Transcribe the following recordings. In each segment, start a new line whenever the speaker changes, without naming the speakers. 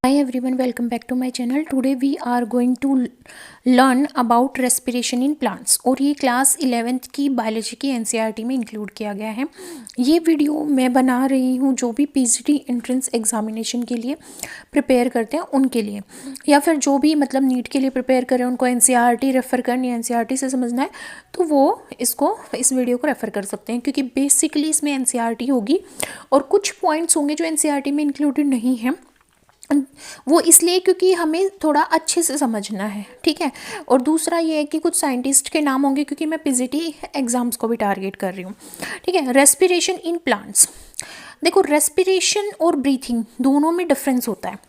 Hi everyone, welcome back to my channel. Today we are going to learn about respiration in plants और ये class 11th की biology की NCERT में include किया गया है। ये वीडियो मैं बना रही हूँ जो भी पीजीटी एंट्रेंस एग्जामिनेशन के लिए प्रिपेयर करते हैं उनके लिए, या फिर जो भी मतलब नीट के लिए प्रिपेयर करें उनको एनसीईआरटी रेफ़र करनी है, एनसीईआरटी से समझना है तो वो इस वीडियो को रेफ़र कर सकते हैं, क्योंकि बेसिकली इसमें एनसीईआरटी होगी और कुछ पॉइंट्स होंगे जो एनसीईआरटी में इंक्लूडेड नहीं है। वो इसलिए क्योंकि हमें थोड़ा अच्छे से समझना है, ठीक है। और दूसरा ये है कि कुछ साइंटिस्ट के नाम होंगे क्योंकि मैं पीजीटी एग्ज़ाम्स को भी टारगेट कर रही हूँ, ठीक है। रेस्पिरेशन इन प्लांट्स, देखो रेस्पिरेशन और ब्रीथिंग दोनों में डिफरेंस होता है।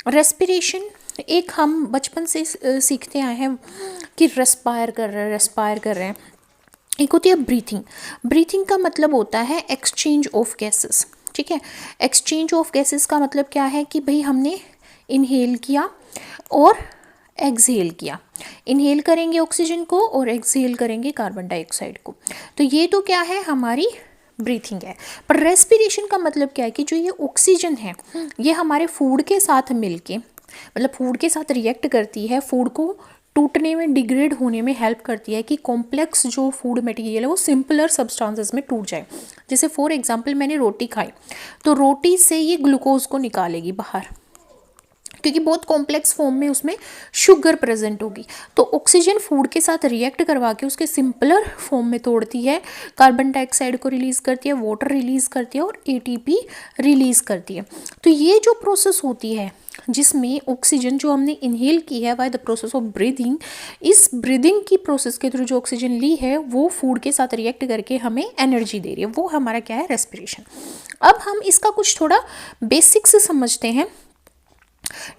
रेस्पिरेशन एक हम बचपन से सीखते आए हैं कि रेस्पायर कर रहे हैं। एक होती है ब्रीथिंग। ब्रीथिंग का मतलब होता है एक्सचेंज ऑफ गैसेस, ठीक है। एक्सचेंज ऑफ गैसेस का मतलब क्या है कि भाई हमने इनहेल किया और एक्सहेल किया। इनहेल करेंगे ऑक्सीजन को और एक्सहेल करेंगे कार्बन डाइऑक्साइड को, तो ये तो क्या है, हमारी ब्रीथिंग है। पर रेस्पिरेशन का मतलब क्या है कि जो ये ऑक्सीजन है ये हमारे फूड के साथ मिलके, मतलब फूड के साथ रिएक्ट करती है, फूड को टूटने में, डिग्रेड होने में हेल्प करती है कि कॉम्प्लेक्स जो फूड मटेरियल है वो सिंपलर सब्सटेंसेस में टूट जाए। जैसे फॉर एग्जांपल मैंने रोटी खाई तो रोटी से ये ग्लूकोज को निकालेगी बाहर, क्योंकि बहुत कॉम्प्लेक्स फॉर्म में उसमें शुगर प्रेजेंट होगी। तो ऑक्सीजन फूड के साथ रिएक्ट करवा के उसके सिंपलर फॉर्म में तोड़ती है, कार्बन डाइऑक्साइड को रिलीज़ करती है, वाटर रिलीज़ करती है और एटीपी रिलीज़ करती है। तो ये जो प्रोसेस होती है जिसमें ऑक्सीजन जो हमने इनहेल की है by the process of breathing, इस ब्रीदिंग की प्रोसेस के थ्रू जो ऑक्सीजन ली है वो फूड के साथ रिएक्ट करके हमें एनर्जी दे रही है, वो हमारा क्या है, रेस्पिरेशन। अब हम इसका कुछ थोड़ा बेसिक से समझते हैं,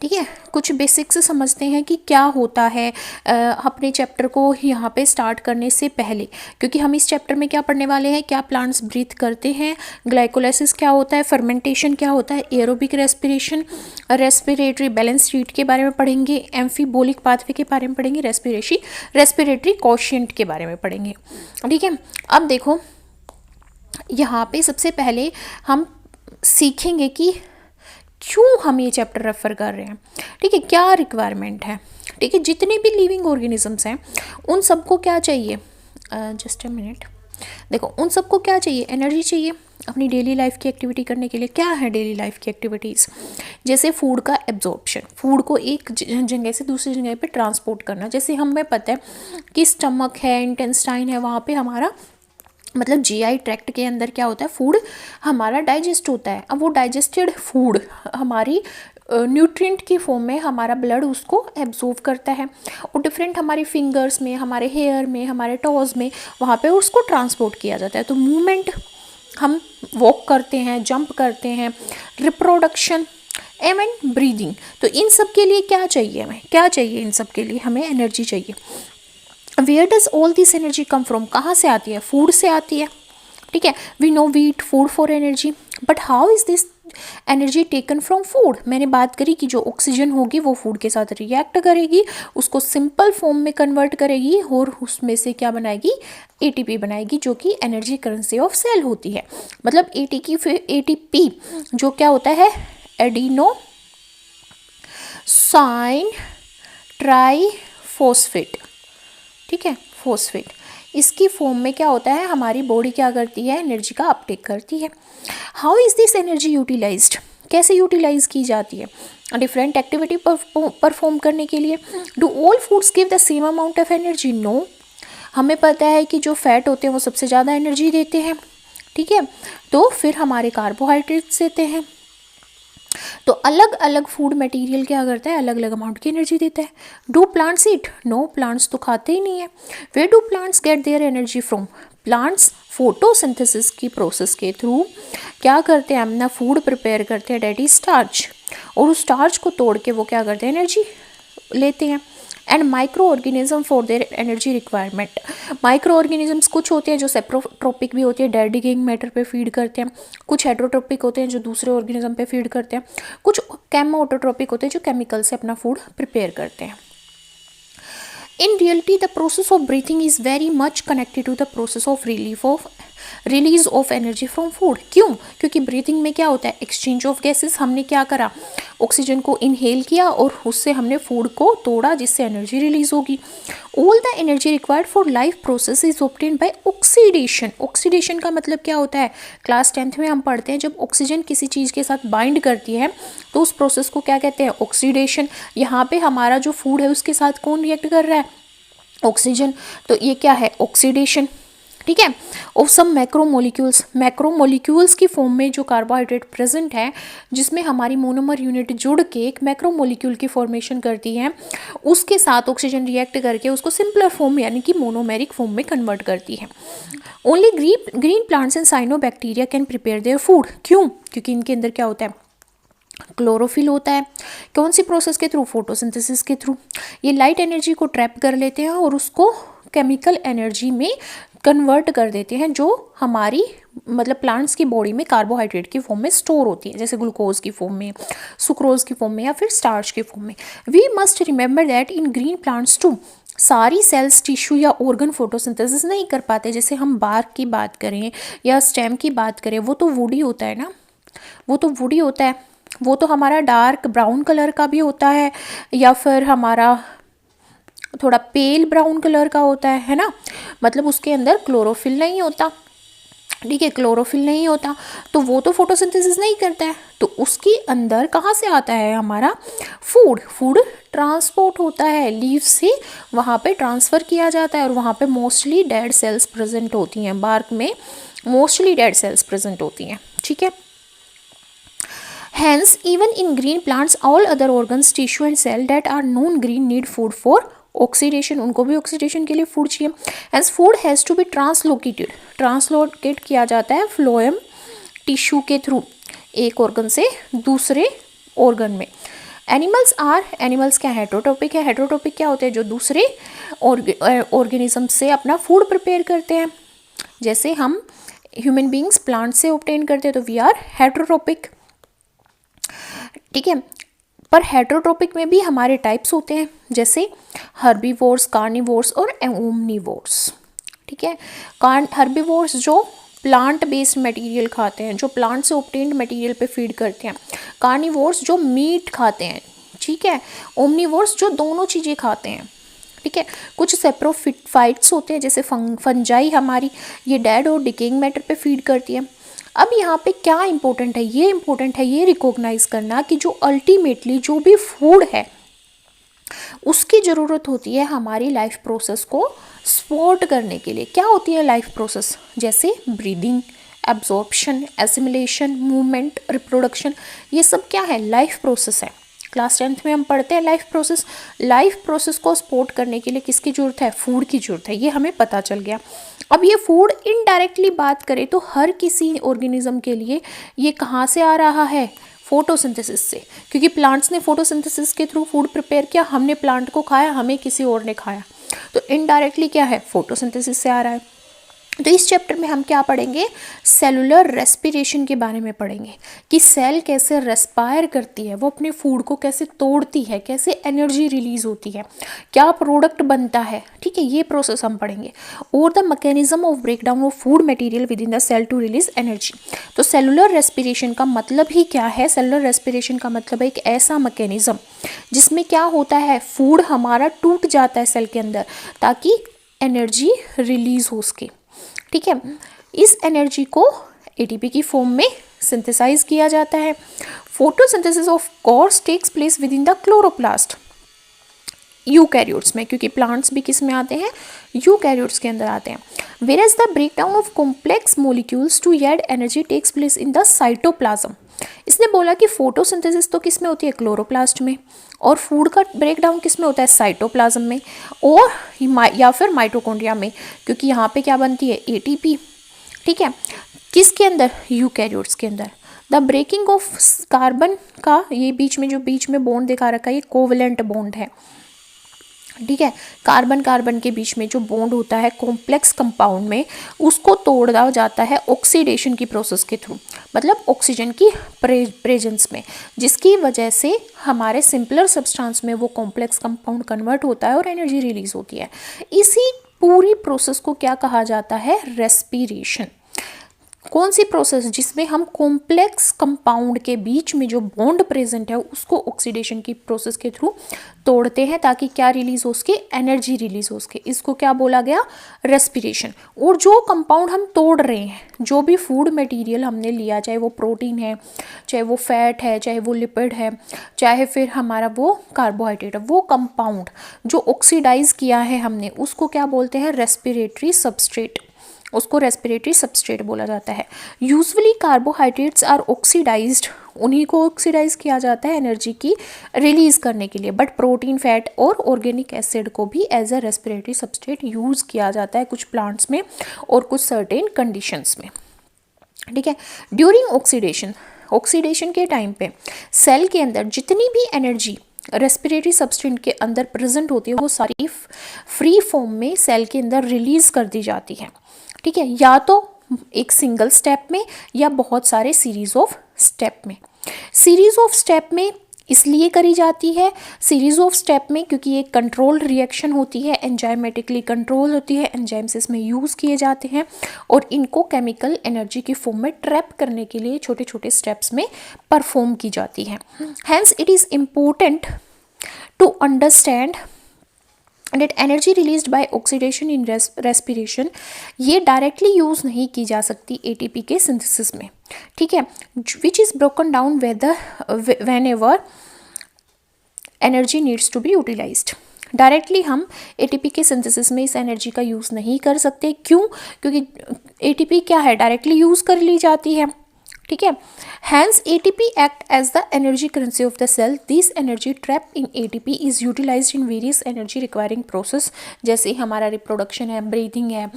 ठीक है। कुछ बेसिक से समझते हैं कि क्या होता है अपने चैप्टर को यहाँ पे स्टार्ट करने से पहले, क्योंकि हम इस चैप्टर में क्या पढ़ने वाले हैं, क्या प्लांट्स ब्रीथ करते हैं, ग्लाइकोलाइसिस क्या होता है, फर्मेंटेशन क्या होता है, aerobic respiration, respiratory balance rate के बारे में पढ़ेंगे, एम्फीबोलिक पाथवे के बारे में पढ़ेंगे, रेस्पिरेटरी कोशिएंट के बारे में पढ़ेंगे, ठीक है। अब देखो यहाँ पे सबसे पहले हम सीखेंगे कि क्यों हम ये चैप्टर रेफर कर रहे हैं, ठीक है, क्या रिक्वायरमेंट है, ठीक है। जितने भी लिविंग ऑर्गेनिजम्स हैं उन सबको क्या चाहिए, जस्ट अ मिनट, देखो उन सबको क्या चाहिए, एनर्जी चाहिए अपनी डेली लाइफ की एक्टिविटी करने के लिए। क्या है डेली लाइफ की एक्टिविटीज़, जैसे फूड का एब्जॉर्प्शन, फूड को एक जगह से दूसरी जगह पे ट्रांसपोर्ट करना। जैसे हमें पता है कि स्टमक है, इंटेस्टाइन है, वहाँ पे हमारा मतलब जीआई ट्रैक्ट के अंदर क्या होता है, फूड हमारा डाइजेस्ट होता है। अब वो डाइजेस्टेड फूड हमारी न्यूट्रिएंट की फॉर्म में हमारा ब्लड उसको एब्जॉर्व करता है और डिफरेंट हमारे फिंगर्स में, हमारे हेयर में, हमारे टोज में, वहाँ पे उसको ट्रांसपोर्ट किया जाता है। तो मूवमेंट, हम वॉक करते हैं, जंप करते हैं, रिप्रोडक्शन एंड ब्रीदिंग, तो इन सब के लिए क्या चाहिए, हमें क्या चाहिए, इन सब के लिए हमें एनर्जी चाहिए। Where does all this energy come from, कहाँ से आती है, फूड से आती है, ठीक है। We know we eat food for energy, but how is this energy taken from food. मैंने बात करी कि जो ऑक्सीजन होगी वो फूड के साथ रिएक्ट करेगी, उसको सिंपल फॉर्म में कन्वर्ट करेगी और उसमें से क्या बनाएगी, एटीपी बनाएगी, जो कि एनर्जी करेंसी ऑफ सेल होती है। मतलब एटीपी जो क्या होता है, एडिनो साइन ट्राईफॉस्फेट, ठीक है, फॉस्फेट, इसकी फॉर्म में क्या होता है, हमारी बॉडी क्या करती है, एनर्जी का अपटेक करती है। How is this energy utilised, कैसे यूटिलाइज की जाती है, डिफरेंट एक्टिविटी परफॉर्म करने के लिए। Do all foods give the same amount of energy, no. हमें पता है कि जो फैट होते हैं वो सबसे ज़्यादा एनर्जी देते हैं, ठीक है। तो फिर हमारे कार्बोहाइड्रेट्स देते हैं। तो अलग अलग फूड मटेरियल क्या करता है, अलग अलग अमाउंट की एनर्जी देता है। Do plants eat, no, plants तो खाते ही नहीं है। Where do plants get their energy from, plants photosynthesis की प्रोसेस के थ्रू क्या करते हैं, अपना फूड प्रिपेयर करते हैं, डेट इज स्टार्च, और उस स्टार्च को तोड़ के वो क्या करते हैं, एनर्जी लेते हैं। And micro organism for their energy requirement, micro organisms कुछ होते हैं जो सेप्रोट्रोपिक भी होते हैं, डेड डिगेइंग मैटर पे फीड करते हैं, कुछ हेट्रोट्रोपिक होते हैं जो दूसरे ऑर्गेनिज्म पे फीड करते हैं, कुछ केमोऑटोट्रोपिक होते हैं जो केमिकल से अपना फूड प्रिपेयर करते हैं। In reality, the process of breathing is very much connected to the process of relief of release of energy from food. क्यों? क्योंकि ब्रीथिंग में क्या होता है, एक्सचेंज ऑफ गैसेस। हमने क्या करा, ऑक्सीजन को इनहेल किया और उससे हमने फूड को तोड़ा जिससे एनर्जी रिलीज होगी। All the energy required for life process is obtained by oxidation. Oxidation का मतलब क्या होता है, क्लास 10th में हम पढ़ते हैं, जब ऑक्सीजन किसी चीज़ के साथ बाइंड करती है तो उस प्रोसेस को क्या कहते हैं, ऑक्सीडेशन। यहाँ पे हमारा जो फूड है उसके साथ कौन रिएक्ट कर रहा है, ऑक्सीजन, तो ये क्या है, ऑक्सीडेशन। ठीक है। ऑफ सम मैक्रोमोलिक्यूल्स, मैक्रोमोलिक्यूल्स की फॉर्म में जो कार्बोहाइड्रेट प्रेजेंट है, जिसमें हमारी मोनोमर यूनिट जुड़ के एक मैक्रोमोलिक्यूल की फॉर्मेशन करती है, उसके साथ ऑक्सीजन रिएक्ट करके उसको सिंपलर फॉर्म यानी कि मोनोमेरिक फॉर्म में कन्वर्ट करती है। Only green plants and cyanobacteria can prepare their food. क्यों? क्योंकि इनके अंदर क्या होता है, क्लोरोफिल होता है। कौन सी प्रोसेस के थ्रू, फोटोसिंथेसिस के थ्रू। ये लाइट एनर्जी को ट्रैप कर लेते हैं और उसको केमिकल एनर्जी में कन्वर्ट कर देते हैं, जो हमारी मतलब प्लांट्स की बॉडी में कार्बोहाइड्रेट की फॉर्म में स्टोर होती है, जैसे ग्लूकोज की फॉर्म में, सुक्रोज की फॉर्म में या फिर स्टार्च की फॉर्म में। We must remember that in green plants too, सारी सेल्स टिश्यू या ऑर्गन फोटोसिंथेसिस नहीं कर पाते। जैसे हम बार्क की बात करें या स्टेम की बात करें, वो तो वुडी होता है ना, वो तो वुडी होता है, वो तो हमारा डार्क ब्राउन कलर का भी होता है या फिर हमारा थोड़ा पेल ब्राउन कलर का होता है ना, मतलब उसके अंदर क्लोरोफिल नहीं होता। ठीक है, क्लोरोफिल नहीं होता तो वो तो फोटोसिंथेसिस नहीं करता है, तो उसके अंदर कहाँ से आता है हमारा फूड, फूड ट्रांसपोर्ट होता है, लीव से वहाँ पे ट्रांसफ़र किया जाता है और वहाँ पे मोस्टली डेड सेल्स प्रेजेंट होती हैं, बार्क में मोस्टली डेड सेल्स प्रेजेंट होती हैं। ठीक है। Hence, even in green plants, all other organs, tissue and cell that are non-green need food for oxidation. उनको भी oxidation के लिए food चाहिए. Hence, food has to be translocated. Translocate किया जाता है phloem tissue के through एक organ से दूसरे organ में. एनिमल्स क्या हेट्रोट्रोपिक है. हेट्रोट्रोपिक क्या होते हैं, जो दूसरे ऑर्गेनिज्म से अपना फूड प्रिपेयर करते हैं. जैसे हम ह्यूमन बींग्स प्लांट से ऑब्टेन करते हैं तो वी आर हेट्रोट्रोपिक. ठीक है, पर हेट्रोट्रोपिक में भी हमारे टाइप्स होते हैं, जैसे हर्बीवोर्स, कार्निवोर्स और ओमनीवोर्स. ठीक है, हर्बीवोर्स जो प्लांट बेस्ड मटेरियल खाते हैं, जो प्लांट से ऑब्टेन्ड मटेरियल पे फीड करते हैं. कार्निवोर्स जो मीट खाते हैं. ठीक है, ओमनीवोर्स जो दोनों चीज़ें खाते हैं. ठीक है, कुछ सेप्रोफाइट्स होते हैं जैसे फंजाई हमारी, ये डेड और डिकेइंग मैटर पे फीड करती है. अब यहाँ पे क्या इंपॉर्टेंट है, ये इंपॉर्टेंट है ये रिकॉग्नाइज करना कि जो अल्टीमेटली जो भी फूड है उसकी ज़रूरत होती है हमारी लाइफ प्रोसेस को सपोर्ट करने के लिए. क्या होती है लाइफ प्रोसेस, जैसे breathing, absorption, assimilation, movement, reproduction, ये सब क्या है, लाइफ प्रोसेस है. क्लास 10th में हम पढ़ते हैं लाइफ प्रोसेस. लाइफ प्रोसेस को सपोर्ट करने के लिए किसकी ज़रूरत है, फूड की ज़रूरत है, ये हमें पता चल गया. अब ये फूड इनडायरेक्टली बात करें तो हर किसी ऑर्गेनिज्म के लिए ये कहाँ से आ रहा है, फोटोसिंथेसिस से, क्योंकि प्लांट्स ने फोटोसिंथेसिस के थ्रू फूड प्रिपेयर किया, हमने प्लांट को खाया, हमें किसी और ने खाया, तो इनडायरेक्टली क्या है, फोटोसिंथेसिस से आ रहा है. तो इस चैप्टर में हम क्या पढ़ेंगे, सेलुलर रेस्पिरेशन के बारे में पढ़ेंगे कि सेल कैसे रेस्पायर करती है, वो अपने फूड को कैसे तोड़ती है, कैसे एनर्जी रिलीज होती है, क्या प्रोडक्ट बनता है. ठीक है, ये प्रोसेस हम पढ़ेंगे. और the mechanism of breakdown of food material within the cell to release energy. तो सेलुलर रेस्पिरेशन का मतलब ही क्या है, सेलुलर रेस्पिरेशन का मतलब है एक ऐसा मैकेनिज्म जिसमें क्या होता है, फूड हमारा टूट जाता है सेल के अंदर ताकि एनर्जी रिलीज हो सके. ठीक है, इस एनर्जी को एटीपी की फॉर्म में सिंथेसाइज किया जाता है. Photosynthesis of course takes place within the chloroplast, eukaryotes में, क्योंकि प्लांट्स भी किस में आते हैं, यूकैरियोट्स के अंदर आते हैं. Whereas the breakdown of complex molecules to add energy takes place in the cytoplasm. इसने बोला कि फोटोसिंथेसिस तो किस में होती है, क्लोरोप्लास्ट में, और फूड का ब्रेकडाउन किस में होता है, साइटोप्लाज्म में और या फिर माइटोकॉन्ड्रिया में, क्योंकि यहाँ पे क्या बनती है, एटीपी. ठीक है, किसके अंदर, यूकैरियोट्स के अंदर. द ब्रेकिंग ऑफ कार्बन का, ये बीच में बॉन्ड दिखा रखा है, ये कोवलेंट बॉन्ड है. ठीक है, कार्बन कार्बन के बीच में जो बॉन्ड होता है कॉम्प्लेक्स कंपाउंड में, उसको तोड़ा जाता है ऑक्सीडेशन की प्रोसेस के थ्रू, मतलब ऑक्सीजन की प्रेजेंस में, जिसकी वजह से हमारे सिंपलर सब्सटेंस में वो कॉम्प्लेक्स कंपाउंड कन्वर्ट होता है और एनर्जी रिलीज होती है. इसी पूरी प्रोसेस को क्या कहा जाता है, रेस्पिरेशन. कौन सी प्रोसेस जिसमें हम कॉम्प्लेक्स कंपाउंड के बीच में जो बॉन्ड प्रेजेंट है उसको ऑक्सीडेशन की प्रोसेस के थ्रू तोड़ते हैं ताकि क्या रिलीज हो उसके, एनर्जी रिलीज हो उसके। इसको क्या बोला गया, रेस्पिरेशन। और जो कंपाउंड हम तोड़ रहे हैं, जो भी फूड मटेरियल हमने लिया, चाहे वो प्रोटीन है, चाहे वो फैट है, चाहे वो लिपिड है, चाहे फिर हमारा वो कार्बोहाइड्रेट है, वो कंपाउंड जो ऑक्सीडाइज किया है हमने उसको क्या बोलते हैं, रेस्पिरेटरी सबस्ट्रेट। उसको रेस्पिरेटरी सबस्ट्रेट बोला जाता है। यूजुअली कार्बोहाइड्रेट्स आर ऑक्सीडाइज्ड, उन्हीं को ऑक्सीडाइज किया जाता है एनर्जी की रिलीज करने के लिए, बट प्रोटीन, फैट और ऑर्गेनिक एसिड को भी as a respiratory substrate use किया जाता है कुछ प्लांट्स में और कुछ सर्टेन कंडीशंस में। ठीक है, ड्यूरिंग ऑक्सीडेशन, ऑक्सीडेशन के टाइम पे सेल के अंदर जितनी भी एनर्जी रेस्पिरेटरी सबस्टेंट के अंदर प्रेजेंट होती है वो सारी फ्री फॉर्म में सेल के अंदर रिलीज कर दी जाती है। ठीक है, या तो एक सिंगल स्टेप में या बहुत सारे सीरीज ऑफ स्टेप में। सीरीज ऑफ स्टेप में इसलिए करी जाती है, सीरीज ऑफ स्टेप में, क्योंकि ये कंट्रोल रिएक्शन होती है, एंजाइमेटिकली कंट्रोल होती है, एंजाइम्स इसमें यूज़ किए जाते हैं और इनको केमिकल एनर्जी की फॉर्म में ट्रैप करने के लिए छोटे छोटे स्टेप्स में परफॉर्म की जाती है। Hence it is important to understand that energy released by oxidation in respiration ये डायरेक्टली यूज़ नहीं की जा सकती एटीपी के सिंथेसिस में। ठीक है, which is broken down whenever energy needs to be utilised. Directly हम एटीपी के सिंथेसिस में इस एनर्जी का यूज़ नहीं कर सकते। क्यों? क्योंकि एटीपी क्या है, डायरेक्टली यूज़ कर ली जाती है। ठीक है, hence ATP act as the energy currency of the cell. This energy trap in ATP is utilised in various energy requiring process, जैसे हमारा रिप्रोडक्शन है, ब्रीथिंग है,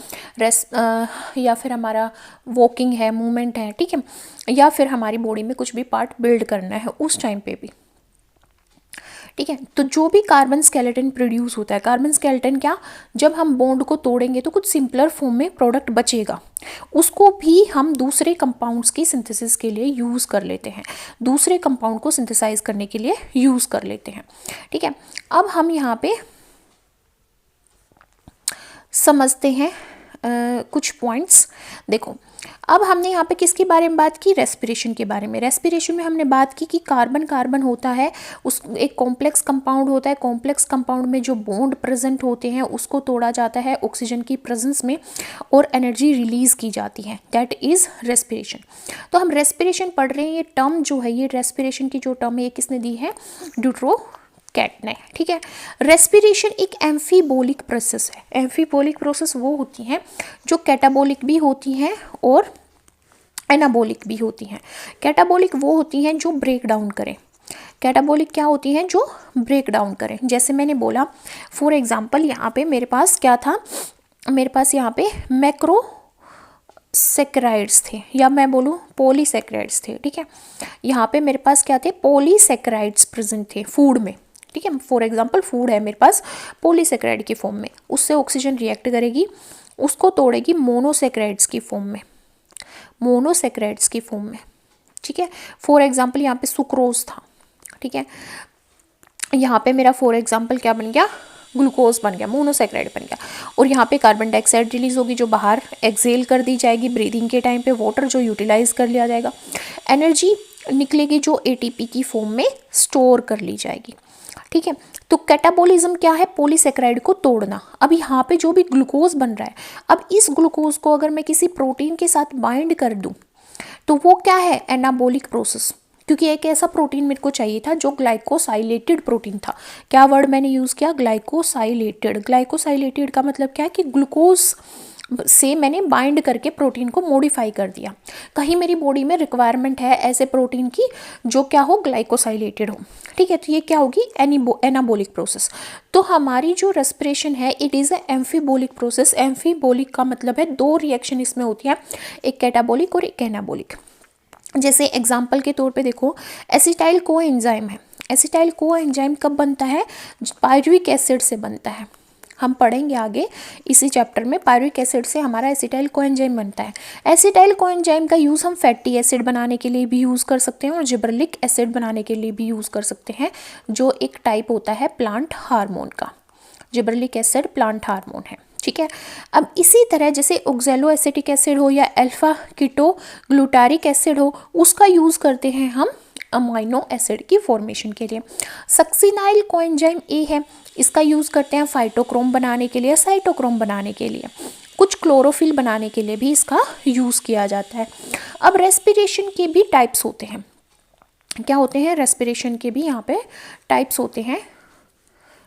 या फिर हमारा वॉकिंग है, मूवमेंट है। ठीक है, या फिर हमारी बॉडी में कुछ भी पार्ट बिल्ड करना है उस टाइम पे भी। ठीक है, तो जो भी कार्बन स्केलेटन प्रोड्यूस होता है, कार्बन स्केलेटन क्या, जब हम बॉन्ड को तोड़ेंगे तो कुछ सिंपलर फॉर्म में प्रोडक्ट बचेगा, उसको भी हम दूसरे कंपाउंड्स की सिंथेसिस के लिए यूज़ कर लेते हैं, दूसरे कंपाउंड को सिंथेसाइज करने के लिए यूज़ कर लेते हैं। ठीक है, अब हम यहाँ पे समझते हैं कुछ पॉइंट्स। देखो, अब हमने यहाँ पे किसके बारे में बात की, रेस्पिरेशन के बारे में। रेस्पिरेशन में हमने बात की कि कार्बन कार्बन होता है, उस एक कॉम्प्लेक्स कंपाउंड होता है, कॉम्प्लेक्स कंपाउंड में जो बॉन्ड प्रेजेंट होते हैं उसको तोड़ा जाता है ऑक्सीजन की प्रेजेंस में और एनर्जी रिलीज की जाती है, दैट इज रेस्पिरेशन। तो हम रेस्पिरेशन पढ़ रहे हैं, ये टर्म जो है, ये रेस्पिरेशन की जो टर्म है ये किसने दी है, ड्यूट्रो कैट ने। ठीक है, रेस्पिरेशन एक एम्फीबोलिक प्रोसेस है। एम्फीबोलिक प्रोसेस वो होती हैं जो कैटाबोलिक भी होती हैं और एनाबोलिक भी होती हैं। कैटाबोलिक वो होती हैं जो ब्रेक डाउन करें, कैटाबोलिक क्या होती हैं, जो ब्रेक डाउन करें। जैसे मैंने बोला, फॉर एग्जांपल यहाँ पे मेरे पास क्या था, मेरे पास यहाँ पे मैक्रो सेक्राइड्स थे, या मैं बोलूँ पॉलीसेक्राइड्स थे। ठीक है, यहाँ पे मेरे पास क्या थे, पॉलीसेक्राइड्स प्रेजेंट थे फूड में। ठीक है, फॉर एग्जांपल फूड है मेरे पास पॉलीसेक्राइड की फॉर्म में, उससे ऑक्सीजन रिएक्ट करेगी, उसको तोड़ेगी मोनोसेक्राइड्स की फॉर्म में, मोनोसेक्राइड्स की फॉर्म में। ठीक है, फॉर एग्जांपल यहाँ पे सुक्रोज था। ठीक है, यहाँ पे मेरा फॉर एग्जांपल क्या बन गया, ग्लूकोज बन गया, मोनोसेक्राइड बन गया। और यहाँ पे कार्बन डाइऑक्साइड रिलीज होगी जो बाहर एक्सेल कर दी जाएगी ब्रीदिंग के टाइम पे, वाटर जो यूटिलाइज कर लिया जाएगा, एनर्जी निकलेगी जो एटीपी की फॉर्म में स्टोर कर ली जाएगी। ठीक है, तो कैटाबोलिज्म क्या है, पॉलीसेक्राइड को तोड़ना। अब यहाँ पे जो भी ग्लूकोज बन रहा है, अब इस ग्लूकोज को अगर मैं किसी प्रोटीन के साथ बाइंड कर दूँ तो वो क्या है, एनाबोलिक प्रोसेस, क्योंकि एक ऐसा प्रोटीन मेरे को चाहिए था जो ग्लाइकोसाइलेटेड प्रोटीन था। क्या वर्ड मैंने यूज़ किया, ग्लाइकोसाइलेटेड। ग्लाइकोसाइलेटेड का मतलब क्या है कि ग्लूकोज से मैंने बाइंड करके प्रोटीन को मॉडिफाई कर दिया। कहीं मेरी बॉडी में रिक्वायरमेंट है ऐसे प्रोटीन की जो क्या हो, ग्लाइकोसाइलेटेड हो। ठीक है, तो ये क्या होगी, एनाबोलिक प्रोसेस। तो हमारी जो रेस्पिरेशन है, इट इज़ अ एम्फीबोलिक प्रोसेस। एम्फीबोलिक का मतलब है दो रिएक्शन इसमें होती है, एक कैटाबोलिक और एक एनाबोलिक। जैसे एग्जाम्पल के तौर पे देखो, एसिटाइल कोएंजाइम है। एसिटाइल कोएंजाइम कब बनता है, पायरुविक एसिड से बनता है। हम पढ़ेंगे आगे इसी चैप्टर में, पायरुविक एसिड से हमारा एसिटाइल कोएंजाइम बनता है। एसिटाइल कोएंजाइम का यूज़ हम फैटी एसिड बनाने के लिए भी यूज़ कर सकते हैं और जिबरलिक एसिड बनाने के लिए भी यूज़ कर सकते हैं, जो एक टाइप होता है प्लांट हार्मोन का। जिबरलिक एसिड प्लांट हार्मोन है। ठीक है। अब इसी तरह जैसे ऑक्सैलो एसिटिक एसिड हो या अल्फा कीटो ग्लूटारिक एसिड हो, उसका यूज़ करते हैं हम अमाइनो एसिड की फॉर्मेशन के लिए। सक्सिनाइल कोएंजाइम ए है, इसका यूज़ करते हैं फाइटोक्रोम बनाने के लिए, साइटोक्रोम बनाने के लिए, कुछ क्लोरोफिल बनाने के लिए भी इसका यूज़ किया जाता है। अब रेस्पिरेशन के भी टाइप्स होते हैं, क्या होते हैं, रेस्पिरेशन के भी यहाँ पे टाइप्स होते हैं।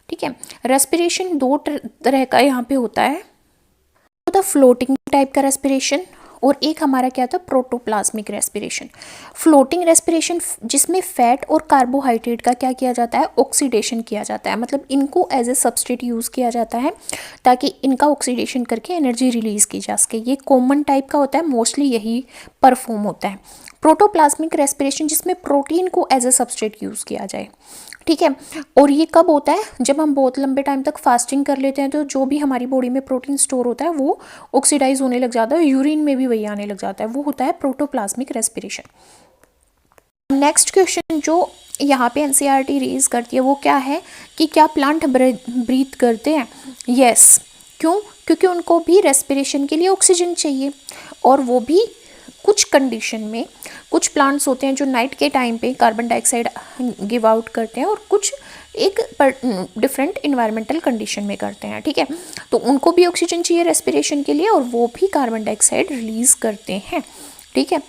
ठीक है, रेस्पिरेशन दो तरह का यहाँ पे होता है, होता फ्लोटिंग टाइप का रेस्पिरेशन, और एक हमारा क्या था, प्रोटोप्लाज्मिक रेस्पिरेशन। फ्लोटिंग रेस्पिरेशन जिसमें फैट और कार्बोहाइड्रेट का क्या किया जाता है, ऑक्सीडेशन किया जाता है, मतलब इनको एज ए सब्सट्रेट यूज़ किया जाता है ताकि इनका ऑक्सीडेशन करके एनर्जी रिलीज़ की जा सके। ये कॉमन टाइप का होता है, मोस्टली यही परफॉर्म होता है। प्रोटोप्लाज्मिक रेस्पिरेशन जिसमें प्रोटीन को एज ए सब्सट्रेट यूज़ किया जाए। ठीक है, और ये कब होता है, जब हम बहुत लंबे टाइम तक फास्टिंग कर लेते हैं तो जो भी हमारी बॉडी में प्रोटीन स्टोर होता है वो ऑक्सीडाइज होने लग जाता है, यूरिन में भी वही आने लग जाता है, वो होता है प्रोटोप्लाज्मिक रेस्पिरेशन। नेक्स्ट क्वेश्चन जो यहाँ पे एनसीईआरटी रेज करती है वो क्या है कि क्या प्लांट ब्रीथ करते हैं? यस। क्यों? क्योंकि उनको भी रेस्पिरेशन के लिए ऑक्सीजन चाहिए, और वो भी कुछ कंडीशन में। कुछ प्लांट्स होते हैं जो नाइट के टाइम पे कार्बन डाइऑक्साइड गिव आउट करते हैं, और कुछ एक डिफरेंट इन्वायरमेंटल कंडीशन में करते हैं। ठीक है, तो उनको भी ऑक्सीजन चाहिए रेस्पिरेशन के लिए, और वो भी कार्बन डाइऑक्साइड रिलीज करते हैं। ठीक है,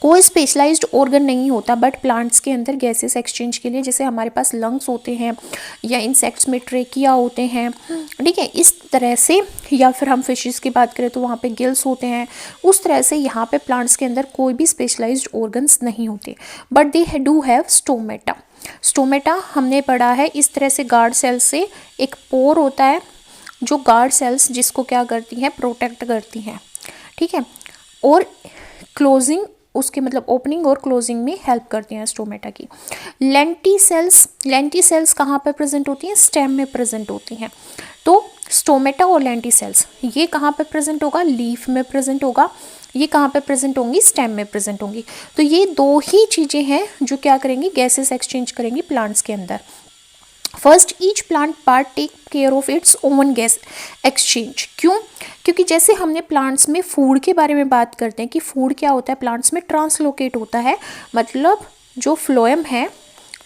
कोई स्पेशलाइज्ड ऑर्गन नहीं होता बट प्लांट्स के अंदर गैसेस एक्सचेंज के लिए, जैसे हमारे पास लंग्स होते हैं या इंसेक्ट्स में ट्रेकिया होते हैं। ठीक है, इस तरह से, या फिर हम फिशेस की बात करें तो वहाँ पे गिल्स होते हैं, उस तरह से यहाँ पे प्लांट्स के अंदर कोई भी स्पेशलाइज्ड ऑर्गन्स नहीं होते, but they do have stomata. Stomata हमने पढ़ा है, इस तरह से गार्ड सेल्स से एक पोर होता है, जो गार्ड सेल्स जिसको क्या करती हैं, प्रोटेक्ट करती हैं। ठीक है, और क्लोजिंग उसके मतलब ओपनिंग और क्लोजिंग में हेल्प करती हैं स्टोमेटा की। लेंटी सेल्स कहाँ पे प्रेजेंट होती हैं? स्टेम में प्रेजेंट होती हैं। तो स्टोमेटा और लेंटी सेल्स ये कहाँ पे प्रेजेंट होगा? लीफ में प्रेजेंट होगा। ये कहाँ पे प्रेजेंट होंगी? स्टेम में प्रेजेंट होंगी। तो ये दो ही चीज़ें हैं जो क्या करेंगी, गैसेस एक्सचेंज करेंगी प्लांट्स के अंदर। First, each plant part take care of its own gas exchange. क्यों? क्योंकि जैसे हमने प्लांट्स में फूड के बारे में बात करते हैं कि फूड क्या होता है, प्लांट्स में ट्रांसलोकेट होता है, मतलब जो फ्लोएम है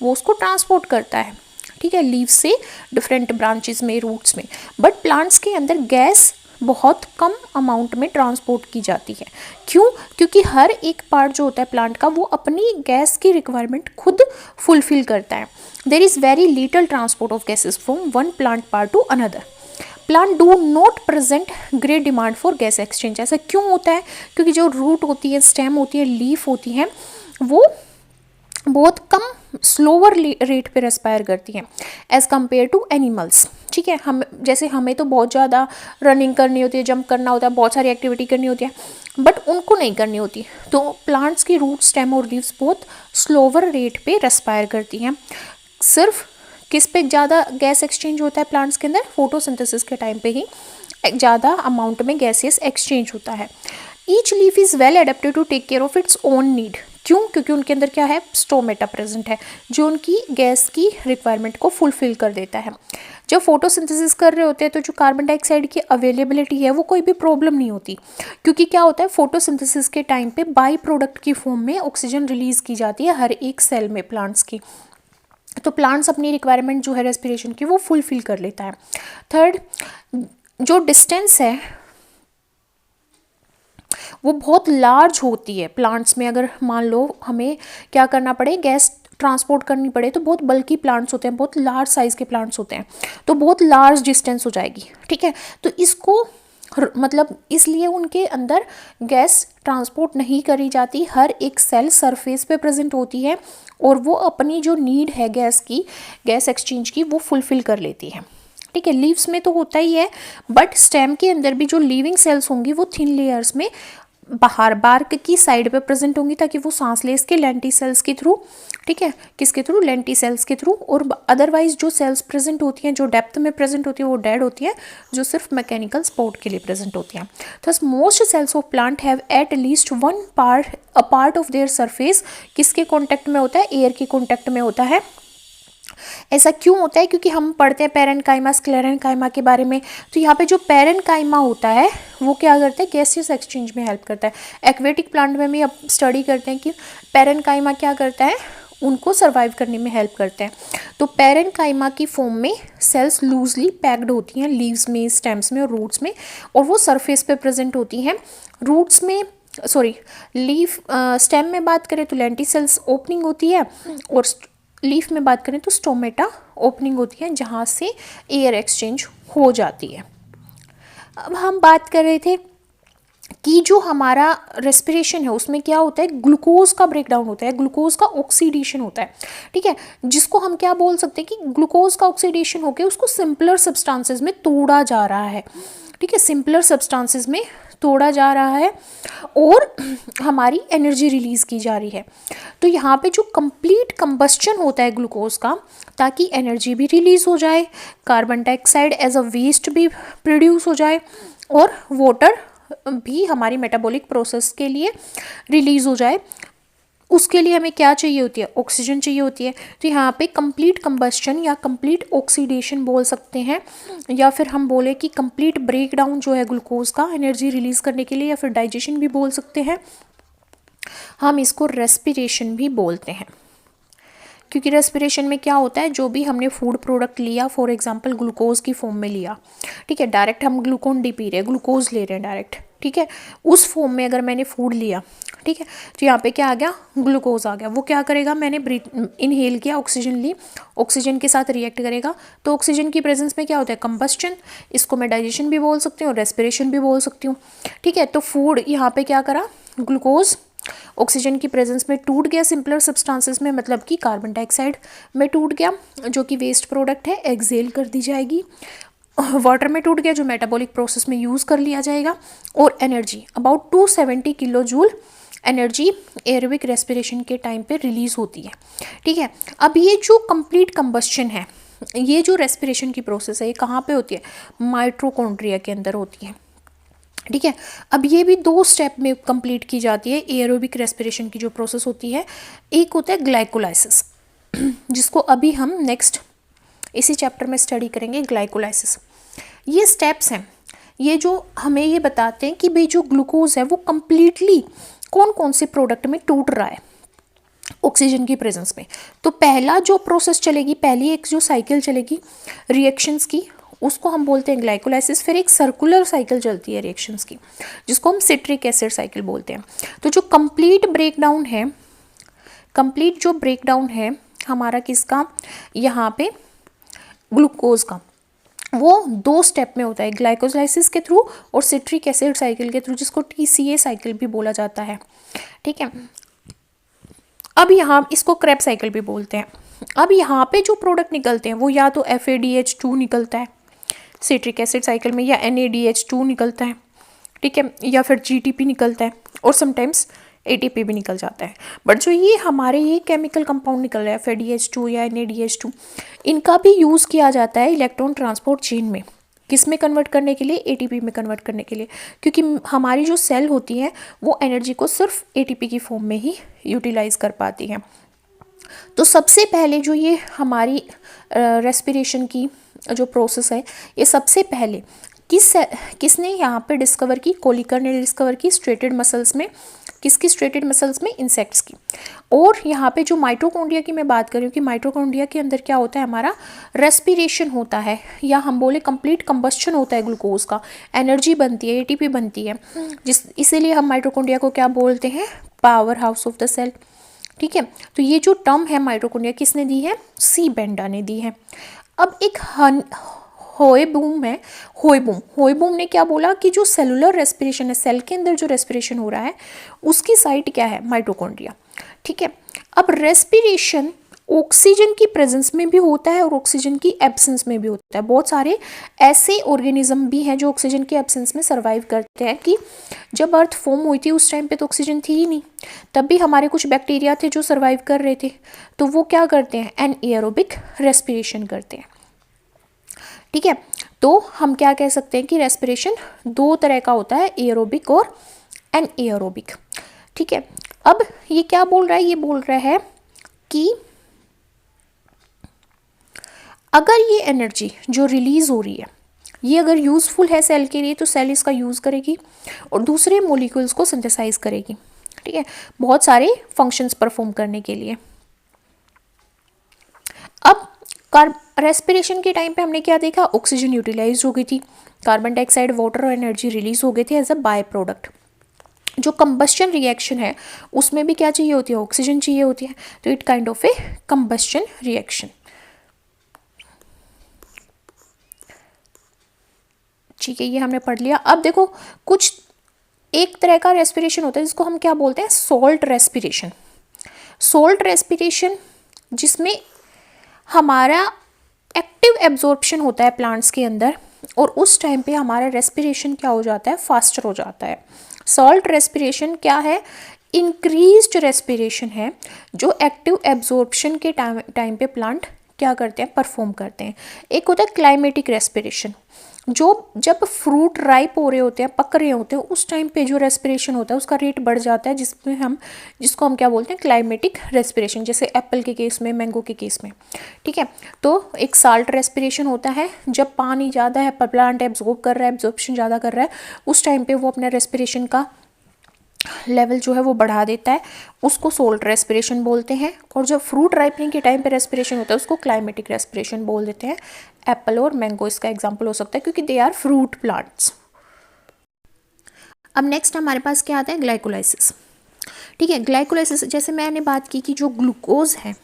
वो उसको ट्रांसपोर्ट करता है। ठीक है, लीव से डिफरेंट ब्रांचेस में, रूट्स में। बट प्लांट्स के अंदर गैस बहुत कम अमाउंट में ट्रांसपोर्ट की जाती है। क्यों? क्योंकि हर एक पार्ट जो होता है प्लांट का वो अपनी गैस की रिक्वायरमेंट खुद फुलफिल करता है। There is very little transport of gases from one plant part to another. Plant do not present great demand for gas exchange. ऐसा क्यों होता है? क्योंकि जो रूट होती है, स्टेम होती है, लीफ होती है, वो बहुत कम स्लोअर रेट पे रेस्पायर करती हैं एज़ कम्पेयर टू एनिमल्स। ठीक है, हम जैसे हमें तो बहुत ज़्यादा रनिंग करनी होती है, जंप करना होता है, बहुत सारी एक्टिविटी करनी होती है, बट उनको नहीं करनी होती। तो प्लांट्स की रूट, स्टेम और लीव्स बहुत स्लोअर रेट पे रेस्पायर करती हैं। सिर्फ किस पे ज़्यादा गैस एक्सचेंज होता है प्लांट्स के अंदर? फोटोसिंथेसिस के टाइम पे ही ज़्यादा अमाउंट में गैसेस एक्सचेंज होता है। Each leaf is well adapted to take care of its own need. क्यों? क्योंकि उनके अंदर क्या है? स्टोमेटा प्रेजेंट है, जो उनकी गैस की रिक्वायरमेंट को फुलफिल कर देता है। जब फोटोसिंथेसिस कर रहे होते हैं तो जो कार्बन डाइऑक्साइड की अवेलेबिलिटी है वो कोई भी प्रॉब्लम नहीं होती, क्योंकि क्या होता है, फोटोसिंथेसिस के टाइम पे बाई प्रोडक्ट की फॉर्म में ऑक्सीजन रिलीज़ की जाती है हर एक सेल में प्लांट्स की। तो प्लांट्स अपनी रिक्वायरमेंट जो है रेस्पिरेशन की वो फुलफिल कर लेता है। थर्ड, जो डिस्टेंस है वो बहुत लार्ज होती है प्लांट्स में। अगर मान लो हमें क्या करना पड़े, गैस ट्रांसपोर्ट करनी पड़े, तो बहुत बल्कि प्लांट्स होते हैं, बहुत लार्ज साइज़ के प्लांट्स होते हैं, तो बहुत लार्ज डिस्टेंस हो जाएगी। ठीक है, तो इसको मतलब इसलिए उनके अंदर गैस ट्रांसपोर्ट नहीं करी जाती, हर एक सेल सरफेस पे प्रेजेंट होती है और वो अपनी जो नीड है गैस की, गैस एक्सचेंज की, वो फुलफिल कर लेती है। ठीक है, लीव्स में तो होता ही है, बट स्टेम के अंदर भी जो लिविंग सेल्स होंगी वो थिन लेयर्स में बाहर बार्क की साइड पे प्रेजेंट होंगी ताकि वो सांस ले इसके लेंटी सेल्स के थ्रू। ठीक है, किसके थ्रू? लेंटी सेल्स के थ्रू। और अदरवाइज जो सेल्स प्रेजेंट होती हैं, जो डेप्थ में प्रेजेंट होती है, वो डेड होती है, जो सिर्फ मैकेनिकल सपोर्ट के लिए प्रेजेंट होती हैं। Thus most cells of plant have at least one part of their surface किसके कॉन्टेक्ट में होता है? एयर के कॉन्टेक्ट में होता है। ऐसा क्यों होता है? क्योंकि हम पढ़ते हैं पैरेन्काइमा स्क्लेरेन्काइमा के बारे में। तो यहाँ पे जो पैरेन्काइमा होता है वो क्या करता है? गैसियस एक्सचेंज में हेल्प करता है। एक्वेटिक प्लांट में भी अब स्टडी करते हैं कि पैरेन्काइमा क्या करता है, उनको सर्वाइव करने में हेल्प करते हैं। तो पैरेन्काइमा की फॉर्म में सेल्स लूजली पैक्ड होती हैं लीव्स में, स्टेम्स में और रूट्स में, और वो सरफेस पे प्रेजेंट होती हैं। रूट्स में लीफ स्टेम में बात करें तो लेंटिसेल्स ओपनिंग होती है, और लीफ में बात करें तो स्टोमेटा ओपनिंग होती है, जहाँ से एयर एक्सचेंज हो जाती है। अब हम बात कर रहे थे कि जो हमारा रेस्पिरेशन है उसमें क्या होता है? ग्लूकोज का ब्रेकडाउन होता है, ग्लूकोज का ऑक्सीडेशन होता है, ठीक है, जिसको हम क्या बोल सकते हैं कि ग्लूकोज का ऑक्सीडेशन होकर उसको सिंपलर सब्सटेंसेस में तोड़ा जा रहा है, ठीक है, सिंपलर सब्सटेंसेस में तोड़ा जा रहा है और हमारी एनर्जी रिलीज़ की जा रही है। तो यहाँ पे जो कंप्लीट कंबस्शन होता है ग्लूकोज का, ताकि एनर्जी भी रिलीज़ हो जाए, carbon dioxide as a waste भी प्रोड्यूस हो जाए, और वाटर भी हमारी मेटाबॉलिक प्रोसेस के लिए रिलीज़ हो जाए, उसके लिए हमें क्या चाहिए होती है? ऑक्सीजन चाहिए होती है। तो यहाँ पे कंप्लीट कंबस्शन या कंप्लीट ऑक्सीडेशन बोल सकते हैं, या फिर हम बोले कि कंप्लीट ब्रेकडाउन जो है ग्लूकोज का एनर्जी रिलीज़ करने के लिए, या फिर डाइजेशन भी बोल सकते हैं। हम इसको रेस्पिरेशन भी बोलते हैं, क्योंकि रेस्पिरेशन में क्या होता है? जो भी हमने फूड प्रोडक्ट लिया, फॉर एग्जांपल ग्लूकोज की फॉर्म में लिया, ठीक है, डायरेक्ट हम ग्लूकोन डी पी रहे हैं, ग्लूकोज ले रहे हैं डायरेक्ट, ठीक है, उस फॉर्म में अगर मैंने फूड लिया, ठीक है, तो यहाँ पे क्या आ गया? ग्लूकोज आ गया। वो क्या करेगा? मैंने इनहेल किया, ऑक्सीजन ली, ऑक्सीजन के साथ रिएक्ट करेगा, तो ऑक्सीजन की प्रेजेंस में क्या होता है? कंबस्शन। इसको मैं डाइजेशन भी बोल सकती हूँ, रेस्पिरेशन भी बोल सकती हूँ, ठीक है। तो फूड यहाँ पे क्या करा? ग्लूकोज ऑक्सीजन की प्रेजेंस में टूट गया सिंपलर सब्सटेंसेस में, मतलब कि कार्बन डाइऑक्साइड में टूट गया, जो कि वेस्ट प्रोडक्ट है, एक्सेल कर दी जाएगी। वाटर में टूट गया, जो मेटाबॉलिक प्रोसेस में यूज़ कर लिया जाएगा। और energy about 270 kilo joule energy aerobic respiration के टाइम पे रिलीज़ होती है, ठीक है। अब ये जो कंप्लीट कंबस्शन है, ये जो रेस्पिरेशन की प्रोसेस है, ये कहाँ पे होती है? माइटोकॉन्ड्रिया के अंदर होती है, ठीक है। अब ये भी 2 स्टेप में कंप्लीट की जाती है एरोबिक रेस्पिरेशन की जो प्रोसेस होती है। एक होता है ग्लाइकोलाइसिस, जिसको अभी हम नेक्स्ट इसी चैप्टर में स्टडी करेंगे, ग्लाइकोलाइसिस। ये स्टेप्स हैं, ये जो हमें ये बताते हैं कि भाई जो ग्लूकोज है वो कंप्लीटली कौन कौन से प्रोडक्ट में टूट रहा है ऑक्सीजन की प्रेजेंस में। तो पहला जो प्रोसेस चलेगी, पहली एक जो साइकिल चलेगी रिएक्शंस की, उसको हम बोलते हैं ग्लाइकोलाइसिस। फिर एक सर्कुलर साइकिल चलती है रिएक्शंस की, जिसको हम सिट्रिक एसिड साइकिल बोलते हैं। तो जो कंप्लीट ब्रेकडाउन है, कंप्लीट जो ब्रेकडाउन है हमारा किसका? यहाँ पे ग्लूकोज का, वो 2 स्टेप में होता है, ग्लाइकोलाइसिस के थ्रू और सिट्रिक एसिड साइकिल के थ्रू, जिसको TCA साइकिल भी बोला जाता है, ठीक है। अब यहाँ इसको क्रेब साइकिल भी बोलते हैं। अब यहाँ पे जो प्रोडक्ट निकलते हैं वो या तो FADH2 निकलता है सिट्रिक एसिड साइकिल में, या NADH2 निकलता है, ठीक है, या फिर GTP निकलता है, और समटाइम्स ATP भी निकल जाता है। बट जो ये हमारे ये केमिकल कंपाउंड निकल रहा है FADH2 या NADH2, इनका भी यूज़ किया जाता है इलेक्ट्रॉन ट्रांसपोर्ट चेन में। किस में कन्वर्ट करने के लिए? ATP में कन्वर्ट करने के लिए, क्योंकि हमारी जो सेल होती है वो एनर्जी को सिर्फ ATP की फॉर्म में ही यूटिलाइज कर पाती हैं। तो सबसे पहले जो ये हमारी रेस्पिरेशन की जो प्रोसेस है, ये सबसे पहले किसने यहाँ पे डिस्कवर की? कोलिकर ने डिस्कवर की स्ट्रेटेड मसल्स में। किसकी स्ट्रेटेड मसल्स में? इंसेक्ट्स की। और यहाँ पे जो माइटोकॉन्ड्रिया की मैं बात कर रही हूँ कि माइटोकॉन्ड्रिया के अंदर क्या होता है? हमारा रेस्पिरेशन होता है, या हम बोले कंप्लीट कंबस्शन होता है ग्लूकोज का, एनर्जी बनती है, ATP बनती है, इसीलिए हम माइटोकॉन्ड्रिया को क्या बोलते हैं? Power house of the cell, ठीक है। तो ये जो टर्म है माइटोकॉन्ड्रिया किसने दी है? C. बेंडा ने दी है। अब एक होएबूम है, होएबूम ने क्या बोला कि जो सेलुलर रेस्पिरेशन है, सेल के अंदर जो रेस्पिरेशन हो रहा है, उसकी साइट क्या है? माइटोकॉन्ड्रिया, ठीक है। अब रेस्पिरेशन ऑक्सीजन की प्रेजेंस में भी होता है और ऑक्सीजन की एब्सेंस में भी होता है। बहुत सारे ऐसे ऑर्गेनिज्म भी हैं जो ऑक्सीजन की एब्सेंस में सर्वाइव करते हैं, कि जब अर्थ फॉर्म हुई थी उस टाइम पे तो ऑक्सीजन थी ही नहीं, तब भी हमारे कुछ बैक्टीरिया थे जो सर्वाइव कर रहे थे, तो वो क्या करते हैं? एनएरोबिक रेस्पिरेशन करते हैं, ठीक है। तो हम क्या कह सकते हैं कि रेस्पिरेशन 2 तरह का होता है, एरोबिक और एनएरोबिक, ठीक है। अब ये क्या बोल रहा है? ये बोल रहा है कि अगर ये एनर्जी जो रिलीज हो रही है ये अगर यूज़फुल है सेल के लिए तो सेल इसका यूज़ करेगी और दूसरे मोलिक्यूल्स को सिंथेसाइज करेगी, ठीक है, बहुत सारे फंक्शंस परफॉर्म करने के लिए। अब रेस्पिरेशन के टाइम पे हमने क्या देखा, ऑक्सीजन यूटिलाइज हो गई थी, कार्बन डाइऑक्साइड, वाटर और एनर्जी रिलीज हो गए थे एज अ बाय प्रोडक्ट। जो कंबस्शन रिएक्शन है उसमें भी क्या चाहिए होती है, ऑक्सीजन चाहिए होती है, तो it kind of A combustion reaction. ठीक है, ये हमने पढ़ लिया। अब देखो कुछ एक तरह का रेस्पिरेशन होता है जिसको हम क्या बोलते हैं, सॉल्ट रेस्पिरेशन। सॉल्ट रेस्पिरेशन जिसमें हमारा एक्टिव एब्जॉर्प्शन होता है प्लांट्स के अंदर और उस टाइम पे हमारा रेस्पिरेशन क्या हो जाता है, फास्टर हो जाता है। सॉल्ट रेस्पिरेशन क्या है, इंक्रीज्ड रेस्पिरेशन है जो एक्टिव एब्जॉर्प्शन के टाइम पे प्लांट क्या करते हैं, परफॉर्म करते हैं। एक होता है क्लाइमेटिक रेस्पिरेशन, जो जब फ्रूट राइप हो रहे होते हैं, पक रहे होते हैं, उस टाइम पे जो रेस्पिरेशन होता है उसका रेट बढ़ जाता है, जिसको हम क्या बोलते हैं, क्लाइमेटिक रेस्पिरेशन, जैसे एप्पल के केस में, मैंगो के केस में, ठीक है। तो एक साल्ट रेस्पिरेशन होता है, जब पानी ज़्यादा है, प्लांट एब्जॉर्ब कर रहा है, एब्जॉर्प्शन ज़्यादा कर रहा है, उस टाइम पे वो अपना रेस्पिरेशन का लेवल जो है वो बढ़ा देता है, उसको सोल्ट रेस्पिरेशन बोलते हैं। और जब फ्रूट राइपनिंग के टाइम पे रेस्पिरेशन होता है उसको क्लाइमेटिक रेस्पिरेशन बोल देते हैं। एप्पल और मैंगो इसका एग्जांपल हो सकता है क्योंकि दे आर फ्रूट प्लांट्स। अब नेक्स्ट हमारे पास क्या आता है, ग्लाइकोलाइसिस, ठीक है। ग्लाइकोलाइसिस जैसे मैंने बात की कि जो ग्लूकोज है,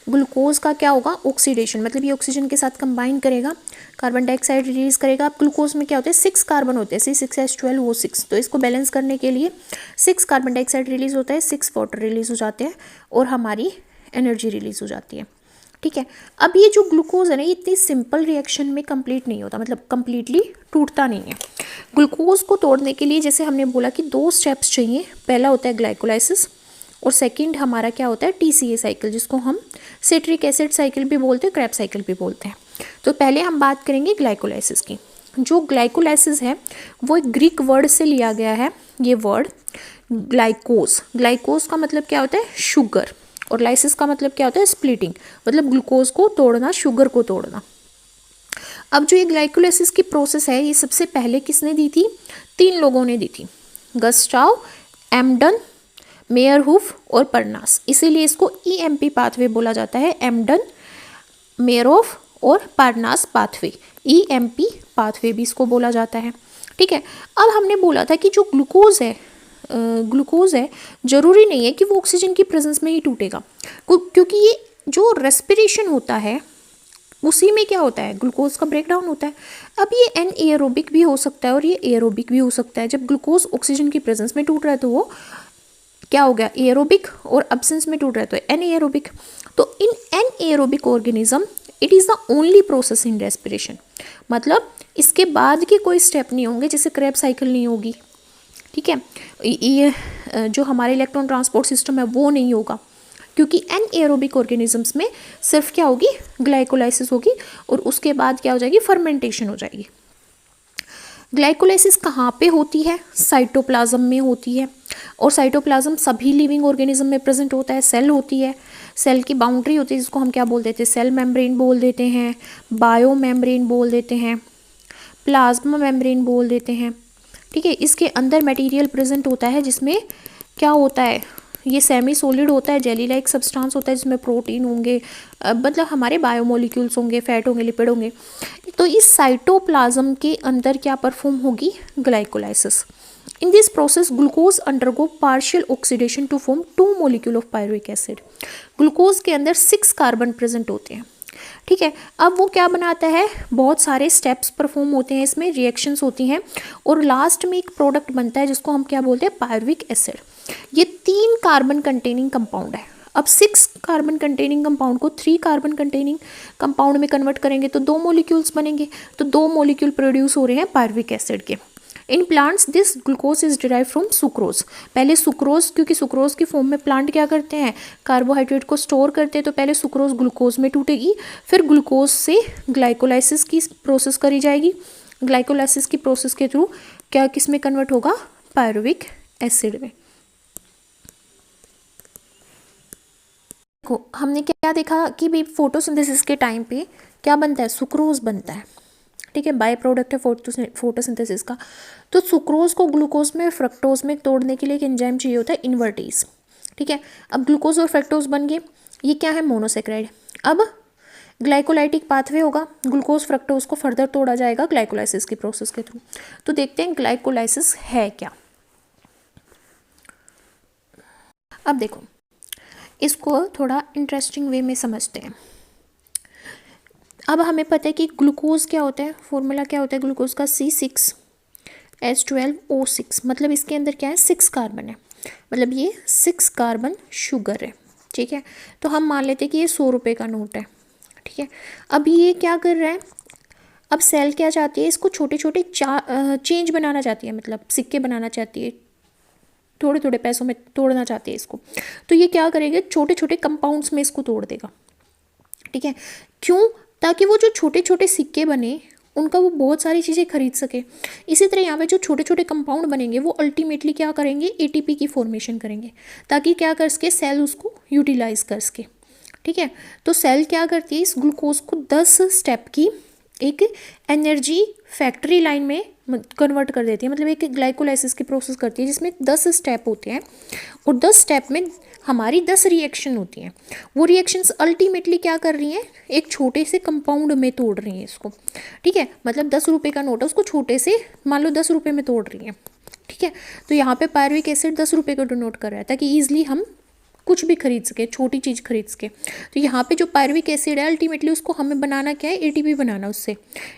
ग्लूकोज का क्या होगा, ऑक्सीडेशन, मतलब ये ऑक्सीजन के साथ कंबाइन करेगा, कार्बन डाइऑक्साइड रिलीज करेगा। अब ग्लूकोज में क्या होता है, 6 कार्बन होते हैं, C6H12O6, तो इसको बैलेंस करने के लिए 6 कार्बन डाइऑक्साइड रिलीज होता है, 6 वाटर रिलीज हो जाते हैं और हमारी एनर्जी रिलीज हो जाती है, ठीक है। अब ये जो ग्लूकोज है ना, ये इतनी सिंपल रिएक्शन में कंप्लीट नहीं होता, मतलब कंप्लीटली टूटता नहीं है। ग्लूकोज को तोड़ने के लिए जैसे हमने बोला कि 2 स्टेप्स चाहिए, पहला होता है ग्लाइकोलाइसिस और सेकंड हमारा क्या होता है, TCA साइकिल, जिसको हम सिट्रिक एसिड साइकिल भी बोलते हैं, क्रेब्स साइकिल भी बोलते हैं। तो पहले हम बात करेंगे ग्लाइकोलाइसिस की। जो ग्लाइकोलाइसिस है वो एक ग्रीक वर्ड से लिया गया है, ये वर्ड ग्लाइकोज। ग्लाइकोज का मतलब क्या होता है, शुगर, और लाइसिस का मतलब क्या होता है, स्प्लिटिंग, मतलब ग्लूकोज को तोड़ना, शुगर को तोड़ना। अब जो ये ग्लाइकोलाइसिस की प्रोसेस है ये सबसे पहले किसने दी थी, 3 लोगों ने दी थी, गस्टाव, एम्डन, मेयरहोफ और परनास। इसीलिए इसको EMP पाथवे बोला जाता है, एम्डन, मेयरहोफ और परनास पाथवे, EMP पाथवे भी इसको बोला जाता है, ठीक है। अब हमने बोला था कि जो ग्लूकोज है ज़रूरी नहीं है कि वो ऑक्सीजन की प्रेजेंस में ही टूटेगा, क्योंकि ये जो रेस्पिरेशन होता है उसी में क्या होता है, ग्लूकोज का ब्रेकडाउन होता है। अब ये एनएरोबिक भी हो सकता है और ये एरोबिक भी हो सकता है। जब ग्लूकोज ऑक्सीजन की प्रेजेंस में टूट रहा है तो वो क्या हो गया, एरोबिक, और एब्सेंस में टूट रहा है तो एनएरोबिक। तो in anaerobic organism it is the only process in respiration, मतलब इसके बाद के कोई स्टेप नहीं होंगे, जैसे क्रेब्स साइकिल नहीं होगी, ठीक है। ये जो हमारे इलेक्ट्रॉन ट्रांसपोर्ट सिस्टम है वो नहीं होगा, क्योंकि एनएरोबिक ऑर्गेनिजम्स में सिर्फ क्या होगी, ग्लाइकोलाइसिस होगी और उसके बाद क्या हो जाएगी, फर्मेंटेशन हो जाएगी। ग्लाइकोलाइसिस कहाँ पे होती है, साइटोप्लाज्म में होती है, और साइटोप्लाज्म सभी लिविंग ऑर्गेनिज्म में प्रेजेंट होता है। सेल होती है, सेल की बाउंड्री होती है जिसको हम क्या बोल देते हैं, सेल मेम्ब्रेन बोल देते हैं, बायो मेम्ब्रेन बोल देते हैं, प्लाज्मा मेम्ब्रेन बोल देते हैं, ठीक है। इसके अंदर मटेरियल प्रेजेंट होता है जिसमें क्या होता है, ये सेमी सॉलिड होता है, जेली लाइक सब्सटेंस होता है जिसमें प्रोटीन होंगे, मतलब हमारे बायोमोलिक्यूल्स होंगे, फैट होंगे, लिपिड होंगे। तो इस साइटोप्लाज्म के अंदर क्या परफॉर्म होगी, glycolysis. In this process glucose undergo partial oxidation to form 2 molecule of pyruvic acid. Glucose के अंदर 6 कार्बन प्रेजेंट होते हैं, ठीक है। अब वो क्या बनाता है, बहुत सारे स्टेप्स परफॉर्म होते हैं, इसमें रिएक्शंस होती हैं और लास्ट में एक प्रोडक्ट बनता है जिसको हम क्या बोलते हैं, पायरुविक एसिड। ये 3 कार्बन कंटेनिंग कंपाउंड है। अब 6 कार्बन कंटेनिंग कंपाउंड को 3 कार्बन कंटेनिंग कंपाउंड में कन्वर्ट करेंगे तो 2 मॉलिक्यूल्स बनेंगे, तो 2 मॉलिक्यूल प्रोड्यूस हो रहे हैं पायरुविक एसिड के। In plants this glucose is derive from sucrose. पहले सुक्रोज, क्योंकि सुक्रोज की फॉर्म में प्लांट क्या करते हैं, कार्बोहाइड्रेट को स्टोर करते हैं, तो पहले सुक्रोज ग्लूकोज में टूटेगी, फिर ग्लूकोज से ग्लाइकोलाइसिस की प्रोसेस करी जाएगी। ग्लाइकोलाइसिस की प्रोसेस के थ्रू क्या किस में कन्वर्ट होगा, पायरुविक एसिड में। देखो हमने क्या देखा कि भाई फोटोसिंथेसिस के टाइम पे क्या बनता है, सुक्रोज बनता है। ठीक है, बाय प्रोडक्ट है फोटोसिंथेसिस का। तो सुक्रोज को ग्लूकोज में फ्रक्टोज में तोड़ने के लिए एक एंजाइम चाहिए होता है, इन्वर्टेज। ठीक है, अब ग्लूकोज और फ्रक्टोज बन गए, ये क्या है, मोनोसेक्राइड। अब ग्लाइकोलाइटिक पाथवे होगा, ग्लूकोज फ्रक्टोज को फर्दर तोड़ा जाएगा ग्लाइकोलाइसिस की प्रोसेस के थ्रू। तो देखते हैं ग्लाइकोलाइसिस है क्या। अब देखो इसको थोड़ा इंटरेस्टिंग वे में समझते हैं। अब हमें पता है कि ग्लूकोज क्या होता है, फॉर्मूला क्या होता है ग्लूकोज का, C6H12O6। मतलब इसके अंदर क्या है, 6 कार्बन है, मतलब ये 6 कार्बन शुगर है। ठीक है, तो हम मान लेते हैं कि ये 100 रुपये का नोट है। ठीक है, अब ये क्या कर रहा है, अब सेल क्या चाहती है, इसको छोटे छोटे चेंज बनाना चाहती है, मतलब सिक्के बनाना चाहती है, थोड़े थोड़े पैसों में तोड़ना चाहती है इसको। तो ये क्या करेगा, छोटे छोटे कंपाउंड्स में इसको तोड़ देगा। ठीक है, क्यों, ताकि वो जो छोटे छोटे सिक्के बने उनका वो बहुत सारी चीज़ें खरीद सके। इसी तरह यहाँ पे जो छोटे छोटे कंपाउंड बनेंगे वो अल्टीमेटली क्या करेंगे, एटीपी की फॉर्मेशन करेंगे, ताकि क्या कर सके, सेल उसको यूटिलाइज कर सके। ठीक है, तो सेल क्या करती है, इस ग्लूकोज को 10 स्टेप की एक एनर्जी फैक्ट्री लाइन में कन्वर्ट कर देती है। मतलब एक ग्लाइकोलाइसिस की प्रोसेस करती है जिसमें 10 स्टेप होते हैं, और 10 स्टेप में हमारी 10 रिएक्शन होती हैं। वो रिएक्शंस अल्टीमेटली क्या कर रही हैं, एक छोटे से कंपाउंड में तोड़ रही हैं इसको। ठीक है, मतलब 10 रुपये का नोट है, उसको छोटे से मान लो 10 रुपये में तोड़ रही हैं। ठीक है, तो यहाँ पे पायरुविक एसिड 10 रुपये का डिनोट कर रहा है, ताकि ईजिली हम कुछ भी खरीद सके, छोटी चीज़ खरीद सके। तो यहाँ पे जो पायरुविक एसिड है अल्टीमेटली उसको हमें बनाना क्या है, एटीपी बनाना उससे।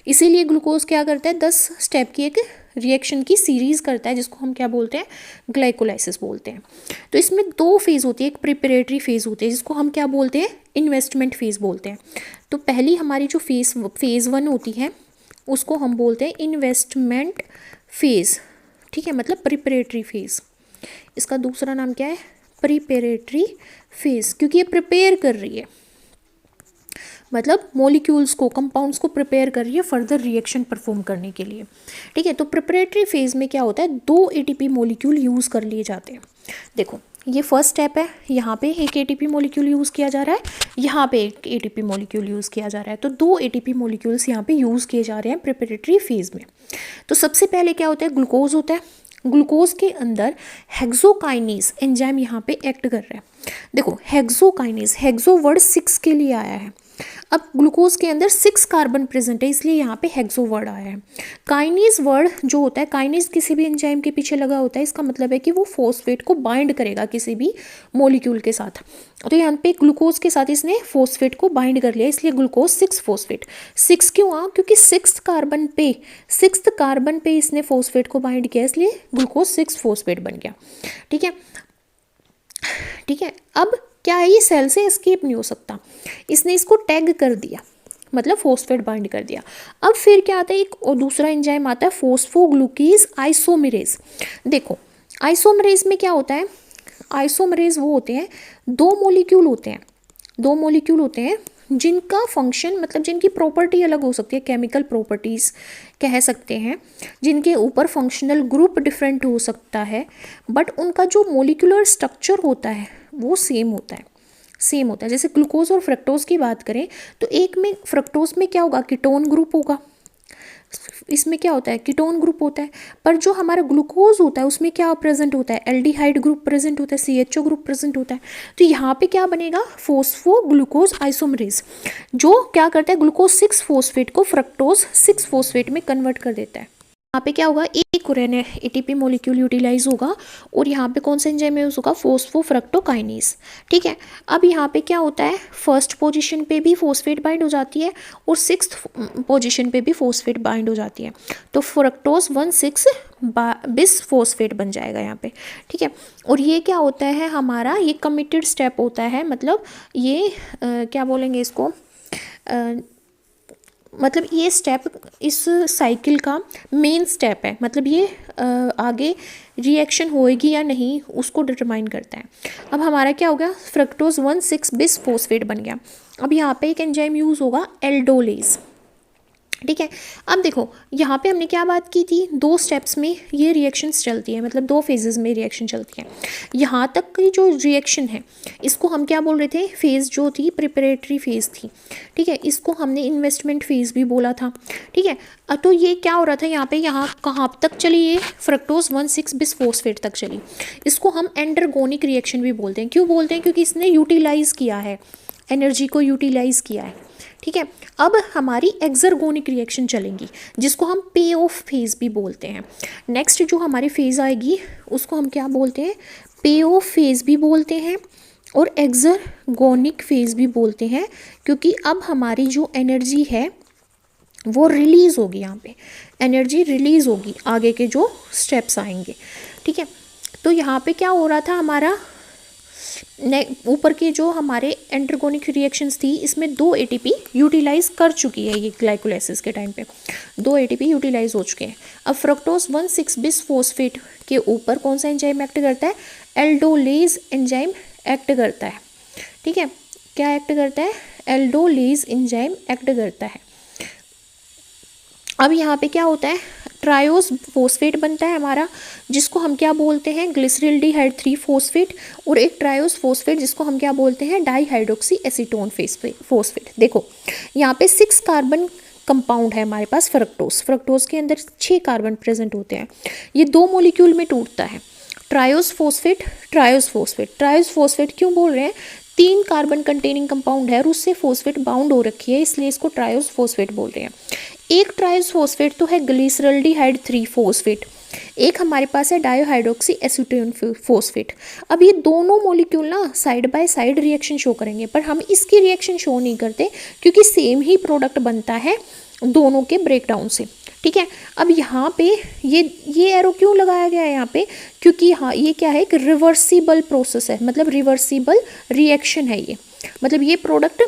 इसीलिए ग्लूकोज क्या करता है, 10 स्टेप की एक रिएक्शन की सीरीज करता है, जिसको हम क्या बोलते हैं, ग्लाइकोलाइसिस बोलते हैं। तो इसमें 2 फेज़ होती है, एक प्रिपरेटरी फेज़ होती है जिसको हम क्या बोलते हैं, इन्वेस्टमेंट फेज़ बोलते हैं। तो पहली हमारी जो फेज़ 1 होती है उसको हम बोलते हैं इन्वेस्टमेंट फेज़। ठीक है, मतलब प्रिपरेटरी फेज़। इसका दूसरा नाम क्या है, प्रिपरेटरी फेज, क्योंकि ये प्रिपेयर कर रही है, मतलब मॉलिक्यूल्स को, कंपाउंड्स को प्रिपेयर कर रही है फर्दर रिएक्शन परफॉर्म करने के लिए। ठीक है, तो प्रिपरेटरी फेज में क्या होता है, 2 एटीपी मॉलिक्यूल यूज़ कर लिए जाते हैं। देखो ये फर्स्ट स्टेप है, यहाँ पे एक एटीपी मॉलिक्यूल यूज़ किया जा रहा है, यहाँ पे एक एटीपी मॉलिक्यूल यूज़ किया जा रहा है। तो 2 एटीपी मॉलिक्यूल्स यहाँ पे यूज़ किए जा रहे हैं प्रिपरेटरी फेज में। तो सबसे पहले क्या होता है, ग्लूकोज होता है। ग्लूकोज के अंदर हेक्सोकाइनेज एंजाइम यहाँ पे एक्ट कर रहा है। देखो हेक्सोकाइनेज, हेक्सो वर्ड 6 के लिए आया है। अब ग्लूकोज के अंदर 6 कार्बन प्रेजेंट है, इसलिए यहाँ पे हेक्सो वर्ड आया है। काइनेज वर्ड जो होता है, काइनेज किसी भी एंजाइम के पीछे लगा होता है, इसका मतलब है कि वो फॉस्फेट को बाइंड करेगा किसी भी मॉलिक्यूल के साथ। तो यहाँ पे ग्लूकोज के साथ इसने फॉस्फेट को बाइंड कर लिया, इसलिए ग्लूकोज 6 फॉस्फेट। 6 क्यों आ, क्योंकि 6th कार्बन पे इसने फॉस्फेट को बाइंड किया, इसलिए ग्लूकोज 6 फॉस्फेट बन गया। ठीक है, ठीक है, अब क्या है, ये सेल से एस्केप नहीं हो सकता, इसने इसको टैग कर दिया, मतलब फॉस्फेट बाइंड कर दिया। अब फिर क्या आता है, एक और दूसरा एंजाइम आता है फॉस्फोग्लूकेज आइसोमेरेज। देखो आइसोमेरेज में क्या होता है, आइसोमेरेज वो होते हैं, 2 मॉलिक्यूल होते हैं जिनका फंक्शन, मतलब जिनकी प्रॉपर्टी अलग हो सकती है, केमिकल प्रॉपर्टीज़ कह सकते हैं, जिनके ऊपर फंक्शनल ग्रुप डिफरेंट हो सकता है, बट उनका जो मॉलिक्यूलर स्ट्रक्चर होता है वो सेम होता है। जैसे ग्लूकोज और फ्रक्टोज की बात करें तो एक में फ्रक्टोज में क्या होगा, कीटोन ग्रुप होगा, इसमें क्या होता है, कीटोन ग्रुप होता है। पर जो हमारा ग्लूकोज होता है उसमें क्या प्रेजेंट होता है, एल्डिहाइड ग्रुप प्रेजेंट होता है, CHO ग्रुप प्रेजेंट होता है। तो यहाँ पे क्या बनेगा, फॉस्फोग्लूकोज आइसोमरेज, जो क्या करता है, ग्लूकोज 6 फॉस्फेट को फ्रक्टोज 6 फॉस्फेट में कन्वर्ट कर देता है। यहाँ पे क्या होगा, एक और एटीपी मॉलिक्यूल यूटिलाइज होगा, और यहाँ पे कौन सा एंजाइम यूज होगा, फॉस्फोफ्रक्टोकाइनेज। ठीक है, अब यहाँ पे क्या होता है, फर्स्ट पोजीशन पे भी फॉस्फेट बाइंड हो जाती है और 6th पोजीशन पे भी फॉस्फेट बाइंड हो जाती है। तो फ्रक्टोज 1,6 बिस फॉस्फेट बन जाएगा यहाँ पे। ठीक है, और ये क्या होता है हमारा, ये कमिटेड स्टेप होता है, मतलब ये क्या बोलेंगे इसको, मतलब ये स्टेप इस साइकिल का मेन स्टेप है, मतलब ये आगे रिएक्शन होएगी या नहीं उसको डिटरमाइन करता है। अब हमारा क्या हो गया, फ्रक्टोज 1,6 बिस फॉस्फेट बन गया। अब यहाँ पे एक एंजाइम यूज़ होगा एल्डोलेज। ठीक है। अब देखो यहाँ पे हमने क्या बात की थी, 2 स्टेप्स में ये रिएक्शंस चलती है, मतलब 2 फेजेस में रिएक्शन चलती है। यहाँ तक की जो रिएक्शन है इसको हम क्या बोल रहे थे, फेज़ जो थी प्रिपरेटरी फेज़ थी। ठीक है, इसको हमने इन्वेस्टमेंट फेज़ भी बोला था। ठीक है, तो ये क्या हो रहा था यहाँ पे, यहाँ कहाँ तक चली, ये फ्रक्टोज 1,6-बिस-फॉस्फेट तक चली। इसको हम एंडरगोनिक रिएक्शन भी बोलते हैं। क्यों बोलते हैं, क्योंकि इसने यूटिलाइज़ किया है, एनर्जी को यूटिलाइज़ किया है। ठीक है, अब हमारी एक्सर्गोनिक रिएक्शन चलेंगी जिसको हम पे ऑफ फेज़ भी बोलते हैं। नेक्स्ट जो हमारी फेज़ आएगी उसको हम क्या बोलते हैं, पे ऑफ फेज़ भी बोलते हैं और एक्सर्गोनिक फेज़ भी बोलते हैं, क्योंकि अब हमारी जो एनर्जी है वो रिलीज़ होगी, यहाँ पे एनर्जी रिलीज़ होगी, आगे के जो स्टेप्स आएंगे। ठीक है, तो यहाँ पे क्या हो रहा था, हमारा ऊपर के जो हमारे एंटरगोनिक रिएक्शंस थी इसमें 2 ATP यूटिलाइज कर चुकी है, ये ग्लाइकोलाइसिस के टाइम पे 2 ATP यूटिलाइज हो चुके हैं। अब फ्रक्टोज 1,6-बिस-फॉस्फेट के ऊपर कौन सा एंजाइम एक्ट करता है, एल्डोलेज एंजाइम एक्ट करता है। ठीक है, क्या एक्ट करता है, एल्डोलेज एंजाइम एक्ट करता है। अब यहाँ पे क्या होता है, ट्रायोस फोस्फेट बनता है हमारा, जिसको हम क्या बोलते हैं, ग्लिसरल्डिहाइड 3-फॉस्फेट, और एक ट्रायोस फोस्फेट जिसको हम क्या बोलते हैं, डाईहाइड्रोक्सी एसीटोन फोस्फेट। देखो यहाँ पे 6 कार्बन कंपाउंड है हमारे पास फ्रक्टोज के अंदर 6 कार्बन प्रेजेंट होते हैं। ये 2 मॉलिक्यूल में टूटता है, ट्रायोस फोस्फेट क्यों बोल रहे हैं, 3 कार्बन कंटेनिंग कंपाउंड है और उससे फोस्फेट बाउंड हो रखी है, इसलिए इसको ट्रायोस फोस्फेट बोल रहे हैं। एक ट्रायोस फोस्फेट तो है ग्लिसरल्डिहाइड 3-फॉस्फेट, एक हमारे पास है डायोहाइड्रोक्सी एसीटोन फोस्फेट। अब ये दोनों मॉलिक्यूल ना side by side reaction show करेंगे, पर हम इसकी रिएक्शन शो नहीं करते क्योंकि सेम ही प्रोडक्ट बनता है दोनों के ब्रेकडाउन से। ठीक है, अब यहाँ पे ये एरो क्यों लगाया गया है यहाँ पे, क्योंकि हाँ ये क्या है, एक रिवर्सिबल प्रोसेस है, मतलब रिवर्सिबल रिएक्शन है ये, मतलब ये प्रोडक्ट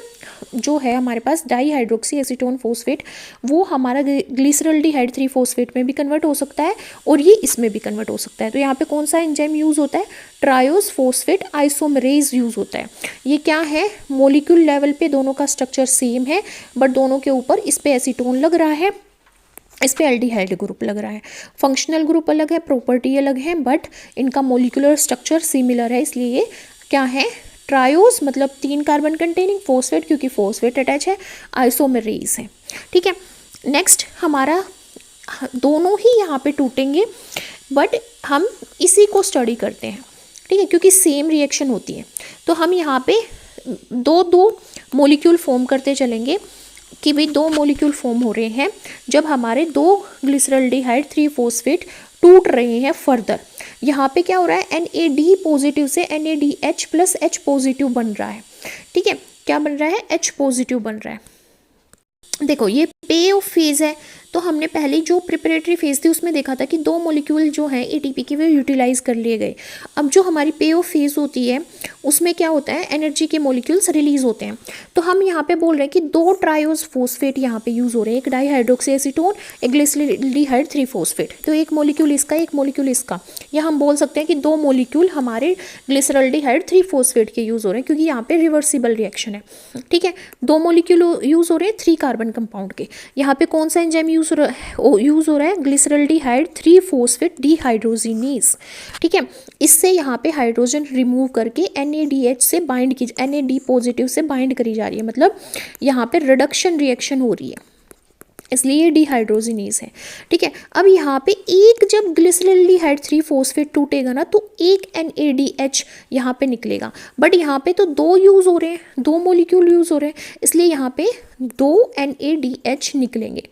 जो है हमारे पास डाईहाइड्रोक्सी एसीटोन फोस्फेट वो हमारा ग्लिसरल्डिहाइड 3-फॉस्फेट में भी कन्वर्ट हो सकता है और ये इसमें भी कन्वर्ट हो सकता है। तो यहाँ पे कौन सा एंजाइम यूज़ होता है, ट्रायोस फोस्फेट आइसोमरेज यूज़ होता है। ये क्या है, मॉलिक्यूल लेवल पे दोनों का स्ट्रक्चर सेम है, बट दोनों के ऊपर इस पे एसीटोन लग रहा है, इस पे एल्डिहाइड ग्रुप लग रहा है। फंक्शनल ग्रुप अलग है, प्रॉपर्टी अलग है, बट इनका मॉलिक्यूलर स्ट्रक्चर सिमिलर है, इसलिए ये क्या है, ट्रायोस मतलब 3 कार्बन कंटेनिंग, फोस्फेट क्योंकि फोस्फेट अटैच है, आइसोमेरेज है। ठीक है, नेक्स्ट हमारा दोनों ही यहाँ पे टूटेंगे, बट हम इसी को स्टडी करते हैं। ठीक है, क्योंकि सेम रिएक्शन होती है, तो हम यहाँ पे दो मॉलिक्यूल फॉर्म करते चलेंगे कि भाई 2 मॉलिक्यूल फॉर्म हो रहे हैं जब हमारे 2 ग्लिसरल्डिहाइड 3-फॉस्फेट टूट रहे हैं फर्दर। यहाँ पे क्या हो रहा है, NAD पॉजिटिव से NADH प्लस H पॉजिटिव बन रहा है। ठीक है, क्या बन रहा है, H पॉजिटिव बन रहा है। देखो ये पे ऑफ फेज है, तो हमने पहले जो प्रिपरेटरी फेज थी उसमें देखा था कि 2 मॉलिक्यूल जो हैं ATP के वे यूटिलाइज कर लिए गए। अब जो हमारी पे ऑफ फेज होती है उसमें क्या होता है, एनर्जी के मॉलिक्यूल्स रिलीज होते हैं। तो हम यहाँ पे बोल रहे हैं कि 2 ट्रायोस फोस्फेट यहाँ पे यूज हो रहे हैं, एक डाईहाइड्रोक्सी एसीटोन, एक ग्लिसरल्डिहाइड 3-फॉस्फेट। तो एक मॉलिक्यूल इसका, एक मॉलिक्यूल इसका, या हम बोल सकते हैं कि 2 मॉलिक्यूल हमारे ग्लिसरल्डिहाइड 3-फॉस्फेट के यूज हो रहे हैं, क्योंकि यहाँ पे रिवर्सिबल रिएक्शन है। ठीक है, 2 मॉलिक्यूल यूज हो रहे हैं 3 कार्बन कंपाउंड के। यहाँ पे कौन सा एंजाइम यूज हो रहा है, ग्लिसरल्डिहाइड 3-फॉस्फेट डिहाइड्रोजिनेज। ठीक है, इससे यहाँ पे हाइड्रोजन रिमूव करके NADH से बाइंड की, NAD पॉजिटिव से बाइंड करी जा रही है, मतलब यहाँ पे रिडक्शन रिएक्शन हो रही है, इसलिए ये डिहाइड्रोजिनेज है। ठीक है, अब यहाँ पे एक जब ग्लिसरल्डिहाइड 3-फॉस्फेट टूटेगा ना तो एक NADH यहाँ पे निकलेगा, बट यहाँ पे तो 2 यूज़ हो रहे हैं, 2 मॉलिक्यूल यूज़ हो रहे हैं, इसलिए यहाँ पे 2 NADH निकलेंगे,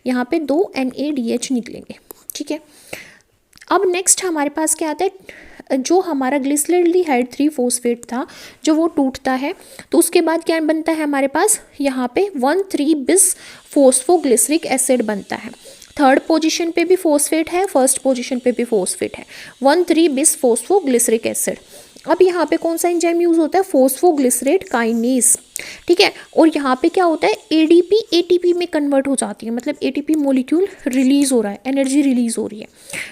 यहाँ पे 2 NADH निकलेंगे। ठीक है, अब नेक्स्ट हमारे पास क्या आता है, जो हमारा ग्लिसरल्डिहाइड 3-फॉस्फेट था जो वो टूटता है, तो उसके बाद क्या बनता है हमारे पास, यहाँ पे 1,3-बिस फॉस्फोग्लिसरिक एसिड बनता है। थर्ड पोजीशन पे भी फॉस्फेट है, फर्स्ट पोजीशन पे भी फॉस्फेट है, 1,3-बिस फॉस्फोग्लिसरिक एसिड। अब यहाँ पे कौन सा एंजाइम यूज होता है, फॉस्फोग्लिसरेट काइनेज। ठीक है, और यहाँ पे क्या होता है, ADP ATP में कन्वर्ट हो जाती है, मतलब ATP मॉलिक्यूल रिलीज हो रहा है, एनर्जी रिलीज हो रही है।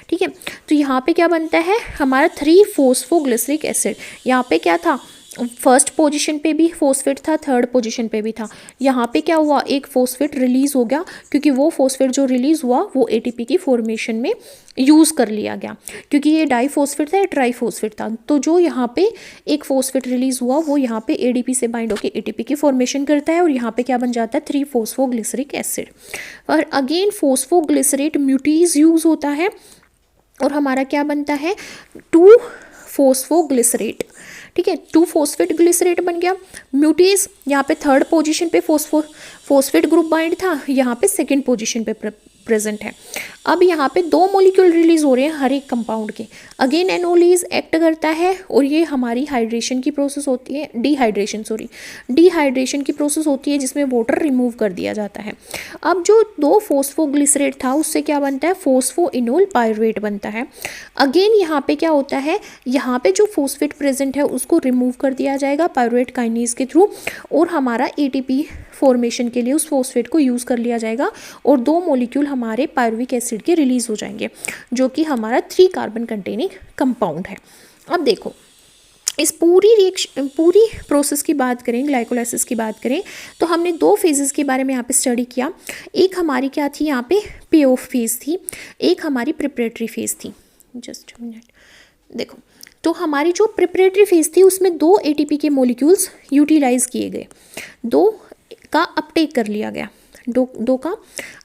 ठीक है, तो यहाँ पे क्या बनता है हमारा 3-फॉस्फोग्लिसरिक एसिड। यहाँ पे क्या था, फर्स्ट पोजीशन पे भी फॉस्फेट था, थर्ड पोजीशन पे भी था। यहाँ पे क्या हुआ, एक फॉस्फेट रिलीज हो गया, क्योंकि वो फॉस्फेट जो रिलीज हुआ वो एटीपी की फॉर्मेशन में यूज़ कर लिया गया, क्योंकि ये डाइफॉस्फेट था या ट्राइफॉस्फेट था। तो जो यहाँ पे एक फॉस्फेट रिलीज हुआ वो यहाँ पे एडीपी से बाइंड होकर एटीपी की फॉर्मेशन करता है, और यहाँ पे क्या बन जाता है, 3-फॉस्फोग्लिसरिक एसिड। और अगेन फॉस्फोग्लिसरेट म्यूटीज यूज होता है, और हमारा क्या बनता है, 2-फॉस्फोग्लिसरेट। ठीक है, 2-फॉस्फेट ग्लिसरेट बन गया। म्यूटेज यहाँ पे थर्ड पोजीशन पे फॉस्फेट ग्रुप बाइंड था, यहाँ पे सेकंड पोजीशन पे प्रेजेंट है। अब यहाँ पे 2 मॉलिक्यूल रिलीज हो रहे हैं हर एक कंपाउंड के। अगेन एनोलीज एक्ट करता है, और ये हमारी हाइड्रेशन की प्रोसेस होती है, डिहाइड्रेशन की प्रोसेस होती है, जिसमें वाटर रिमूव कर दिया जाता है। अब जो 2-फॉस्फोग्लिसरेट था उससे क्या बनता है, फॉस्फोइनोल पायरुवेट बनता है। अगेन यहाँ पे क्या होता है, यहाँ पे जो फॉस्फेट प्रेजेंट है उसको रिमूव कर दिया जाएगा पायरुवेट काइनेज के थ्रू, और हमारा एटीपी फॉर्मेशन के लिए उस फॉस्फेट को यूज़ कर लिया जाएगा, और 2 मॉलिक्यूल हमारे पायरुविक एसिड के रिलीज हो जाएंगे, जो कि हमारा 3 कार्बन कंटेनिंग कंपाउंड है। अब देखो, इस पूरी प्रोसेस की बात करें, ग्लाइकोलाइसिस की बात करें, तो हमने 2 फेजेस के बारे में यहाँ पे स्टडी किया। एक हमारी क्या थी, यहाँ पे पे ऑफ फेज थी, एक हमारी प्रिपरेटरी फेज थी। जस्ट मिनट, देखो, तो हमारी जो प्रिपरेटरी फेज थी उसमें 2 एटीपी के मॉलिक्यूल्स यूटिलाइज किए गए, 2 का अपटेक कर लिया गया, 2 का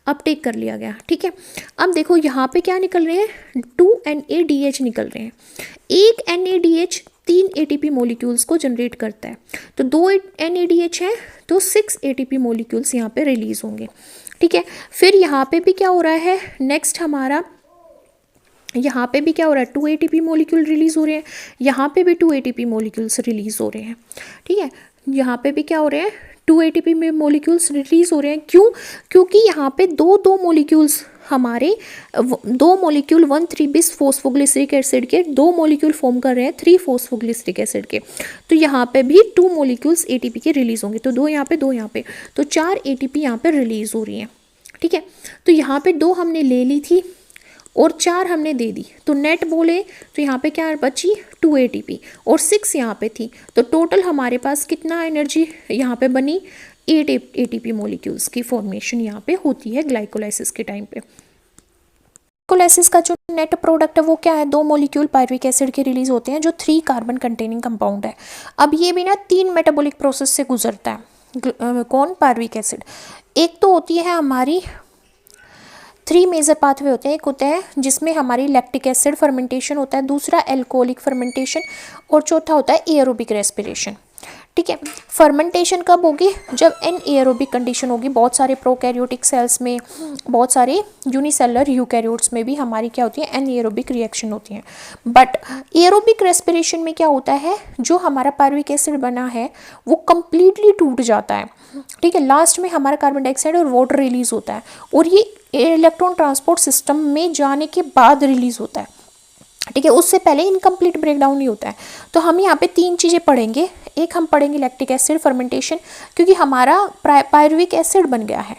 अपटेक कर लिया गया। ठीक है, अब देखो यहाँ पे क्या निकल रहे हैं, 2 NADH निकल रहे हैं। एक NADH 3 ATP मॉलिक्यूल्स को जनरेट करता है, तो 2 NADH है तो 6 ATP मॉलिक्यूल्स यहाँ पे रिलीज होंगे। ठीक है, फिर यहाँ पे भी क्या हो रहा है, नेक्स्ट हमारा यहाँ पे भी क्या हो रहा है, 2 ATP मॉलिक्यूल रिलीज हो रहे हैं, यहाँ पे भी 2 ATP मॉलिक्यूल्स रिलीज हो रहे हैं। ठीक है, यहाँ पे भी क्या हो रहे हैं, 2 ATP में मॉलिक्यूल्स रिलीज हो रहे हैं। क्यों, क्योंकि यहाँ पे दो मॉलिक्यूल्स हमारे 2 मॉलिक्यूल 1,3-bis फॉस्फोग्लिसरिक एसिड के 2 मॉलिक्यूल फॉर्म कर रहे हैं 3-फॉस्फोग्लिसरिक एसिड के, तो यहाँ पे भी 2 मॉलिक्यूल्स ATP के रिलीज होंगे, तो 2 यहाँ पे 2 यहाँ पे, तो 4 ATP यहाँ पे रिलीज हो रही हैं। ठीक है, तो यहाँ पे 2 हमने ले ली थी और 4 हमने दे दी, तो नेट बोले तो यहाँ पे क्या बची, 2 ATP, और 6 यहाँ पे थी, तो टोटल हमारे पास कितना एनर्जी यहाँ पे बनी, 8 ATP मॉलिक्यूल्स की फॉर्मेशन यहाँ पे होती है ग्लाइकोलाइसिस के टाइम पे। ग्लाइकोलाइसिस का जो नेट प्रोडक्ट है वो क्या है, 2 मॉलिक्यूल पायरुविक एसिड के रिलीज होते हैं जो 3 कार्बन कंटेनिंग कंपाउंड है। अब ये भी ना 3 मेटाबॉलिक प्रोसेस से गुजरता है, कौन, पायरुविक एसिड। एक तो होती है हमारी 3 मेजर पाथवे होते हैं, एक होता है जिसमें हमारी लैक्टिक एसिड फर्मेंटेशन होता है, दूसरा एल्कोहलिक फर्मेंटेशन, और चौथा होता है एरोबिक रेस्पिरेशन। ठीक है, फर्मेंटेशन कब होगी, जब एनएरोबिक कंडीशन होगी। बहुत सारे प्रोकैरियोटिक सेल्स में, बहुत सारे यूनिसेलर यूकैरियोट्स में भी हमारी क्या होती है, एनएरोबिक रिएक्शन होती है। बट एरोबिक रेस्पिरेशन में क्या होता है, जो हमारा पायरुविक एसिड बना है वो कंप्लीटली टूट जाता है। ठीक है, लास्ट में हमारा कार्बन डाइऑक्साइड और वाटर रिलीज होता है, और ये इलेक्ट्रॉन ट्रांसपोर्ट सिस्टम में जाने के बाद रिलीज होता है। ठीक है, उससे पहले इनकम्प्लीट ब्रेकडाउन नहीं होता है। तो हम यहाँ पे 3 चीज़ें पढ़ेंगे। एक हम पढ़ेंगे लैक्टिक एसिड फर्मेंटेशन, क्योंकि हमारा पायरुविक एसिड बन गया है,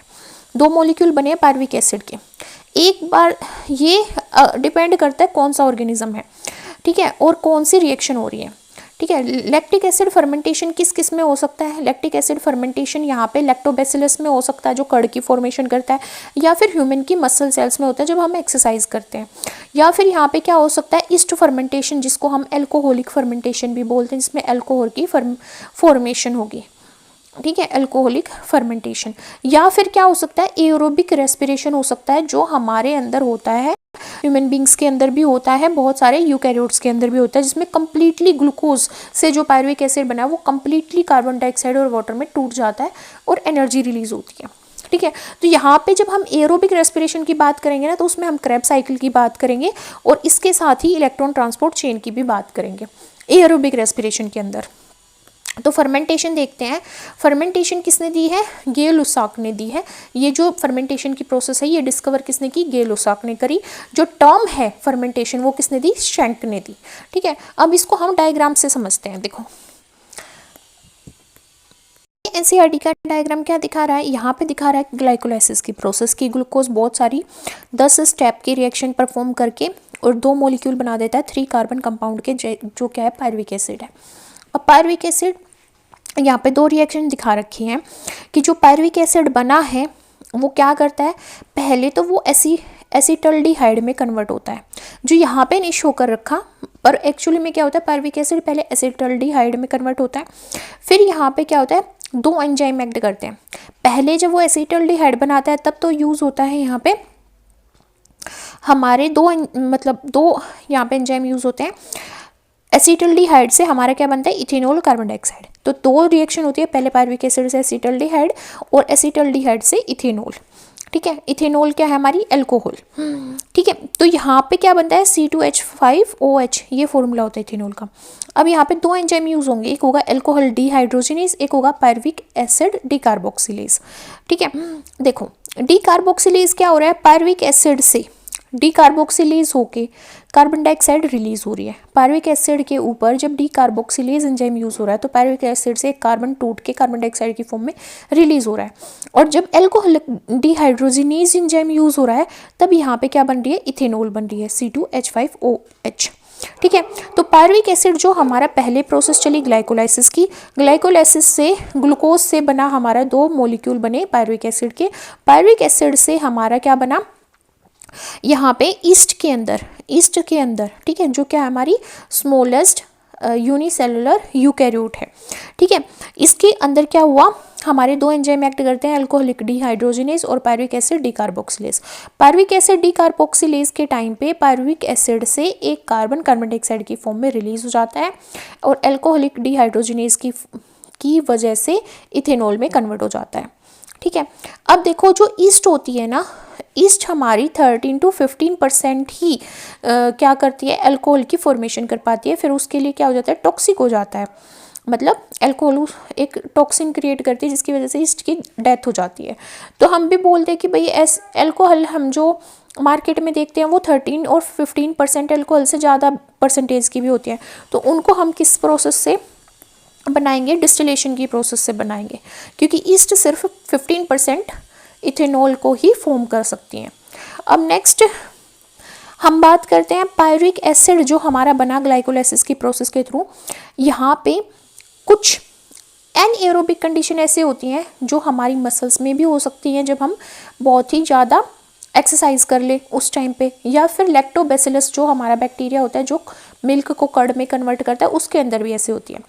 2 मॉलिक्यूल बने हैं पायरुविक एसिड के। एक बार ये डिपेंड करता है कौन सा ऑर्गेनिज्म है, ठीक है, और कौन सी रिएक्शन हो रही है। ठीक है, लैक्टिक एसिड फर्मेंटेशन किस किस में हो सकता है, लैक्टिक एसिड फर्मेंटेशन यहाँ पे लैक्टोबैसिलस में हो सकता है जो कड़ की फॉर्मेशन करता है, या फिर ह्यूमन की मसल सेल्स में होता है जब हम एक्सरसाइज करते हैं, या फिर यहाँ पे क्या हो सकता है, ईस्ट फर्मेंटेशन, जिसको हम एल्कोहलिक फर्मेंटेशन भी बोलते हैं, जिसमें एल्कोहल की फॉर्मेशन होगी। ठीक है, एल्कोहलिक फर्मेंटेशन, या फिर क्या हो सकता है, एरोबिक रेस्पिरेशन हो सकता है, जो हमारे अंदर होता है, ह्यूमन बींग्स के अंदर भी होता है, बहुत सारे यूकैरियोट्स के अंदर भी होता है, जिसमें कंप्लीटली ग्लूकोज से जो पायरुविक एसिड बना है वो कंप्लीटली कार्बन डाइऑक्साइड और वाटर में टूट जाता है और एनर्जी रिलीज होती है। ठीक है, तो यहाँ पे जब हम एरोबिक रेस्पिरेशन की बात करेंगे ना, तो उसमें हम क्रेब्स साइकिल की बात करेंगे, और इसके साथ ही इलेक्ट्रॉन ट्रांसपोर्ट चेन की भी बात करेंगे एरोबिक रेस्पिरेशन के अंदर। तो फर्मेंटेशन देखते हैं, फर्मेंटेशन किसने दी है, गे लुसाक ने दी है। ये जो फर्मेंटेशन की प्रोसेस है ये डिस्कवर किसने की, गे लुसाक ने करी। जो टर्म है फर्मेंटेशन वो किसने दी, शेंक ने दी। ठीक है, अब इसको हम डायग्राम से समझते हैं। देखो एनसीईआरटी का डायग्राम क्या दिखा रहा है, यहाँ पे दिखा रहा है ग्लाइकोलाइसिस की प्रोसेस की, ग्लूकोज बहुत सारी 10 स्टेप की रिएक्शन परफॉर्म करके और 2 मॉलिक्यूल बना देता है 3 कार्बन कंपाउंड के, जो क्या है पायरुविक एसिड है। अब पायरुविक एसिड, यहाँ पे दो रिएक्शन दिखा रखी हैं कि जो पायरुविक एसिड बना है वो क्या करता है, पहले तो वो एसिटल्डिहाइड में कन्वर्ट होता है, जो यहाँ पे नहीं शो कर रखा, पर एक्चुअली में क्या होता है, पायरुविक एसिड पहले एसिटल्डिहाइड में कन्वर्ट होता है। फिर यहाँ पे क्या होता है, दो एंजाइम एक्ट करते हैं। पहले जब वो एसिटल्डिहाइड बनाता है तब तो यूज़ होता है यहाँ पे हमारे दो यहाँ पे एंजाइम यूज़ होते हैं। एसिटल्डिहाइड से हमारा क्या बनता है, इथेनॉल कार्बन डाइऑक्साइड। तो दो रिएक्शन होती है, पहले पायरुविक एसिड से एसिटल्डिहाइड और एसिटल्डिहाइड से इथेनॉल। ठीक है, इथेनॉल क्या है, हमारी एल्कोहल। ठीक है, तो यहाँ पे क्या बनता है, C2H5OH, ये फॉर्मूला होता है इथेनॉल का। अब यहाँ पे दो एंजाइम यूज होंगे, एक होगा एल्कोहल डीहाइड्रोजिनेज, एक होगा पायरुविक एसिड डीकार्बोक्सिलेज। ठीक है, देखो डीकार्बोक्सिलेज क्या हो रहा है, पायरुविक एसिड से डीकार्बोक्सिलेज होके कार्बन डाइऑक्साइड रिलीज हो रही है। पायरुविक एसिड के ऊपर जब डीकार्बोक्सिलेज एंजाइम यूज हो रहा है तो पायरुविक एसिड से एक कार्बन टूट के कार्बन डाइऑक्साइड की फॉर्म में रिलीज हो रहा है। और जब एल्कोहल डीहाइड्रोजिनेज एंजाइम यूज हो रहा है तब यहाँ पे क्या बन रही है, इथेनॉल बन रही है, C2H5OH। ठीक है, तो पायरुविक एसिड जो हमारा पहले प्रोसेस चली ग्लाइकोलाइसिस की, ग्लाइकोलाइसिस से ग्लूकोज से बना हमारा दो मॉलिक्यूल बने पायरुविक एसिड के। पायरुविक एसिड से हमारा क्या बना, यहाँ पे ईस्ट के अंदर ठीक है, जो क्या हमारी स्मॉलेस्ट यूनिसेलुलर यूकैरियोट है। ठीक है, इसके अंदर क्या हुआ, हमारे दो एंजाइम एक्ट करते हैं, अल्कोहलिक डीहाइड्रोजिनेज और pyruvic acid decarboxylase. Pyruvic acid decarboxylase के टाइम पे पायरुविक एसिड से एक कार्बन डाइऑक्साइड की फॉर्म में रिलीज हो जाता है और अल्कोहलिक डीहाइड्रोजिनेज की वजह से इथेनॉल में कन्वर्ट हो जाता है। ठीक है, अब देखो जो ईस्ट होती है ना, ईस्ट हमारी 13 to 15% ही क्या करती है, अल्कोहल की फॉर्मेशन कर पाती है। फिर उसके लिए क्या हो जाता है, टॉक्सिक हो जाता है, मतलब अल्कोहल एक टॉक्सिन क्रिएट करती है जिसकी वजह से ईस्ट की डेथ हो जाती है। तो हम भी बोलते हैं कि भाई अल्कोहल हम जो मार्केट में देखते हैं वो 13 और 15% अल्कोहल से ज़्यादा परसेंटेज की भी होती है, तो उनको हम किस प्रोसेस से बनाएंगे, डिस्टिलेशन की प्रोसेस से बनाएंगे, क्योंकि ईस्ट सिर्फ 15% इथेनॉल को ही फॉर्म कर सकती हैं। अब नेक्स्ट हम बात करते हैं पायरुविक एसिड जो हमारा बना ग्लाइकोलाइसिस की प्रोसेस के थ्रू। यहाँ पे कुछ एनएरोबिक कंडीशन ऐसे होती हैं जो हमारी मसल्स में भी हो सकती हैं, जब हम बहुत ही ज़्यादा एक्सरसाइज कर ले उस टाइम पे, या फिर लैक्टोबैसिलस जो हमारा बैक्टीरिया होता है जो मिल्क को कर्ड में कन्वर्ट करता है, उसके अंदर भी ऐसे होती है।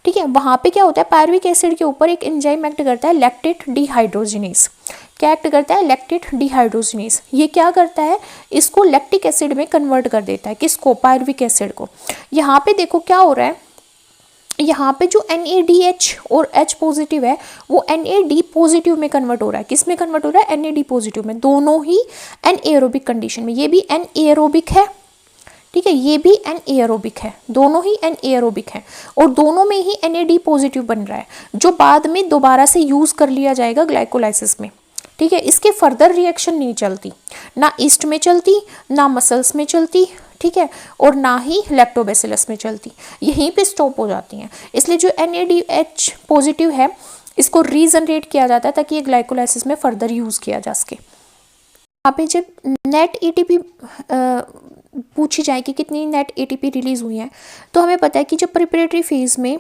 ठीक है, वहाँ पे क्या होता है, पायरुविक एसिड के ऊपर एक एंजाइम एक्ट करता है, लैक्टेट डीहाइड्रोजिनेज। क्या एक्ट करता है, लैक्टेट डीहाइड्रोजिनेज। ये क्या करता है, इसको लैक्टिक एसिड में कन्वर्ट कर देता है, किसको, पायरुविक एसिड को। यहाँ पे देखो क्या हो रहा है, यहाँ पे जो NADH और H पॉजिटिव है वो NAD पॉजिटिव में कन्वर्ट हो रहा है। किस में कन्वर्ट हो रहा है, NAD पॉजिटिव में, दोनों ही एनएरोबिक कंडीशन में। ये भी एनएरोबिक है, ठीक है, ये भी एनएरोबिक है, दोनों ही एनएरोबिक है और दोनों में ही NAD पॉजिटिव बन रहा है, जो बाद में दोबारा से यूज़ कर लिया जाएगा ग्लाइकोलाइसिस में। ठीक है, इसके फर्दर रिएक्शन नहीं चलती, ना ईस्ट में चलती, ना मसल्स में चलती, ठीक है, और ना ही लैक्टोबैसिलस में चलती, यहीं पे स्टॉप हो जाती हैं। इसलिए जो NADH पॉजिटिव है इसको रीजनरेट किया जाता है ताकि ये ग्लाइकोलाइसिस में फर्दर यूज़ किया जा सके। यहाँ पे जब नेट ATP पूछी जाए कि कितनी नेट ATP रिलीज़ हुई है, तो हमें पता है कि जब प्रिपरेटरी फेज़ में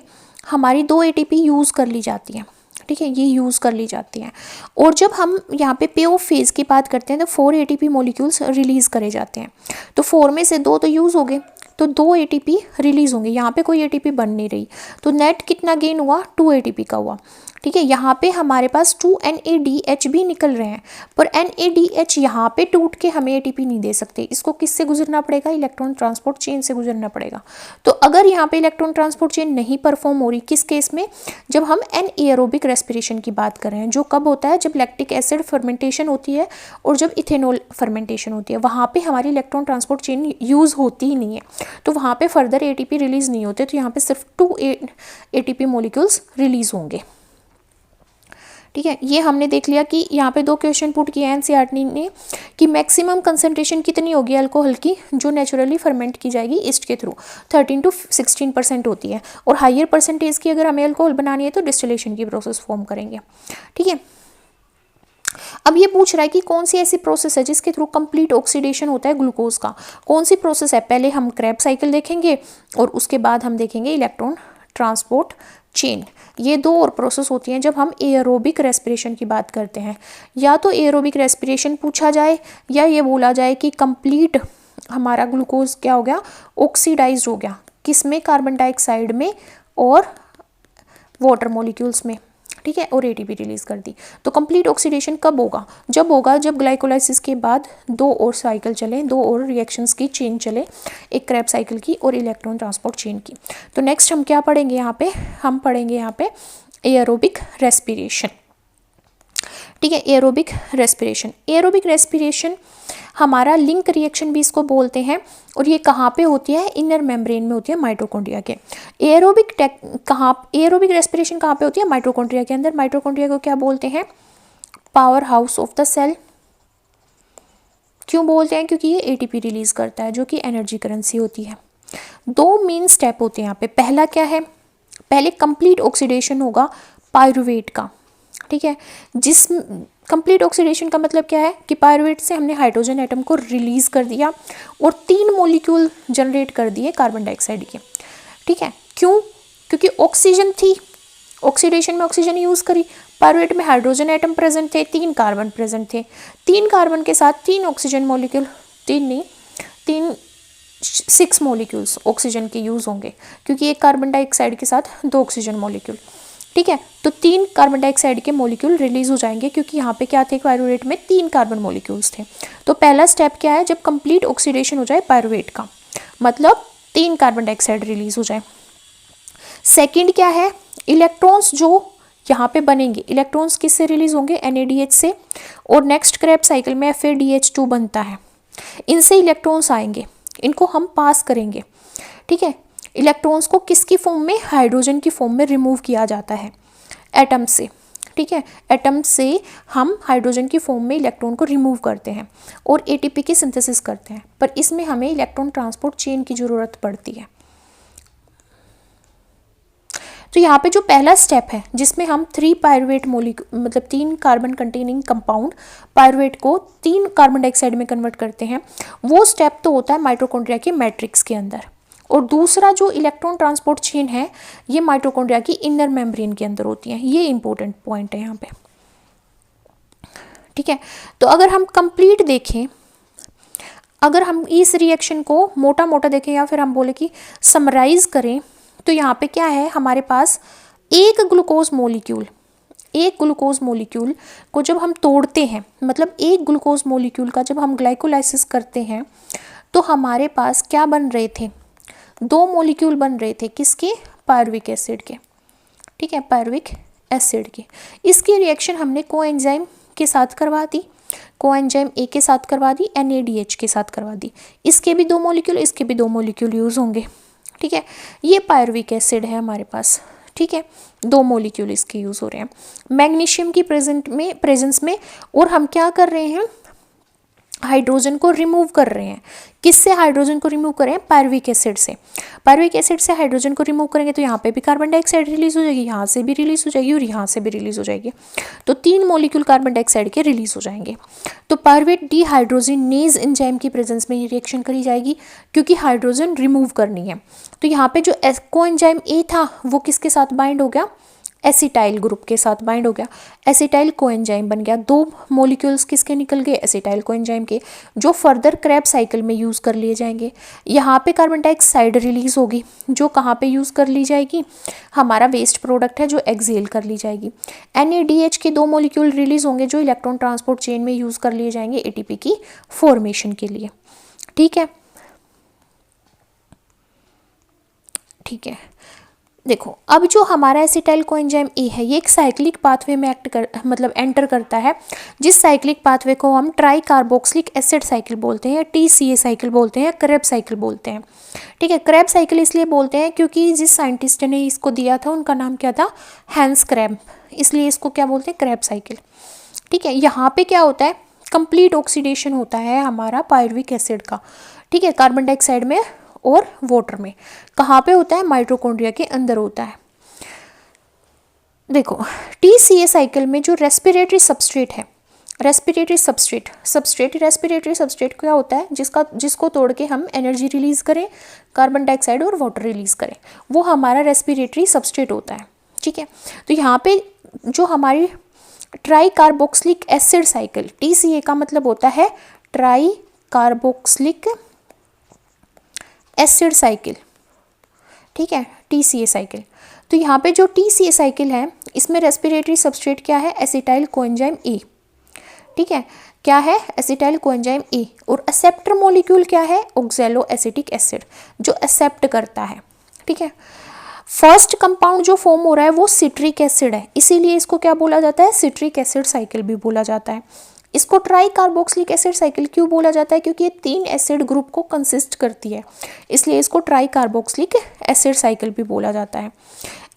हमारी 2 ATP यूज़ कर ली जाती हैं, ठीक है, ये यूज़ कर ली जाती हैं। और जब हम यहाँ पे पे ऑफ फेज़ की बात करते हैं तो 4 ATP मॉलिक्यूल्स रिलीज़ करे जाते हैं। तो 4 में से 2 तो यूज़ हो गए, तो 2 ATP रिलीज़ होंगे। यहाँ पे कोई ATP बन नहीं रही, तो नेट कितना गेन हुआ, 2 ATP का हुआ। ठीक है, यहाँ पे हमारे पास 2 NADH भी निकल रहे हैं, पर NADH यहाँ पे टूट के हमें ATP नहीं दे सकते, इसको किससे गुजरना पड़ेगा, इलेक्ट्रॉन ट्रांसपोर्ट चेन से गुजरना पड़ेगा। तो अगर यहाँ पे इलेक्ट्रॉन ट्रांसपोर्ट चेन नहीं परफॉर्म हो रही, किस केस में, जब हम एनएरोबिक रेस्पिरेशन की बात कर रहे हैं, जो कब होता है, जब लैक्टिक एसिड फर्मेंटेशन होती है और जब इथेनॉल फर्मेंटेशन होती है, वहाँ पे हमारी इलेक्ट्रॉन ट्रांसपोर्ट चेन यूज़ होती ही नहीं है, तो वहाँ पे फर्दर ATP रिलीज़ नहीं होते, तो यहाँ पे सिर्फ 2 ATP मॉलिक्यूल्स रिलीज़ होंगे। ठीक है, ये हमने देख लिया कि यहाँ पे 2 क्वेश्चन पुट किए हैं NCERT ने कि मैक्सिमम कंसंट्रेशन कितनी होगी अल्कोहल की जो नेचुरली फर्मेंट की जाएगी ईस्ट के थ्रू, 13 to 16% होती है, और हायर परसेंटेज की अगर हमें अल्कोहल बनानी है तो डिस्टिलेशन की प्रोसेस फॉर्म करेंगे। ठीक है, अब ये पूछ रहा है कि कौन सी ऐसी प्रोसेस है जिसके थ्रू कंप्लीट ऑक्सीडेशन होता है ग्लूकोज का, कौन सी प्रोसेस है। पहले हम क्रेब्स साइकिल देखेंगे और उसके बाद हम देखेंगे इलेक्ट्रॉन ट्रांसपोर्ट चेन। ये दो और प्रोसेस होती हैं जब हम एयरोबिक रेस्पिरेशन की बात करते हैं। या तो एयरोबिक रेस्पिरेशन पूछा जाए या ये बोला जाए कि कंप्लीट हमारा ग्लूकोज क्या हो गया, ऑक्सीडाइज्ड हो गया, किस में, कार्बन डाइऑक्साइड में और वाटर मॉलिक्यूल्स में, ठीक है, और एटीपी रिलीज कर दी। तो कंप्लीट ऑक्सीडेशन कब होगा, जब होगा जब ग्लाइकोलाइसिस के बाद दो और साइकिल चले, दो और रिएक्शंस की चेन चले, एक क्रेब्स साइकिल की और इलेक्ट्रॉन ट्रांसपोर्ट चेन की। तो नेक्स्ट हम क्या पढ़ेंगे यहाँ पे, हम पढ़ेंगे यहाँ पे एयरोबिक रेस्पिरेशन, ठीक है। एयरोबिक रेस्पिरेशन, एयरोबिक रेस्पिरेशन हमारा लिंक रिएक्शन भी इसको बोलते हैं, और ये कहाँ पे होती है, इनर मेम्ब्रेन में होती है माइटोकॉन्ड्रिया के। एयरोबिक रेस्पिरेशन कहाँ पे होती है, माइटोकॉन्ड्रिया के अंदर। माइटोकॉन्ड्रिया को क्या बोलते हैं, power house of the cell. क्यों बोलते हैं, क्योंकि ये एटीपी रिलीज करता है जो कि एनर्जी करेंसी होती है। दो मेन स्टेप होते हैं यहाँ पे। पहला क्या है, पहले कंप्लीट ऑक्सीडेशन होगा पायरुवेट का, ठीक है। जिस कंप्लीट ऑक्सीडेशन का मतलब क्या है कि पायरुवेट से हमने हाइड्रोजन एटम को रिलीज कर दिया और 3 मॉलिक्यूल जनरेट कर दिए कार्बन डाइऑक्साइड के, ठीक है। क्यों, क्योंकि ऑक्सीजन थी, ऑक्सीडेशन में ऑक्सीजन यूज करी, पायरुवेट में हाइड्रोजन एटम प्रेजेंट थे, 3 कार्बन प्रेजेंट थे, 3 कार्बन के साथ 3 ऑक्सीजन मॉलिक्यूल, 6 मॉलिक्यूल्स ऑक्सीजन के यूज होंगे, क्योंकि एक कार्बन डाइऑक्साइड के साथ 2 ऑक्सीजन मॉलिक्यूल, ठीक है। तो 3 कार्बन डाइऑक्साइड के मॉलिक्यूल रिलीज हो जाएंगे, क्योंकि यहाँ पे क्या थे, पायरुवेट में 3 कार्बन मॉलिक्यूल्स थे। तो पहला स्टेप क्या है, जब कंप्लीट ऑक्सीडेशन हो जाए पायरुवेट का, मतलब 3 कार्बन डाइऑक्साइड रिलीज हो जाए। सेकंड क्या है, इलेक्ट्रॉन्स जो यहाँ पे बनेंगे, इलेक्ट्रॉन्स किससे रिलीज होंगे, NADH से, और नेक्स्ट क्रेब्स साइकिल में FADH2 बनता है, इनसे इलेक्ट्रॉन्स आएंगे, इनको हम पास करेंगे, ठीक है। इलेक्ट्रॉन्स को किसकी फॉर्म में, हाइड्रोजन की फॉर्म में रिमूव किया जाता है एटम से, ठीक है। एटम से हम हाइड्रोजन की फॉर्म में इलेक्ट्रॉन को रिमूव करते हैं और एटीपी की सिंथेसिस करते हैं, पर इसमें हमें इलेक्ट्रॉन ट्रांसपोर्ट चेन की जरूरत पड़ती है। तो यहाँ पे जो पहला स्टेप है जिसमें हम 3 पायरुवेट मतलब 3 कार्बन कंटेनिंग कंपाउंड पायरुवेट को 3 कार्बन डाइऑक्साइड में कन्वर्ट करते हैं, वो स्टेप तो होता है माइटोकॉन्ड्रिया के मैट्रिक्स के अंदर, और दूसरा जो इलेक्ट्रॉन ट्रांसपोर्ट चेन है ये माइटोकॉन्ड्रिया की इनर मेम्ब्रेन के अंदर होती है। ये इंपॉर्टेंट पॉइंट है यहाँ पे, ठीक है। तो अगर हम कंप्लीट देखें, अगर हम इस रिएक्शन को मोटा मोटा देखें या फिर हम बोले कि समराइज करें, तो यहाँ पे क्या है, हमारे पास एक ग्लूकोज मॉलिक्यूल को जब हम तोड़ते हैं, मतलब एक ग्लूकोज मॉलिक्यूल का जब हम ग्लाइकोलाइसिस करते हैं, तो हमारे पास क्या बन रहे थे, 2 मॉलिक्यूल बन रहे थे, किसके, पायरुविक एसिड के, ठीक है, पायरुविक एसिड के। इसकी रिएक्शन हमने कोएंजाइम के साथ करवा दी, कोएंजाइम ए के साथ करवा दी, NADH के साथ करवा दी, इसके भी 2 मॉलिक्यूल, इसके भी 2 मॉलिक्यूल यूज होंगे, ठीक है। ये पायरुविक एसिड है हमारे पास, ठीक है, 2 मॉलिक्यूल इसके यूज हो रहे हैं मैग्नीशियम की प्रेजेंस में, और हम क्या कर रहे हैं, हाइड्रोजन को रिमूव कर रहे हैं। किससे हाइड्रोजन को रिमूव करें, पायरुविक एसिड से। पायरुविक एसिड से हाइड्रोजन को रिमूव करेंगे तो यहाँ पे भी कार्बन डाइऑक्साइड रिलीज हो जाएगी, यहाँ से भी रिलीज हो जाएगी और यहाँ से भी रिलीज हो जाएगी, तो 3 मॉलिक्यूल कार्बन डाइऑक्साइड के रिलीज हो जाएंगे। तो पायरुवेट डिहाइड्रोजिनेज एंजाइम की प्रेजेंस में ये रिएक्शन करी जाएगी, क्योंकि हाइड्रोजन रिमूव करनी है। तो यहाँ पे जो कोएंजाइम ए था वो किसके साथ बाइंड हो गया, एसिटाइल ग्रुप के साथ बाइंड हो गया, एसिटाइल कोएंजाइम बन गया। 2 मॉलिक्यूल्स किसके निकल गए, एसिटाइल कोएंजाइम के, जो फर्दर क्रेब्स साइकिल में यूज़ कर लिए जाएंगे। यहाँ पे कार्बन डाइऑक्साइड रिलीज होगी, जो कहाँ पे यूज़ कर ली जाएगी, हमारा वेस्ट प्रोडक्ट है जो एक्सेल कर ली जाएगी। NADH के 2 मॉलिक्यूल रिलीज होंगे, जो इलेक्ट्रॉन ट्रांसपोर्ट चेन में यूज़ कर लिए जाएंगे एटीपी की फॉर्मेशन के लिए, ठीक है, ठीक है। देखो, अब जो हमारा एसिटाइल कोएंजाइम ए है, ये एक साइक्लिक पाथवे में एंटर करता है, जिस साइक्लिक पाथवे को हम ट्राई कार्बोक्सिलिक एसिड साइकिल बोलते हैं, TCA साइकिल बोलते हैं, क्रेब्स साइकिल बोलते हैं, ठीक है। क्रेब्स साइकिल इसलिए बोलते हैं क्योंकि जिस साइंटिस्ट ने इसको दिया था उनका नाम क्या था, हैंस क्रेब, इसलिए इसको क्या बोलते हैं, क्रेब साइकिल, ठीक है। यहाँ पे क्या होता है, कंप्लीट ऑक्सीडेशन होता है हमारा पायरुविक एसिड का, ठीक है, कार्बन डाइऑक्साइड में और वाटर में। कहाँ पे होता है, माइटोकॉन्ड्रिया के अंदर होता है। देखो, TCA साइकिल में जो रेस्पिरेटरी सबस्ट्रेट है, रेस्पिरेटरी सबस्ट्रेट, रेस्पिरेटरी सबस्ट्रेट क्या होता है, जिसको तोड़ के हम एनर्जी रिलीज करें, कार्बन डाइऑक्साइड और वाटर रिलीज करें, वो हमारा रेस्पिरेटरी सबस्ट्रेट होता है। ठीक है, तो यहाँ पे जो हमारी try carboxylic acid cycle, TCA का मतलब होता है ट्राई कार्बोक्सिलिक एसिड साइकिल, ठीक है, TCA साइकिल। तो यहाँ पे जो TCA साइकिल है इसमें रेस्पिरेटरी सबस्ट्रेट क्या है, एसिटाइल कोएंजाइम A, ठीक है, क्या है, एसिटाइल कोएंजाइम A, और एक्सेप्टर मॉलिक्यूल क्या है, ऑक्सैलो एसिटिक एसिड, जो एक्सेप्ट करता है। ठीक है, फर्स्ट कंपाउंड जो फॉर्म हो रहा है वो सिट्रिक एसिड है, इसीलिए इसको क्या बोला जाता है, सिट्रिक एसिड साइकिल भी बोला जाता है। इसको ट्राई कार्बोक्सिलिक एसिड साइकिल क्यों बोला जाता है, क्योंकि ये 3 एसिड ग्रुप को कंसिस्ट करती है, इसलिए इसको ट्राई कार्बोक्सिलिक एसिड साइकिल भी बोला जाता है।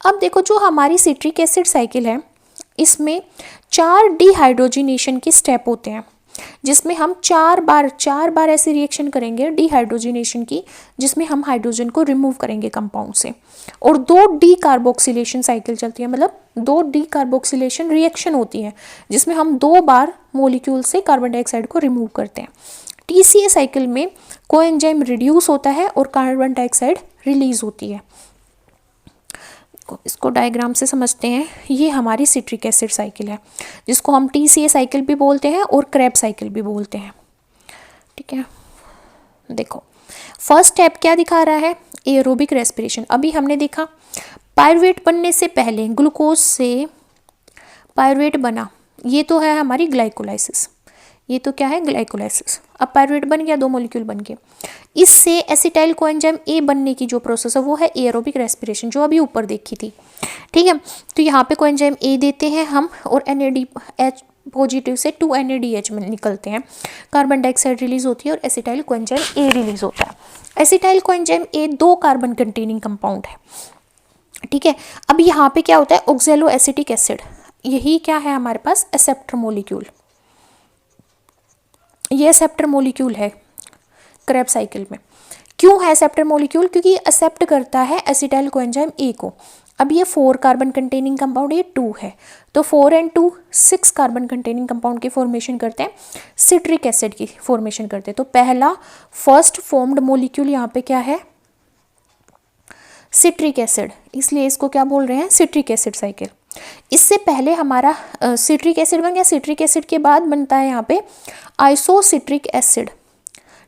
अब देखो जो हमारी सिट्रिक एसिड साइकिल है इसमें 4 डिहाइड्रोजिनेशन के स्टेप होते हैं, जिसमें हम 4 बार ऐसी रिएक्शन करेंगे डिहाइड्रोजिनेशन की, जिसमें हम हाइड्रोजन को रिमूव करेंगे कंपाउंड से, और 2 डीकार्बोक्सिलेशन साइकिल चलती है, मतलब 2 डीकार्बोक्सिलेशन रिएक्शन होती है, जिसमें हम 2 बार मॉलिक्यूल से कार्बन डाइऑक्साइड को रिमूव करते हैं। TCA साइकिल में कोएंजाइम रिड्यूस होता है और कार्बन डाइऑक्साइड रिलीज होती है। इसको डायग्राम से समझते हैं, ये हमारी सिट्रिक एसिड साइकिल है, जिसको हम TCA साइकिल भी बोलते हैं और क्रेब्स साइकिल भी बोलते हैं। ठीक है, देखो फर्स्ट स्टेप क्या दिखा रहा है, एरोबिक रेस्पिरेशन। अभी हमने देखा पायरुवेट बनने से पहले ग्लूकोज से पायरुवेट बना, ये तो है हमारी ग्लाइकोलाइसिस, ये तो क्या है, ग्लाइकोलाइसिस। अब पायरुवेट बन गया, 2 मॉलिक्यूल बन गए, इससे एसिटाइल कोएंजाइम A बनने की जो प्रोसेस है वो है एरोबिक रेस्पिरेशन, जो अभी ऊपर देखी थी। ठीक है, तो यहाँ पे कोएंजाइम A देते हैं हम, और NADH पॉजिटिव से 2 NADH में निकलते हैं, कार्बन डाइऑक्साइड रिलीज होती है और एसिटाइल कोएंजाइम A रिलीज होता है। Acetyl coenzyme A 2 carbon containing compound है। ठीक है, अब यहाँ पे क्या होता है, ऑक्सैलो एसिटिक एसिड, यही क्या है हमारे पास, एक्सेप्टर मॉलिक्यूल, ये एक्सेप्टर मॉलिक्यूल है क्रेब साइकिल में। क्यों है एक्सेप्टर मॉलिक्यूल, क्योंकि ये एक्सेप्ट करता है एसिटाइल कोएंजाइम A को। अब ये 4 कार्बन कंटेनिंग कंपाउंड, ये 2 है, तो 4 and 2 6 कार्बन कंटेनिंग कंपाउंड की फॉर्मेशन करते हैं, सिट्रिक एसिड की फॉर्मेशन करते हैं। तो पहला फर्स्ट फॉर्म्ड मॉलिक्यूल यहाँ पे क्या है, सिट्रिक एसिड, इसलिए इसको क्या बोल रहे हैं, सिट्रिक एसिड साइकिल। इससे पहले हमारा सिट्रिक एसिड बन गया, सिट्रिक एसिड के बाद बनता है यहाँ पे आइसोसिट्रिक एसिड।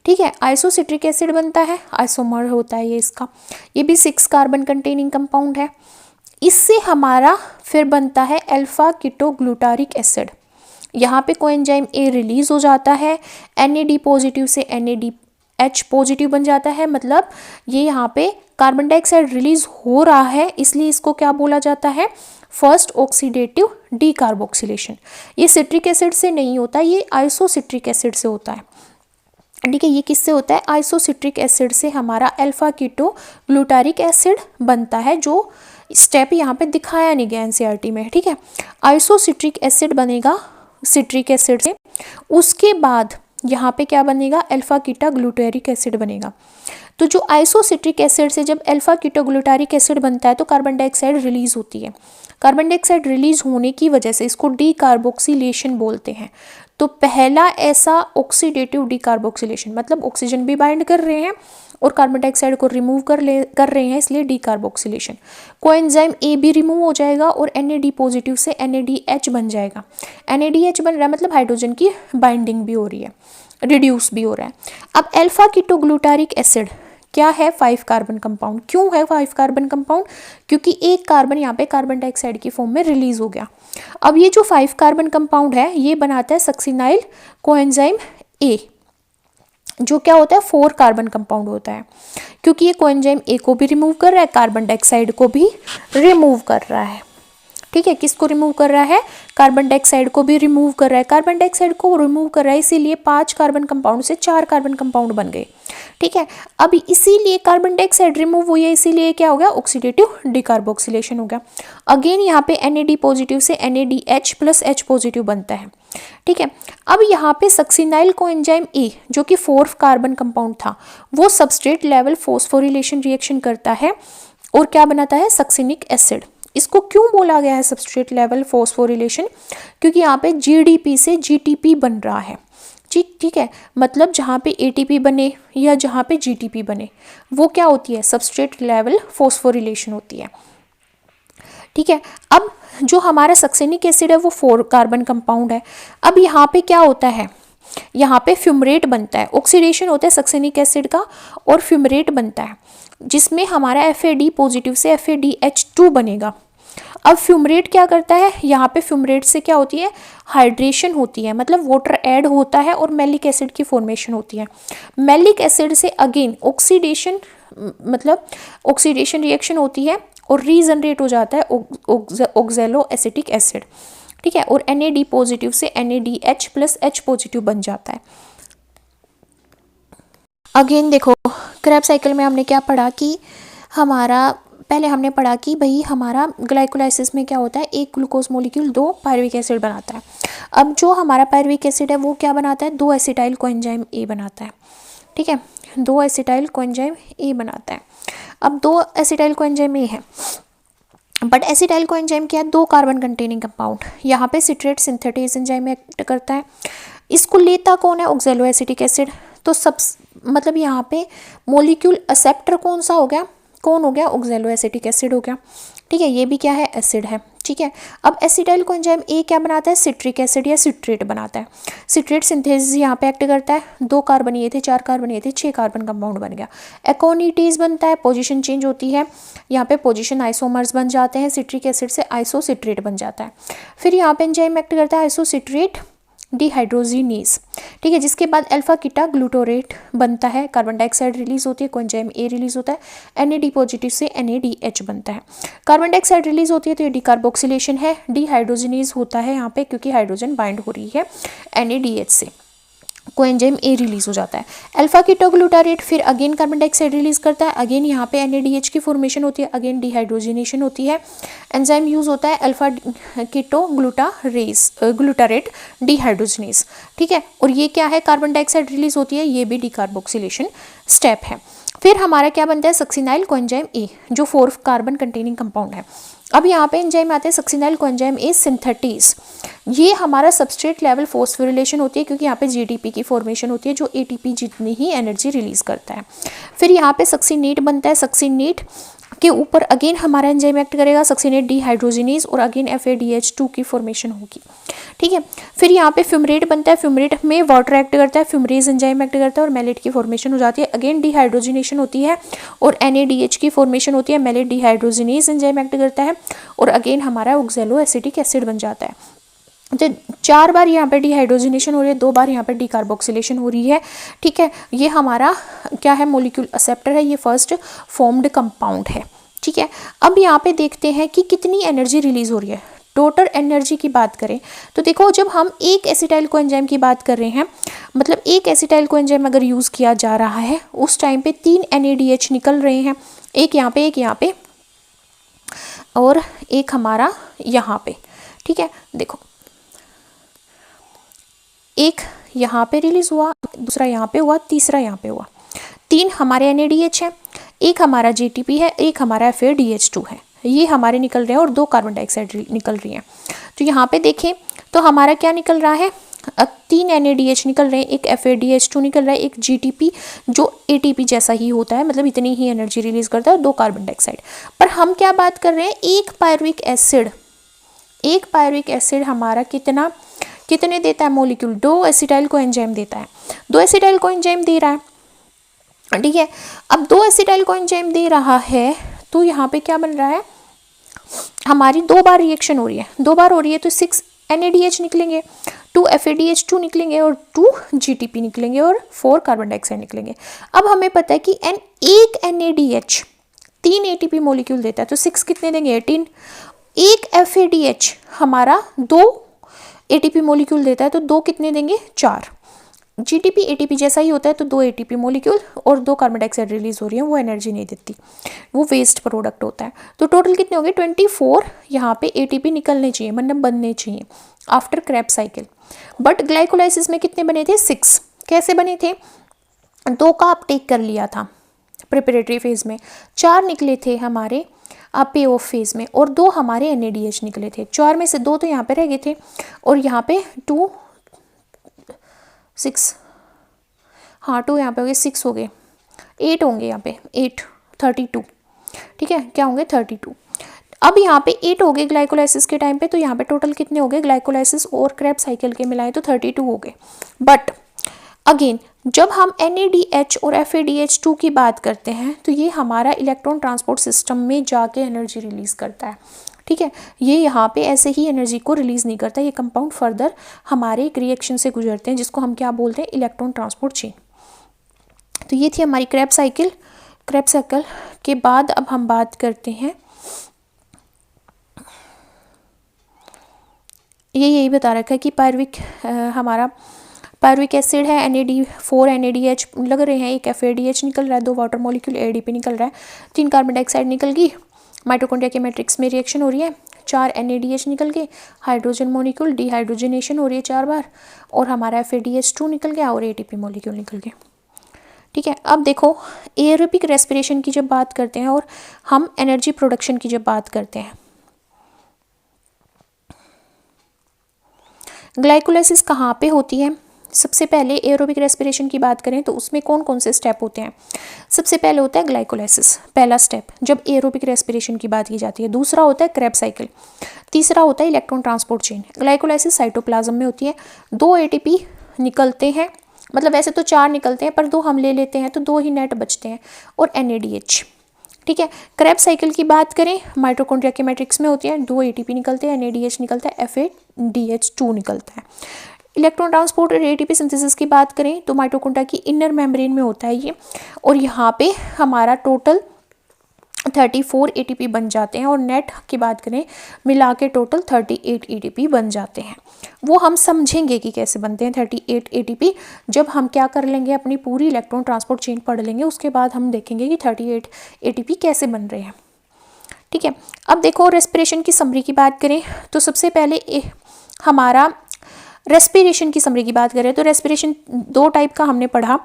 ठीक है, आइसोसिट्रिक एसिड बनता है, आइसोमर होता है ये इसका, ये भी 6 कार्बन कंटेनिंग कंपाउंड है। इससे हमारा फिर बनता है अल्फा कीटोग्लूटारिक एसिड, यहाँ पे कोएंजाइम A रिलीज हो जाता है, NAD पॉजिटिव से NADH पॉजिटिव बन जाता है, मतलब ये यहाँ पे कार्बन डाइऑक्साइड रिलीज हो रहा है, इसलिए इसको क्या बोला जाता है, फर्स्ट ऑक्सीडेटिव डीकार्बोक्सिलेशन। ये सिट्रिक एसिड से नहीं होता, ये आइसोसिट्रिक एसिड से होता है। ठीक है, ये किससे होता है, आइसोसिट्रिक एसिड से हमारा अल्फा कीटो ग्लूटारिक एसिड बनता है, जो स्टेप यहाँ पे दिखाया नहीं गया NCERT में। ठीक है, आइसोसिट्रिक एसिड बनेगा सिट्रिक एसिड से, उसके बाद यहाँ पे क्या बनेगा, अल्फा कीटा ग्लूटारिक एसिड बनेगा। तो जो आइसोसिट्रिक एसिड से जब अल्फा कीटो ग्लूटारिक एसिड बनता है तो कार्बन डाइऑक्साइड रिलीज होती है, कार्बन डाइऑक्साइड रिलीज होने की वजह से इसको डीकार्बोक्सिलेशन बोलते हैं। तो पहला ऐसा ऑक्सीडेटिव डीकार्बोक्सिलेशन, मतलब ऑक्सीजन भी बाइंड कर रहे हैं और कार्बन डाइऑक्साइड को रिमूव कर रहे हैं, इसलिए डीकार्बोक्सिलेशन। कोएंजाइम A भी रिमूव हो जाएगा और NAD पॉजिटिव से NADH बन जाएगा। NADH बन रहा है मतलब हाइड्रोजन की बाइंडिंग भी हो रही है, रिड्यूस भी हो रहा है। अब अल्फा कीटोग्लूटारिक एसिड क्या है, 5 कार्बन कंपाउंड। क्यों है 5 कार्बन कंपाउंड, क्योंकि 1 कार्बन यहाँ पे कार्बन डाइऑक्साइड की फॉर्म में रिलीज हो गया। अब ये जो 5 कार्बन कंपाउंड है ये बनाता है सक्सिनाइल कोएंजाइम A, जो क्या होता है, 4 कार्बन कंपाउंड होता है, क्योंकि ये कोएंजाइम A को भी रिमूव कर रहा है, कार्बन डाइऑक्साइड को भी रिमूव कर रहा है। ठीक है, किसको रिमूव कर रहा है, कार्बन डाइऑक्साइड को भी रिमूव कर रहा है, कार्बन डाइऑक्साइड को रिमूव कर रहा है, इसीलिए 5 कार्बन कंपाउंड से 4 कार्बन कंपाउंड बन गए। ठीक है, अब इसीलिए कार्बन डाइऑक्साइड रिमूव हुई है, इसीलिए क्या हो गया, ऑक्सीडेटिव डीकार्बोक्सिलेशन हो गया। अगेन यहाँ पे NAD पॉजिटिव से NADH प्लस H पॉजिटिव बनता है। ठीक है, अब यहाँ पे सक्सिनाइल कोएंजाइम A जो कि 4 कार्बन कंपाउंड था, वो सबस्ट्रेट लेवल फॉस्फोरिलेशन रिएक्शन करता है और क्या बनाता है, सक्सिनिक एसिड। इसको क्यों बोला गया है सबस्ट्रेट लेवल फॉस्फोरिलेशन? क्योंकि यहाँ पे जीडीपी से जीटीपी बन रहा है। ठीक है, मतलब जहाँ पे एटीपी बने या जहाँ पे जीटीपी बने वो क्या होती है? सबस्ट्रेट लेवल फॉस्फोरिलेशन होती है। ठीक है, अब जो हमारा सक्सेनिक एसिड है वो 4 कार्बन कंपाउंड है। अब यहाँ पे क्या होता है? यहाँ पे फ्यूमरेट बनता है, ऑक्सीडेशन होता है सक्सेनिक एसिड का और फ्यूमरेट बनता है, जिसमें हमारा FAD पॉजिटिव से FADH2 बनेगा। अब फ्यूमरेट क्या करता है? यहाँ पे फ्यूमरेट से क्या होती है? हाइड्रेशन होती है, मतलब वाटर ऐड होता है और मैलिक एसिड की फॉर्मेशन होती है। मैलिक एसिड से अगेन ऑक्सीडेशन, मतलब ऑक्सीडेशन रिएक्शन होती है और रीजनरेट हो जाता है ऑक्सैलो एसिटिक एसिड। ठीक है, और NAD पॉजिटिव से NADH प्लस H पॉजिटिव बन जाता है। अगेन देखो, क्रेब्स साइकिल में हमने क्या पढ़ा कि पहले हमने पढ़ा कि भाई हमारा ग्लाइकोलाइसिस में क्या होता है? एक ग्लूकोज मोलिक्यूल 2 पायरुविक एसिड बनाता है। अब जो हमारा पायरुविक एसिड है वो क्या बनाता है? 2 एसिटाइल कोएंजाइम A बनाता है। ठीक है, 2 एसिटाइल कोएंजाइम A बनाता है। अब 2 एसिटाइल कोएंजाइम A है, बट एसिटाइल कोएंजाइम क्या है? 2 कार्बन कंटेनिंग कंपाउंड। यहाँ पे सिट्रेट सिंथेटेज एंजाइम एक्ट करता है। इसको लेता कौन है? Oxalo acetic acid. तो मतलब यहाँ पे मोलिक्यूल एक्सेप्टर कौन सा हो गया? कौन हो गया? ऑक्सैलो एसिटिक एसिड हो गया। ठीक है, ये भी क्या है? एसिड है। ठीक है, अब एसिटाइल कोएंजाइम A क्या बनाता है? सिट्रिक एसिड या सिट्रेट बनाता है। सिट्रेट सिंथेसिस यहाँ पे एक्ट करता है। 2 कार्बन ये थे, 4 कार्बन ये थे, 6 कार्बन कंपाउंड बन गया। एकोनिटेज बनता है, पोजीशन चेंज होती है, यहाँ पे पोजीशन आइसोमर्स बन जाते हैं, सिट्रिक एसिड से आइसोसिट्रेट बन जाता है। फिर यहाँ पे एंजाइम एक्ट करता है आइसोसिट्रेट डिहाइड्रोजिनेज। ठीक है, जिसके बाद अल्फा कीटा ग्लूटोरेट बनता है, कार्बन डाइऑक्साइड रिलीज होती है, कोएंजाइम A रिलीज होता है, NAD पॉजिटिव से NADH बनता है। कार्बन डाइऑक्साइड रिलीज होती है तो ये डिकार्बोक्सिलेशन है, डिहाइड्रोजिनेज होता है यहाँ पे क्योंकि हाइड्रोजन बाइंड हो रही है NADH से, कोएंजाइम A रिलीज हो जाता है। अल्फा कीटोग्लूटारेट फिर अगेन कार्बन डाइऑक्साइड रिलीज करता है, अगेन यहाँ पे NADH की फॉर्मेशन होती है, अगेन डिहाइड्रोजिनेशन होती है। एंजाइम यूज होता है अल्फा ग्लूटारेट डिहाइड्रोजिनेज। ठीक है, और ये क्या है? कार्बन डाइऑक्साइड रिलीज होती है, ये भी डिकार्बोक्सिलेशन स्टेप है। फिर हमारा क्या बनता है? सक्सिनाइल कोएंजाइम A, जो 4 कार्बन कंटेनिंग कंपाउंड है। अब यहाँ पे एंजाइम आते हैं सक्सिनाइल कोएंजाइम A सिंथेटेज। ये हमारा सबस्ट्रेट लेवल फॉस्फोरिलेशन होती है क्योंकि यहाँ पे जीडीपी की फॉर्मेशन होती है जो एटीपी जितनी ही एनर्जी रिलीज करता है। फिर यहाँ पे सक्सिनेट बनता है, सक्सिनेट के ऊपर अगेन हमारा एंजाइम एक्ट करेगा, सक्सिनेट डिहाइड्रोजिनेज, और अगेन FADH2 की फॉर्मेशन होगी। ठीक है, फिर यहाँ पे फ्यूमरेट बनता है, फ्यूमरेट में वाटर एक्ट करता है, फ्यूमरेज एंजाइम एक्ट करता है और मेलेट की फॉर्मेशन हो जाती है, अगेन डिहाइड्रोजिनेशन होती है और NADH की फॉर्मेशन होती है, मेलेट डिहाइड्रोजिनेज एंजाइम एक्ट करता है और अगेन हमारा ऑक्सैलो एसिटिक एसिड बन जाता है। तो 4 बार यहाँ पे डिहाइड्रोजिनेशन हो रही है, 2 बार यहाँ पे डिकार्बोक्सिलेशन हो रही है। ठीक है, ये हमारा क्या है? मॉलिक्यूल एक्सेप्टर है, ये फर्स्ट फॉर्म्ड कंपाउंड है। ठीक है, अब यहाँ पे देखते हैं कि कितनी एनर्जी रिलीज हो रही है। टोटल एनर्जी की बात करें तो देखो, जब हम एक एसिटाइल कोएंजाइम की बात कर रहे हैं, मतलब एक एसिटाइल कोएंजाइम अगर यूज़ किया जा रहा है उस टाइम पे 3 NADH निकल रहे हैं, एक यहाँ पे, एक यहाँ पे और एक हमारा यहाँ पे। ठीक है, देखो एक यहाँ पे रिलीज हुआ, दूसरा यहाँ पे हुआ, तीसरा यहाँ पे हुआ। 3 हमारे NADH है, एक हमारा JTP है, एक हमारा FADH2 है, ये हमारे निकल रहे हैं और 2 कार्बन डाइऑक्साइड निकल रही हैं। तो यहाँ पे देखें तो हमारा क्या निकल रहा है? 3 NADH निकल रहे हैं, एक FADH2 निकल रहा है, एक GTP जो ATP जैसा ही होता है, मतलब इतनी ही एनर्जी रिलीज करता है, और 2 कार्बन डाइऑक्साइड। पर हम क्या बात कर रहे हैं? एक पायरुविक एसिड हमारा कितने देता है मॉलिक्यूल? 2 एसिटाइल कोएंजाइम देता है, 2 एसिटाइल कोएंजाइम दे रहा है। ठीक है, अब 2 एसिटाइल कोएंजाइम दे रहा है तो यहाँ पे क्या बन रहा है? हमारी 2 बार रिएक्शन हो रही है, 2 बार हो रही है तो 6 NADH निकलेंगे, 2 FADH2 निकलेंगे और 2 GTP निकलेंगे और 4 कार्बन डाइऑक्साइड निकलेंगे। अब हमें पता है कि एक NADH 3 ATP मॉलिक्यूल देता है तो 6 कितने देंगे? 18। एक FADH हमारा 2 ATP मॉलिक्यूल देता है तो 2 कितने देंगे? 4। GTP ATP जैसा ही होता है तो 2 ATP मॉलिक्यूल और 2 कार्बन डाइऑक्साइड रिलीज हो रही है, वो एनर्जी नहीं देती, वो वेस्ट प्रोडक्ट होता है। तो टोटल कितने हो गए? 24 यहाँ पे ATP निकलने चाहिए, मतलब बनने चाहिए after Krebs cycle. But glycolysis में कितने बने थे? 6। कैसे बने थे? 2 का अपटेक कर लिया था, प्रिपरेटरी फेज में, 4 निकले थे हमारे पे ऑफ फेज में और 2 हमारे NADH निकले थे। 4 में से 2 तो यहाँ पे रह गए थे और यहाँ पे 2 6, हाँ 2 यहाँ पे हो गए, 6 हो गए, 8 होंगे यहाँ पे, 8 32, ठीक है, क्या होंगे 32। अब यहाँ पे 8 हो गए ग्लाइकोलाइसिस के टाइम पे, तो यहाँ पे टोटल कितने हो गए ग्लाइकोलाइसिस और क्रेब्स साइकिल के मिलाएं तो 32 हो गए। बट अगेन जब हम NADH और FADH2 की बात करते हैं तो ये हमारा इलेक्ट्रॉन ट्रांसपोर्ट सिस्टम में जाके एनर्जी रिलीज करता है, ठीक है। ये यहाँ पे ऐसे ही एनर्जी को रिलीज नहीं करता, ये कंपाउंड फर्दर हमारे एक रिएक्शन से गुजरते हैं जिसको हम क्या बोलते हैं, इलेक्ट्रॉन ट्रांसपोर्ट चेन। तो ये थी हमारी क्रेब्स साइकिल। क्रेब्स साइकिल के बाद अब हम बात करते हैं, ये यही बता रखा है कि हमारा पायरुविक एसिड है, NAD4 NADH लग रहे हैं, एक FADH निकल रहा है, 2 वाटर मॉलिक्यूल ADP निकल रहा है, 3 कार्बन डाइऑक्साइड निकल गई, माइटोकॉन्ड्रिया के मैट्रिक्स में रिएक्शन हो रही है, 4 NADH निकल गए, हाइड्रोजन मॉलिक्यूल डिहाइड्रोजनेशन हो रही है 4 बार, और हमारा FADH2 निकल गया और ATP मॉलिक्यूल निकल गए, ठीक है। अब देखो एरोबिक रेस्पिरेशन की जब बात करते हैं और हम एनर्जी प्रोडक्शन की जब बात करते हैं, ग्लाइकोलाइसिस कहाँ पे होती है। सबसे पहले एरोबिक रेस्पिरेशन की बात करें तो उसमें कौन कौन से स्टेप होते हैं। सबसे पहले होता है ग्लाइकोलाइसिस, पहला स्टेप जब एरोबिक रेस्पिरेशन की बात की जाती है। दूसरा होता है क्रेब्स साइकिल, तीसरा होता है electron transport chain. Glycolysis cytoplasm में होती है, 2 ATP निकलते हैं, मतलब वैसे तो 4 निकलते हैं पर 2 हम ले लेते हैं तो 2 ही नेट बचते हैं, और NADH, ठीक है। क्रेब्स साइकिल की बात करें माइटोकॉन्ड्रिया के मैट्रिक्स में होती है, 2 ATP निकलते हैं, NADH निकलता है, FADH2 निकलता है। इलेक्ट्रॉन ट्रांसपोर्ट और ATP सिंथेसिस की बात करें तो माइटोकॉन्ड्रिया की इनर मेम्ब्रेन में होता है ये, और यहाँ पे हमारा टोटल 34 ATP बन जाते हैं, और नेट की बात करें मिला के टोटल 38 ATP बन जाते हैं। वो हम समझेंगे कि कैसे बनते हैं 38 ATP जब हम क्या कर लेंगे, अपनी पूरी इलेक्ट्रॉन ट्रांसपोर्ट चेन पढ़ लेंगे, उसके बाद हम देखेंगे कि 38 ATP कैसे बन रहे हैं, ठीक है। अब देखो रेस्पिरेशन की समरी की बात करें तो सबसे पहले हमारा रेस्पिरेशन की समरी की बात करें तो रेस्पिरेशन 2 टाइप का हमने पढ़ा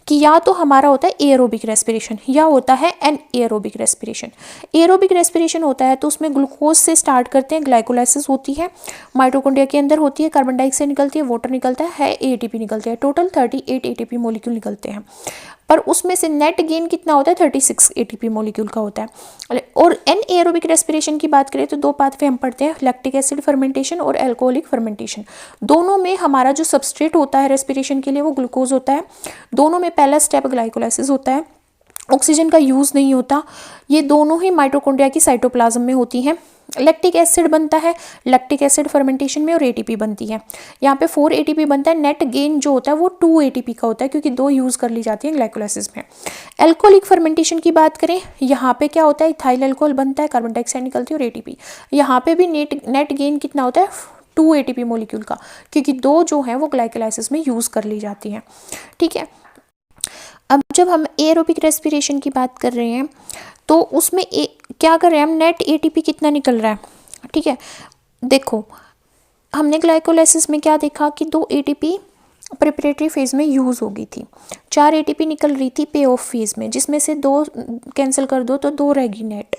कि या तो हमारा होता है एरोबिक रेस्पिरेशन या होता है एनएरोबिक रेस्पिरेशन। एरोबिक रेस्पिरेशन होता है तो उसमें ग्लूकोज से स्टार्ट करते हैं, ग्लाइकोलाइसिस होती है, माइटोकॉन्ड्रिया के अंदर होती है, कार्बन डाइऑक्साइड निकलती है, वाटर निकलता है, ATP निकलते हैं, टोटल 38 ATP मॉलिक्यूल निकलते हैं, पर उसमें से नेट गेन कितना होता है 36 ATP मॉलिक्यूल का होता है। और एनएरोबिक रेस्पिरेशन की बात करें तो 2 पाथवे हम पढ़ते हैं, लैक्टिक एसिड फर्मेंटेशन और अल्कोहलिक फर्मेंटेशन। दोनों में हमारा जो सबस्ट्रेट होता है रेस्पिरेशन के लिए वो ग्लूकोज होता है। दोनों में पहला स्टेप ग्लाइकोलाइसिस होता है, ऑक्सीजन का यूज़ नहीं होता। ये दोनों ही माइटोकॉन्ड्रिया की साइटोप्लाज्म में होती हैं। लैक्टिक एसिड बनता है लैक्टिक एसिड फर्मेंटेशन में और ATP बनती है। यहाँ पे 4 ATP बनता है, नेट गेन जो होता है वो 2 ATP का होता है क्योंकि 2 यूज़ कर ली जाती है ग्लाइकोलाइसिस में। अल्कोहलिक फर्मेंटेशन की बात करें, यहाँ पे क्या होता है, इथाइल अल्कोहल बनता है, कार्बन डाइऑक्साइड निकलती है और ATP। यहाँ पे भी नेट गेन कितना होता है 2 ATP मॉलिक्यूल का, क्योंकि 2 जो है वो ग्लाइकोलाइसिस में यूज़ कर ली जाती हैं, ठीक है। अब जब हम एरोबिक रेस्पिरेशन की बात कर रहे हैं तो उसमें क्या कर रहे हैं हम, नेट ATP कितना निकल रहा है, ठीक है। देखो हमने ग्लाइकोलाइसिस में क्या देखा कि 2 ATP प्रिपरेटरी फेज में यूज़ हो गई थी, 4 ATP निकल रही थी पे ऑफ फेज में, जिसमें से 2 कैंसिल कर दो तो 2 रहेगी नेट।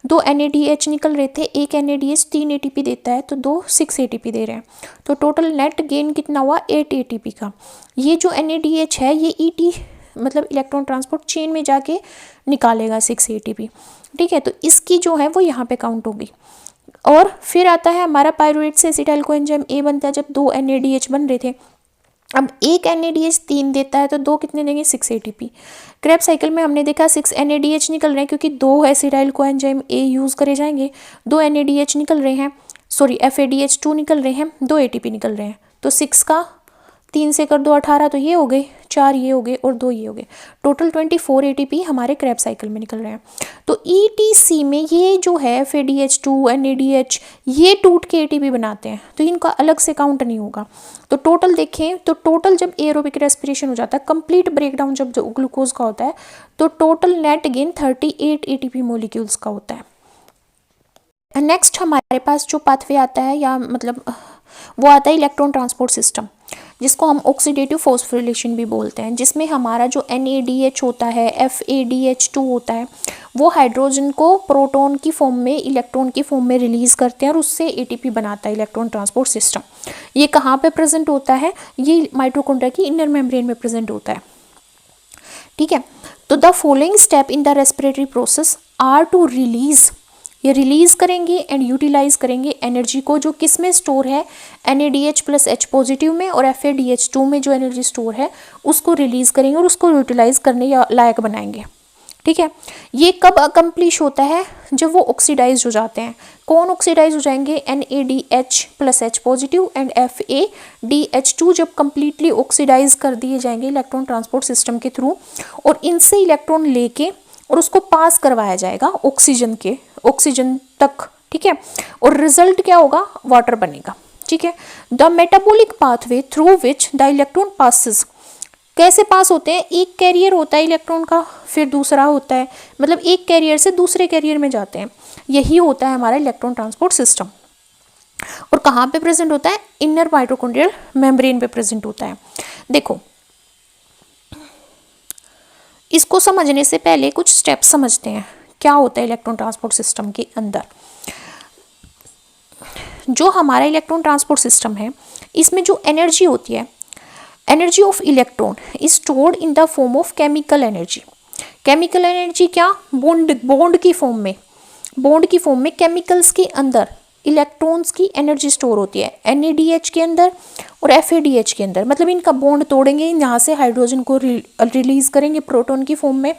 2 NADH निकल रहे थे, एक NADH 3 ATP देता है तो 2 6 ATP दे रहे हैं, तो टोटल नेट गेन कितना हुआ 8 ATP का। ये जो NADH है ये ET मतलब इलेक्ट्रॉन ट्रांसपोर्ट चेन में जाके निकालेगा 6 ATP, ठीक है। तो इसकी जो है वो यहाँ पे काउंट होगी। और फिर आता है हमारा पायरुवेट से एसिटाइल कोएंजाइम A बनता है जब 2 NADH बन रहे थे। अब एक NADH 3 देता है तो 2 कितने देंगे 6 ATP। क्रेब्स साइकिल में हमने देखा 6 NADH निकल रहे हैं क्योंकि 2 एसिटाइल कोएंजाइम A यूज़ करे जाएंगे, 2 NADH निकल रहे हैं, सॉरी FADH2 निकल रहे हैं, 2 ATP निकल रहे हैं, तो 6 का 3 से कर दो 18, तो ये हो गए, 4 ये हो गए और 2 ये हो गए, टोटल 24 ATP हमारे क्रेब्स साइकिल में निकल रहे हैं। तो ETC में ये जो है FADH2 NADH ये टूट के ATP बनाते हैं, तो इनका अलग से काउंट नहीं होगा। तो टोटल देखें तो टोटल जब एरोबिक रेस्पिरेशन हो जाता है, कंप्लीट ब्रेकडाउन जब ग्लूकोज का होता है, तो total net gain 38 ATP molecules का होता है। नेक्स्ट हमारे पास जो पाथवे आता है या मतलब वो आता है इलेक्ट्रॉन ट्रांसपोर्ट सिस्टम। जिसको हम ऑक्सीडेटिव फॉस्फोरिलेशन भी बोलते हैं, जिसमें हमारा जो NADH होता है, FADH2 होता है, वो हाइड्रोजन को प्रोटॉन की फॉर्म में, इलेक्ट्रॉन की फॉर्म में रिलीज करते हैं और उससे ATP बनाता है इलेक्ट्रॉन ट्रांसपोर्ट सिस्टम। ये कहाँ पे प्रेजेंट होता है? ये माइटोकॉन्ड्रिया की इनर मेम्ब्रेन में प्रेजेंट होता है। ठीक है, तो the following step in the respiratory process are to release, ये रिलीज करेंगे एंड यूटिलाइज करेंगे एनर्जी को, जो किस में स्टोर है, NADH प्लस H पॉजिटिव में और FADH2 में जो एनर्जी स्टोर है उसको रिलीज करेंगे और उसको यूटिलाइज करने लायक बनाएंगे। ठीक है, ये कब अकम्प्लिश होता है? जब वो ऑक्सीडाइज हो जाते हैं। कौन ऑक्सीडाइज हो जाएंगे? NADH plus H positive and FADH2 जब कंप्लीटली ऑक्सीडाइज कर दिए जाएंगे इलेक्ट्रॉन ट्रांसपोर्ट सिस्टम के थ्रू, और इनसे इलेक्ट्रॉन लेके और उसको पास करवाया जाएगा ऑक्सीजन तक। ठीक है, और रिजल्ट क्या होगा? वाटर बनेगा। ठीक है, the metabolic pathway through which the electron passes, कैसे पास होते हैं? एक कैरियर होता है इलेक्ट्रॉन का, फिर दूसरा होता है, मतलब एक कैरियर से दूसरे कैरियर में जाते हैं। यही होता है हमारा इलेक्ट्रॉन ट्रांसपोर्ट सिस्टम। और कहाँ पे प्रेजेंट होता है? इनर माइटोकॉन्ड्रियल मेम्ब्रेन पे प्रेजेंट होता है। देखो, इसको समझने से पहले कुछ स्टेप्स समझते हैं क्या होता है इलेक्ट्रॉन ट्रांसपोर्ट सिस्टम के अंदर। जो हमारा इलेक्ट्रॉन ट्रांसपोर्ट सिस्टम है, इसमें जो एनर्जी होती है, energy of electron is stored in the form of chemical energy. Chemical energy क्या? बॉन्ड की फॉर्म में केमिकल्स के अंदर इलेक्ट्रॉन्स की एनर्जी स्टोर होती है, NADH के अंदर और FADH के अंदर। मतलब इनका बॉन्ड तोड़ेंगे, यहाँ से हाइड्रोजन को रिलीज करेंगे प्रोटॉन की फॉर्म में,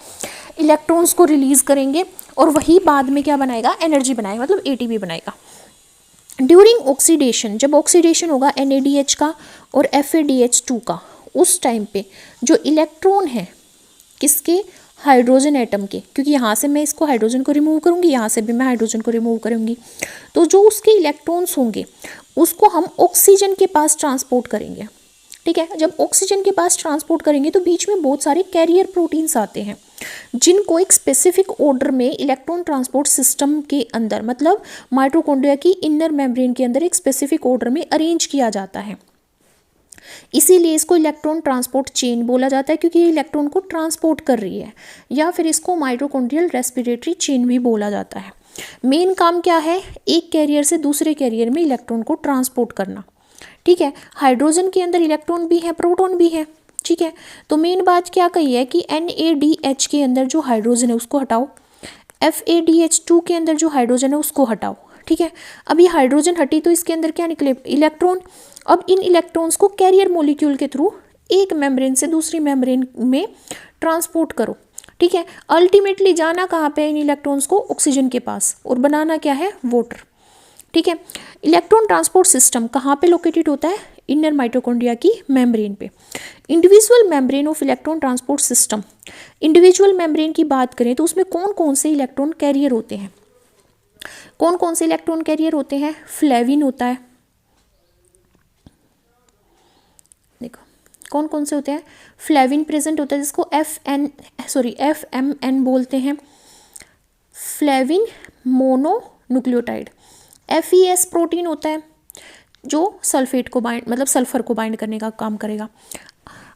इलेक्ट्रॉन्स को रिलीज करेंगे और वही बाद में क्या बनाएगा? एनर्जी बनाएगा, मतलब ATP बनाएगा। ड्यूरिंग ऑक्सीडेशन, जब ऑक्सीडेशन होगा NADH का और FADH2 का, उस टाइम पे जो इलेक्ट्रॉन है किसके? हाइड्रोजन एटम के, क्योंकि यहाँ से मैं इसको हाइड्रोजन को रिमूव करूँगी, यहाँ से भी मैं हाइड्रोजन को रिमूव करूँगी, तो जो उसके इलेक्ट्रॉन्स होंगे उसको हम ऑक्सीजन के पास ट्रांसपोर्ट करेंगे। ठीक है, जब ऑक्सीजन के पास ट्रांसपोर्ट करेंगे तो बीच में बहुत सारे कैरियर प्रोटीन्स आते हैं, जिनको एक स्पेसिफिक ऑर्डर में इलेक्ट्रॉन ट्रांसपोर्ट सिस्टम के अंदर, मतलब माइटोकॉन्ड्रिया की इनर मेम्ब्रेन के अंदर एक स्पेसिफिक ऑर्डर में अरेंज किया जाता है। इसीलिए इसको इलेक्ट्रॉन ट्रांसपोर्ट चेन बोला जाता है, क्योंकि ये इलेक्ट्रॉन को ट्रांसपोर्ट कर रही है, या फिर इसको माइटोकॉन्ड्रियल रेस्पिरेटरी चेन भी बोला जाता है। मेन काम क्या है? एक कैरियर से दूसरे कैरियर में इलेक्ट्रॉन को ट्रांसपोर्ट करना। ठीक है, हाइड्रोजन के अंदर इलेक्ट्रॉन भी है, प्रोटॉन भी है। ठीक है, तो मेन बात क्या कही है कि NADH के अंदर जो हाइड्रोजन है उसको हटाओ, FADH2 के अंदर जो हाइड्रोजन है उसको हटाओ। ठीक है, अब ये हाइड्रोजन हटी तो इसके अंदर क्या निकले? इलेक्ट्रॉन। अब इन इलेक्ट्रॉन्स को कैरियर मॉलिक्यूल के थ्रू एक मेम्ब्रेन से दूसरी मेम्ब्रेन में ट्रांसपोर्ट करो। ठीक है, अल्टीमेटली जाना कहाँ पे? इन इलेक्ट्रॉन्स को ऑक्सीजन के पास, और बनाना क्या है? वाटर। ठीक है, इलेक्ट्रॉन ट्रांसपोर्ट सिस्टम कहाँ पे लोकेटेड होता है? इनर माइटोकॉन्ड्रिया की मेम्ब्रेन पे। Individual membrane of electron transport system, individual membrane की बात करें तो उसमें कौन कौन से इलेक्ट्रॉन कैरियर होते हैं? कौन कौन से इलेक्ट्रॉन कैरियर होते हैं? फ्लेविन होता है, देखो कौन कौन से होते हैं? फ्लेविन प्रेजेंट होता है, जिसको FMN बोलते हैं, फ्लेविन मोनोन्यूक्लियोटाइड। FES प्रोटीन होता है जो सल्फेट को बाइंड, मतलब सल्फर को बाइंड करने का काम करेगा,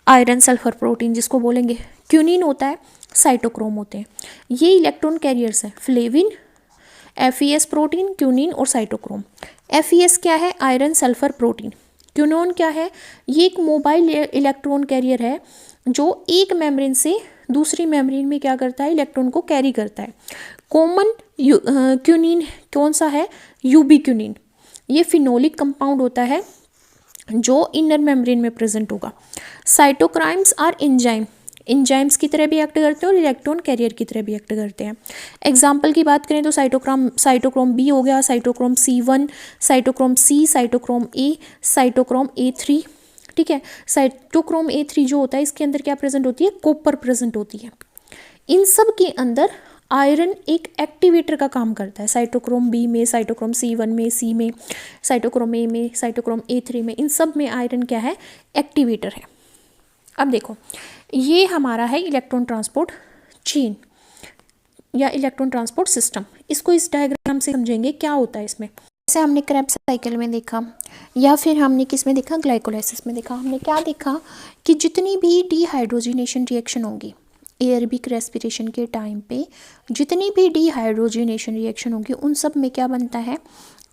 आयरन सल्फर प्रोटीन जिसको बोलेंगे। क्यूनिन होता है, साइटोक्रोम होते हैं। ये इलेक्ट्रॉन कैरियर्स हैं, फ्लेविन, FES प्रोटीन, क्यूनिन और साइटोक्रोम। FES क्या है? Iron sulphur protein. क्यूनोन क्या है? ये एक मोबाइल इलेक्ट्रॉन कैरियर है जो एक मेम्ब्रेन से दूसरी मेम्ब्रेन में क्या करता है? इलेक्ट्रॉन को कैरी करता है। कॉमन क्यूनिन कौन सा है? यूबिक्यूनिन। ये फिनोलिक कंपाउंड होता है जो इनर मेम्ब्रेन में प्रेजेंट होगा। साइटोक्राइम्स आर एंजाइम्स की तरह भी एक्ट करते हैं और इलेक्ट्रॉन कैरियर की तरह भी एक्ट करते हैं। एग्जाम्पल की बात करें तो साइटोक्रोम बी हो गया, cytochrome C1, cytochrome C, cytochrome A, cytochrome A3। ठीक है, साइटोक्रोम A3 जो होता है इसके अंदर क्या प्रेजेंट होती है? कॉपर प्रेजेंट होती है। इन सब के अंदर आयरन एक एक्टिवेटर का काम करता है। साइटोक्रोम बी में, साइटोक्रोम C1 में, C में, साइटोक्रोम A में, साइटोक्रोम A3 में, इन सब में आयरन क्या है? एक्टिवेटर है। अब देखो, ये हमारा है इलेक्ट्रॉन ट्रांसपोर्ट चेन या इलेक्ट्रॉन ट्रांसपोर्ट सिस्टम। इसको इस डायग्राम से समझेंगे क्या होता है इसमें। जैसे हमने क्रेब्स साइकिल में देखा, या फिर हमने किस में देखा, ग्लाइकोलाइसिस में देखा। हमने क्या देखा कि जितनी भी डिहाइड्रोजिनेशन रिएक्शन होंगी एयरबिक रेस्पिरेशन के टाइम पे, जितनी भी डिहाइड्रोजिनेशन रिएक्शन होंगी उन सब में क्या बनता है,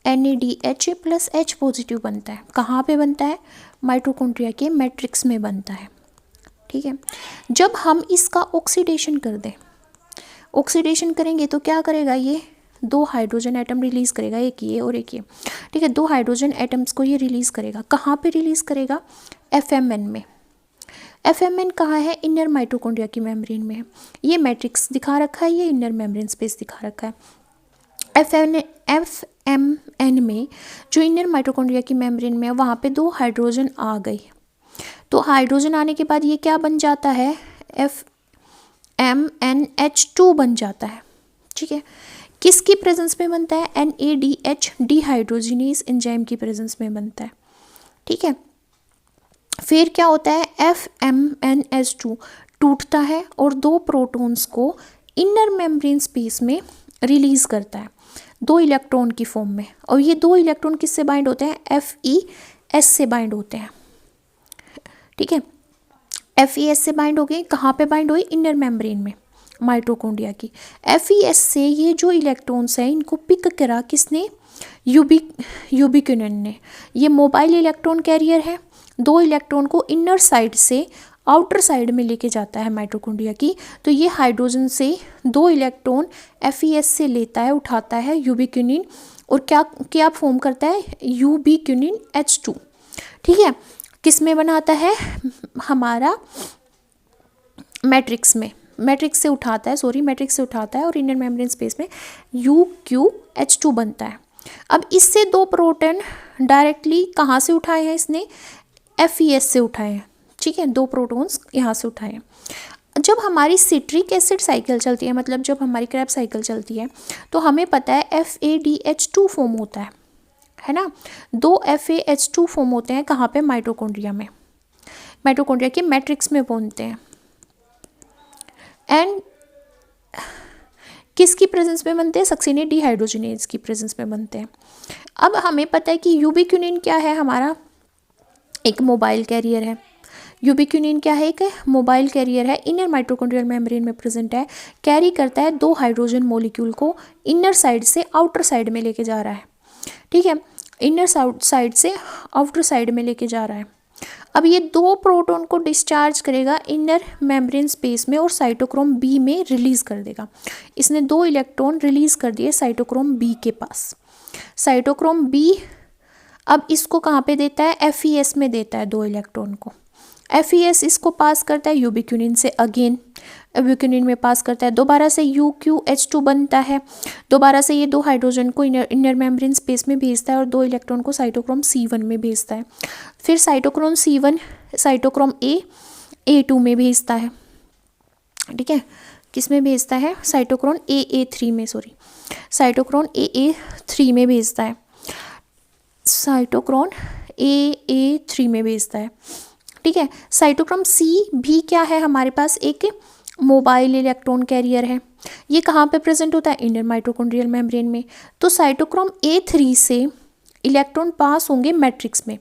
NADH प्लस H पॉजिटिव बनता है। कहाँ पे बनता है, माइटोकॉन्ड्रिया के मैट्रिक्स में बनता है। ठीक है, जब हम इसका ऑक्सीडेशन कर दें, ऑक्सीडेशन करेंगे तो क्या करेगा, ये दो हाइड्रोजन एटम रिलीज करेगा, एक ये और एक ये। ठीक है, दो हाइड्रोजन एटम्स को ये रिलीज करेगा। कहाँ पे रिलीज करेगा, FMN में। FMN कहाँ है, इनर माइटोकॉन्ड्रिया की मेम्ब्रेन में है। ये मैट्रिक्स दिखा रखा है, ये इनर मेम्ब्रेन स्पेस दिखा रखा है। FMN में जो इनर माइटोकॉन्ड्रिया की मेम्ब्रेन में है, वहाँ पे दो हाइड्रोजन आ गई। तो हाइड्रोजन आने के बाद ये क्या बन जाता है, FMNH2 बन जाता है। ठीक है, किसकी प्रेजेंस में बनता है, NADH डिहाइड्रोजिनेज एंजाइम की प्रेजेंस में बनता है। ठीक है, फिर क्या होता है, FMNH2 टूटता है और दो प्रोटॉन्स को इनर मेम्ब्रेन स्पेस में रिलीज करता है, दो इलेक्ट्रॉन की फॉर्म में। और ये दो इलेक्ट्रॉन किससे बाइंड होते हैं, FES से बाइंड होते हैं। ठीक है, FES से बाइंड हो गए, कहाँ पे बाइंड हुई, इनर मेम्ब्रेन में माइटोकॉन्ड्रिया की। FES से ये जो इलेक्ट्रॉन्स हैं इनको पिक करा किसने, यूबिक्विनिन ने। ये मोबाइल इलेक्ट्रॉन कैरियर है, दो इलेक्ट्रॉन को इनर साइड से आउटर साइड में लेके जाता है माइटोकॉन्ड्रिया की। तो ये हाइड्रोजन से दो इलेक्ट्रॉन FES से लेता है, उठाता है यूबिक्विनिन, और क्या फॉर्म करता है, यूबिक्विनिन H2। ठीक है, किस में बनाता है, हमारा मैट्रिक्स में, मैट्रिक्स से उठाता है, मैट्रिक्स से उठाता है और इनर मेम्ब्रेन स्पेस में UQH2 बनता है। अब इससे दो प्रोटॉन डायरेक्टली कहाँ से उठाए हैं, इसने FES से उठाए हैं। ठीक है, दो प्रोटॉन्स यहाँ से उठाए हैं। जब हमारी सिट्रिक एसिड साइकिल चलती है, मतलब जब हमारी क्रेब साइकिल चलती है, तो हमें पता है FADH2 फॉर्म होता है ना। दो FAH2 फॉर्म होते हैं कहाँ पे, माइटोकॉन्ड्रिया में, माइटोकॉन्ड्रिया के मैट्रिक्स में बनते हैं। एंड किसकी प्रेजेंस में बनते हैं, सक्सेनेट डिहाइड्रोजिनेज की प्रेजेंस में बनते हैं। अब हमें पता है कि यूबिक्विनिन क्या है, हमारा एक मोबाइल कैरियर है। यूबिक्विनिन क्या है, एक मोबाइल कैरियर है, इनर माइटोकॉन्ड्रियल मेम्ब्रेन में प्रेजेंट है, कैरी करता है दो हाइड्रोजन मॉलिक्यूल को इनर साइड से आउटर साइड में लेके जा रहा है। ठीक है, इनर साइड से आउटर साइड में लेके जा रहा है। अब ये दो प्रोटॉन को डिस्चार्ज करेगा इनर मेम्ब्रेन स्पेस में और साइटोक्रोम बी में रिलीज कर देगा। इसने दो इलेक्ट्रॉन रिलीज कर दिए साइटोक्रोम बी के पास। साइटोक्रोम बी अब इसको कहाँ पे देता है, FES में देता है दो इलेक्ट्रॉन को। FES इसको पास करता है यूबिक्विनिन से, अगेन यूबिक्विनिन में पास करता है, दोबारा से UQH2 बनता है, दोबारा से ये दो हाइड्रोजन को इनर मेम्ब्रेन स्पेस में भेजता है और दो इलेक्ट्रॉन को साइटोक्रोम C1 में भेजता है। फिर साइटोक्रोम C1 साइटोक्रोम A2 में भेजता है। ठीक है, किस में भेजता है, साइटोक्रोम AA3 में, साइटोक्रोम AA3 में भेजता है, साइटोक्रोम AA3 में भेजता है। ठीक है, साइटोक्रोम C भी क्या है, हमारे पास एक मोबाइल इलेक्ट्रॉन कैरियर है। ये कहाँ पे प्रेजेंट होता है, इनर माइटोकॉन्ड्रियल मेम्ब्रेन में। तो साइटोक्रोम A3 से इलेक्ट्रॉन पास होंगे मैट्रिक्स में,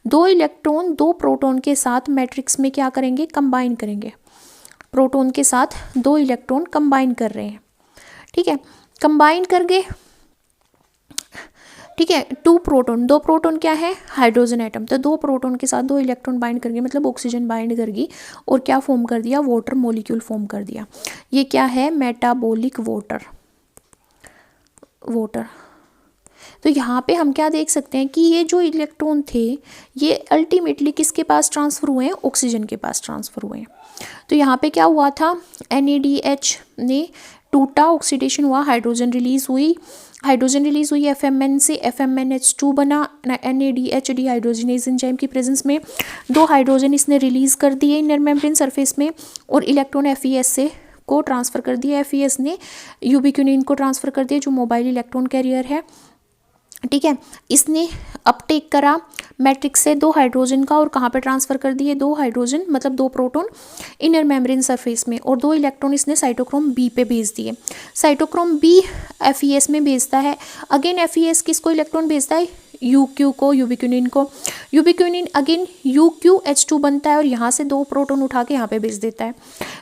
दो इलेक्ट्रॉन दो प्रोटॉन के साथ मैट्रिक्स में क्या करेंगे, कंबाइन करेंगे, प्रोटॉन के साथ दो इलेक्ट्रॉन कंबाइन कर रहे हैं। ठीक है, कंबाइन कर गए। ठीक है, दो प्रोटॉन क्या है, हाइड्रोजन एटम। तो दो प्रोटॉन के साथ दो इलेक्ट्रॉन बाइंड कर गए, मतलब ऑक्सीजन बाइंड कर गई और क्या फॉर्म कर दिया, वाटर मॉलिक्यूल फॉर्म कर दिया। ये क्या है, मेटाबॉलिक वाटर। तो यहाँ पे हम क्या देख सकते हैं कि ये जो इलेक्ट्रॉन थे ये अल्टीमेटली किसके पास ट्रांसफ़र हुए हैं, ऑक्सीजन के पास ट्रांसफ़र हुए हैं। तो यहाँ पे क्या हुआ था, NADH ने टूटा, ऑक्सीडेशन हुआ, हाइड्रोजन रिलीज हुई FMN से, FMNH2 बना, NADH डिहाइड्रोजिनेज एंजाइम की प्रेजेंस में, दो हाइड्रोजन इसने रिलीज कर दिए इनर मेम्ब्रेन सरफेस में और इलेक्ट्रॉन FES से को ट्रांसफ़र कर दिया। FES ने यूबिक्विनिन को ट्रांसफ़र कर दिया जो मोबाइल इलेक्ट्रॉन कैरियर है। ठीक है, इसने अपटेक करा मैट्रिक्स से 2 हाइड्रोजन का और कहाँ पे ट्रांसफ़र कर दिए, 2 हाइड्रोजन मतलब 2 प्रोटॉन इनर मेम्ब्रेन सरफेस में, और 2 इलेक्ट्रॉन इसने साइटोक्रोम बी पे भेज दिए। साइटोक्रोम बी FeS में भेजता है। अगेन FeS किसको इलेक्ट्रॉन भेजता है, UQ को, यूबिक्विनिन को। यूबिक्विनिन अगेन UQH2 बनता है और यहाँ से 2 प्रोटॉन उठा के यहाँ पे भेज देता है।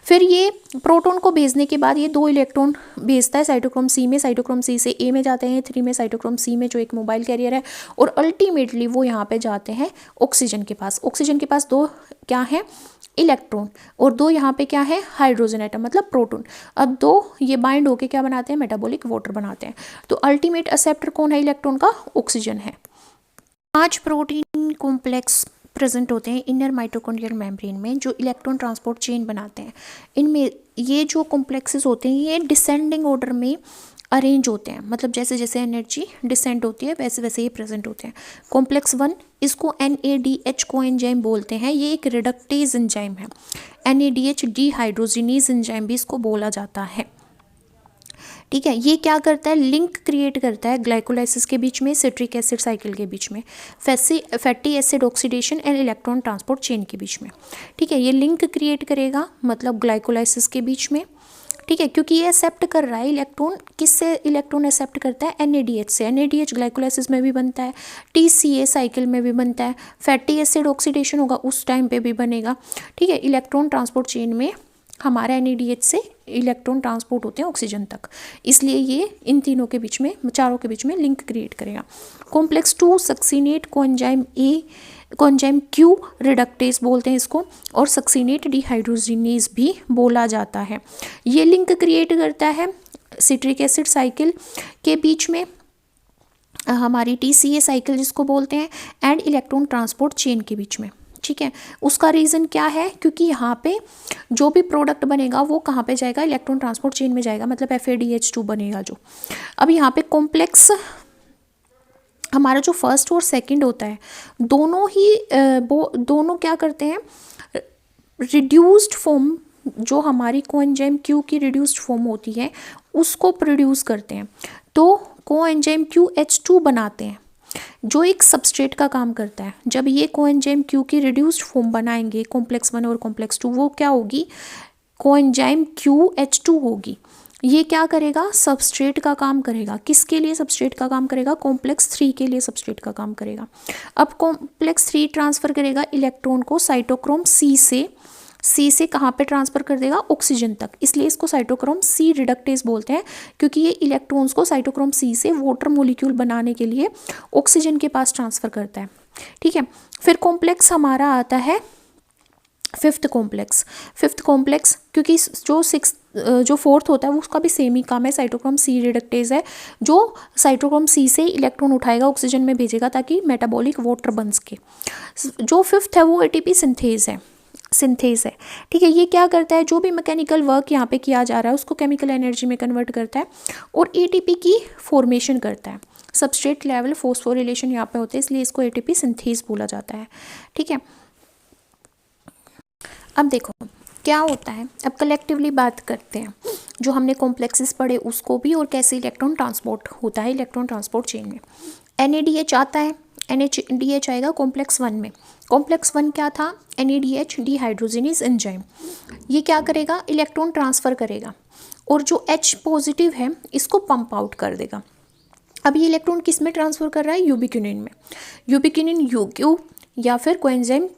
फिर ये प्रोटॉन को भेजने के बाद ये 2 इलेक्ट्रॉन भेजता है साइटोक्रोम सी में, साइटोक्रोम सी से A में जाते हैं 3 में, साइटोक्रोम सी में जो एक मोबाइल कैरियर है, और अल्टीमेटली वो यहाँ पे जाते हैं ऑक्सीजन के पास। ऑक्सीजन के पास 2 क्या है, इलेक्ट्रॉन, और 2 यहाँ पे क्या है, हाइड्रोजन एटम मतलब प्रोटॉन। अब 2 ये बाइंड होके क्या बनाते हैं, मेटाबॉलिक वाटर बनाते हैं। तो अल्टीमेट एक्सेप्टर कौन है इलेक्ट्रॉन का, ऑक्सीजन है। 5 प्रोटीन कॉम्प्लेक्स प्रेजेंट होते हैं इनर माइटोकॉन्ड्रियल मेम्ब्रेन में जो इलेक्ट्रॉन ट्रांसपोर्ट चेन बनाते हैं। इनमें ये जो कॉम्प्लेक्सेस होते हैं ये डिसेंडिंग ऑर्डर में अरेंज होते हैं, मतलब जैसे जैसे एनर्जी डिसेंड होती है वैसे वैसे ये प्रेजेंट होते हैं। कॉम्प्लेक्स 1 इसको NADH कोएंजाइम बोलते हैं, ये एक रिडक्टेज एंजाइम है। NADH डिहाइड्रोजिनेज एंजाइम भी इसको बोला जाता है। ठीक है, ये क्या करता है, लिंक क्रिएट करता है ग्लाइकोलाइसिस के बीच में, सिट्रिक एसिड साइकिल के बीच में, fatty acid oxidation and electron transport chain के बीच में। ठीक है, ये लिंक क्रिएट करेगा मतलब ग्लाइकोलाइसिस के बीच में। ठीक है, क्योंकि ये एक्सेप्ट कर रहा है इलेक्ट्रॉन, किससे इलेक्ट्रॉन एक्सेप्ट करता है, NADH से। NADH ग्लाइकोलाइसिस में भी बनता है, TCA साइकिल में भी बनता है, फैटी एसिड ऑक्सीडेशन होगा उस टाइम पे भी बनेगा। ठीक है, इलेक्ट्रॉन ट्रांसपोर्ट चेन में हमारा NADH से इलेक्ट्रॉन ट्रांसपोर्ट होते हैं ऑक्सीजन तक, इसलिए ये इन तीनों के बीच में, चारों के बीच में लिंक क्रिएट करेगा। Complex 2 succinate coenzyme coenzyme Q reductase बोलते हैं इसको, और सक्सीनेट डिहाइड्रोजिनेज भी बोला जाता है। ये लिंक क्रिएट करता है सिट्रिक एसिड साइकिल के बीच में, हमारी TCA साइकिल जिसको बोलते हैं, एंड इलेक्ट्रॉन ट्रांसपोर्ट चेन के बीच में। ठीक है, उसका रीज़न क्या है, क्योंकि यहाँ पे जो भी प्रोडक्ट बनेगा वो कहाँ पे जाएगा, इलेक्ट्रॉन ट्रांसपोर्ट चेन में जाएगा, मतलब FADH2 बनेगा जो। अब यहाँ पे कॉम्प्लेक्स हमारा जो फर्स्ट और सेकंड होता है दोनों ही दोनों क्या करते हैं, रिड्यूस्ड फॉर्म जो हमारी कोएंजाइम Q की रिड्यूस्ड फॉर्म होती है उसको प्रोड्यूस करते हैं। तो कोएंजाइम QH2 बनाते हैं जो एक सबस्ट्रेट का काम करता है। जब ये कोएंजाइम Q की रिड्यूस्ड फॉर्म बनाएंगे कॉम्प्लेक्स 1 और कॉम्प्लेक्स 2, वो क्या होगी, कोएंजाइम QH2 होगी। ये क्या करेगा, सबस्ट्रेट का काम करेगा। किसके लिए सबस्ट्रेट का काम करेगा, कॉम्प्लेक्स 3 के लिए सबस्ट्रेट का काम करेगा। अब कॉम्प्लेक्स 3 ट्रांसफ़र करेगा इलेक्ट्रॉन को साइटोक्रोम सी से कहाँ पे ट्रांसफ़र कर देगा, ऑक्सीजन तक, इसलिए इसको साइटोक्रोम C रिडक्टेज बोलते हैं, क्योंकि ये इलेक्ट्रॉन्स को साइटोक्रोम C से वाटर मॉलिक्यूल बनाने के लिए ऑक्सीजन के पास ट्रांसफ़र करता है। ठीक है, फिर कॉम्प्लेक्स हमारा आता है फिफ्थ कॉम्प्लेक्स, क्योंकि जो फोर्थ होता है वो उसका भी सेम ही काम है, साइटोक्रोम C रिडक्टेज है, जो साइटोक्रोम C से इलेक्ट्रॉन उठाएगा ऑक्सीजन में भेजेगा ताकि मेटाबॉलिक वाटर बन सके। जो फिफ्थ है वो ATP सिंथेज है। ठीक है, ये क्या करता है, जो भी मैकेनिकल वर्क यहाँ पे किया जा रहा है उसको केमिकल एनर्जी में कन्वर्ट करता है और ATP की फॉर्मेशन करता है। सबस्ट्रेट लेवल फॉस्फोरिलेशन यहाँ पे होते हैं, इसलिए इसको ATP सिंथेज बोला जाता है। ठीक है, अब देखो क्या होता है, अब कलेक्टिवली बात करते हैं, जो हमने कॉम्प्लेक्सेस पढ़े उसको भी, और कैसे इलेक्ट्रॉन ट्रांसपोर्ट होता है इलेक्ट्रॉन ट्रांसपोर्ट चेन में। NADH आता है, NADH आएगा कॉम्प्लेक्स 1 में। कॉम्प्लेक्स 1 क्या था, NADH डिहाइड्रोजिनेज एंजाइम। ये क्या करेगा, इलेक्ट्रॉन ट्रांसफ़र करेगा और जो H पॉजिटिव है इसको पंप आउट कर देगा। अब ये इलेक्ट्रॉन किस में ट्रांसफ़र कर रहा है, यूबिक्विनिन में। यूबिक्विनिन UQ या फिर कोएंजाइम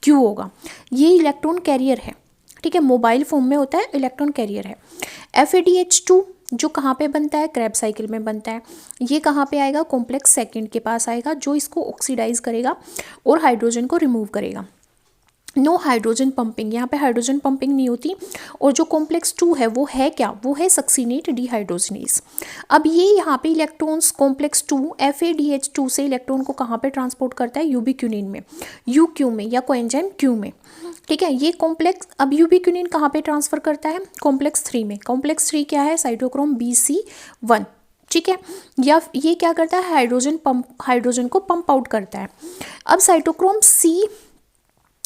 Q होगा। ये इलेक्ट्रॉन कैरियर है। ठीक है, मोबाइल फॉर्म में होता है, इलेक्ट्रॉन कैरियर है। FADH2 जो कहाँ पे बनता है, क्रैब साइकिल में बनता है। ये कहाँ पे आएगा, कॉम्प्लेक्स सेकंड के पास आएगा, जो इसको ऑक्सीडाइज करेगा और हाइड्रोजन को रिमूव करेगा। नो हाइड्रोजन पंपिंग, यहाँ पे हाइड्रोजन पंपिंग नहीं होती। और जो कॉम्प्लेक्स 2 है वो है क्या, वो है सक्सीनेट डिहाइड्रोजिनेज। अब ये यहाँ पे इलेक्ट्रॉन्स कॉम्प्लेक्स 2 FADH2 से इलेक्ट्रॉन को कहाँ पे ट्रांसपोर्ट करता है, यूबिक्विनिन में, UQ में या कोएंजाइम Q में। ठीक है, ये कॉम्प्लेक्स, अब यूबिक्विनिन कहाँ पे ट्रांसफ़र करता है, कॉम्प्लेक्स 3 में। कॉम्प्लेक्स 3 क्या है, साइटोक्रोम BC1। ठीक है, या ये क्या करता है, हाइड्रोजन को पंप आउट करता है। अब साइटोक्रोम C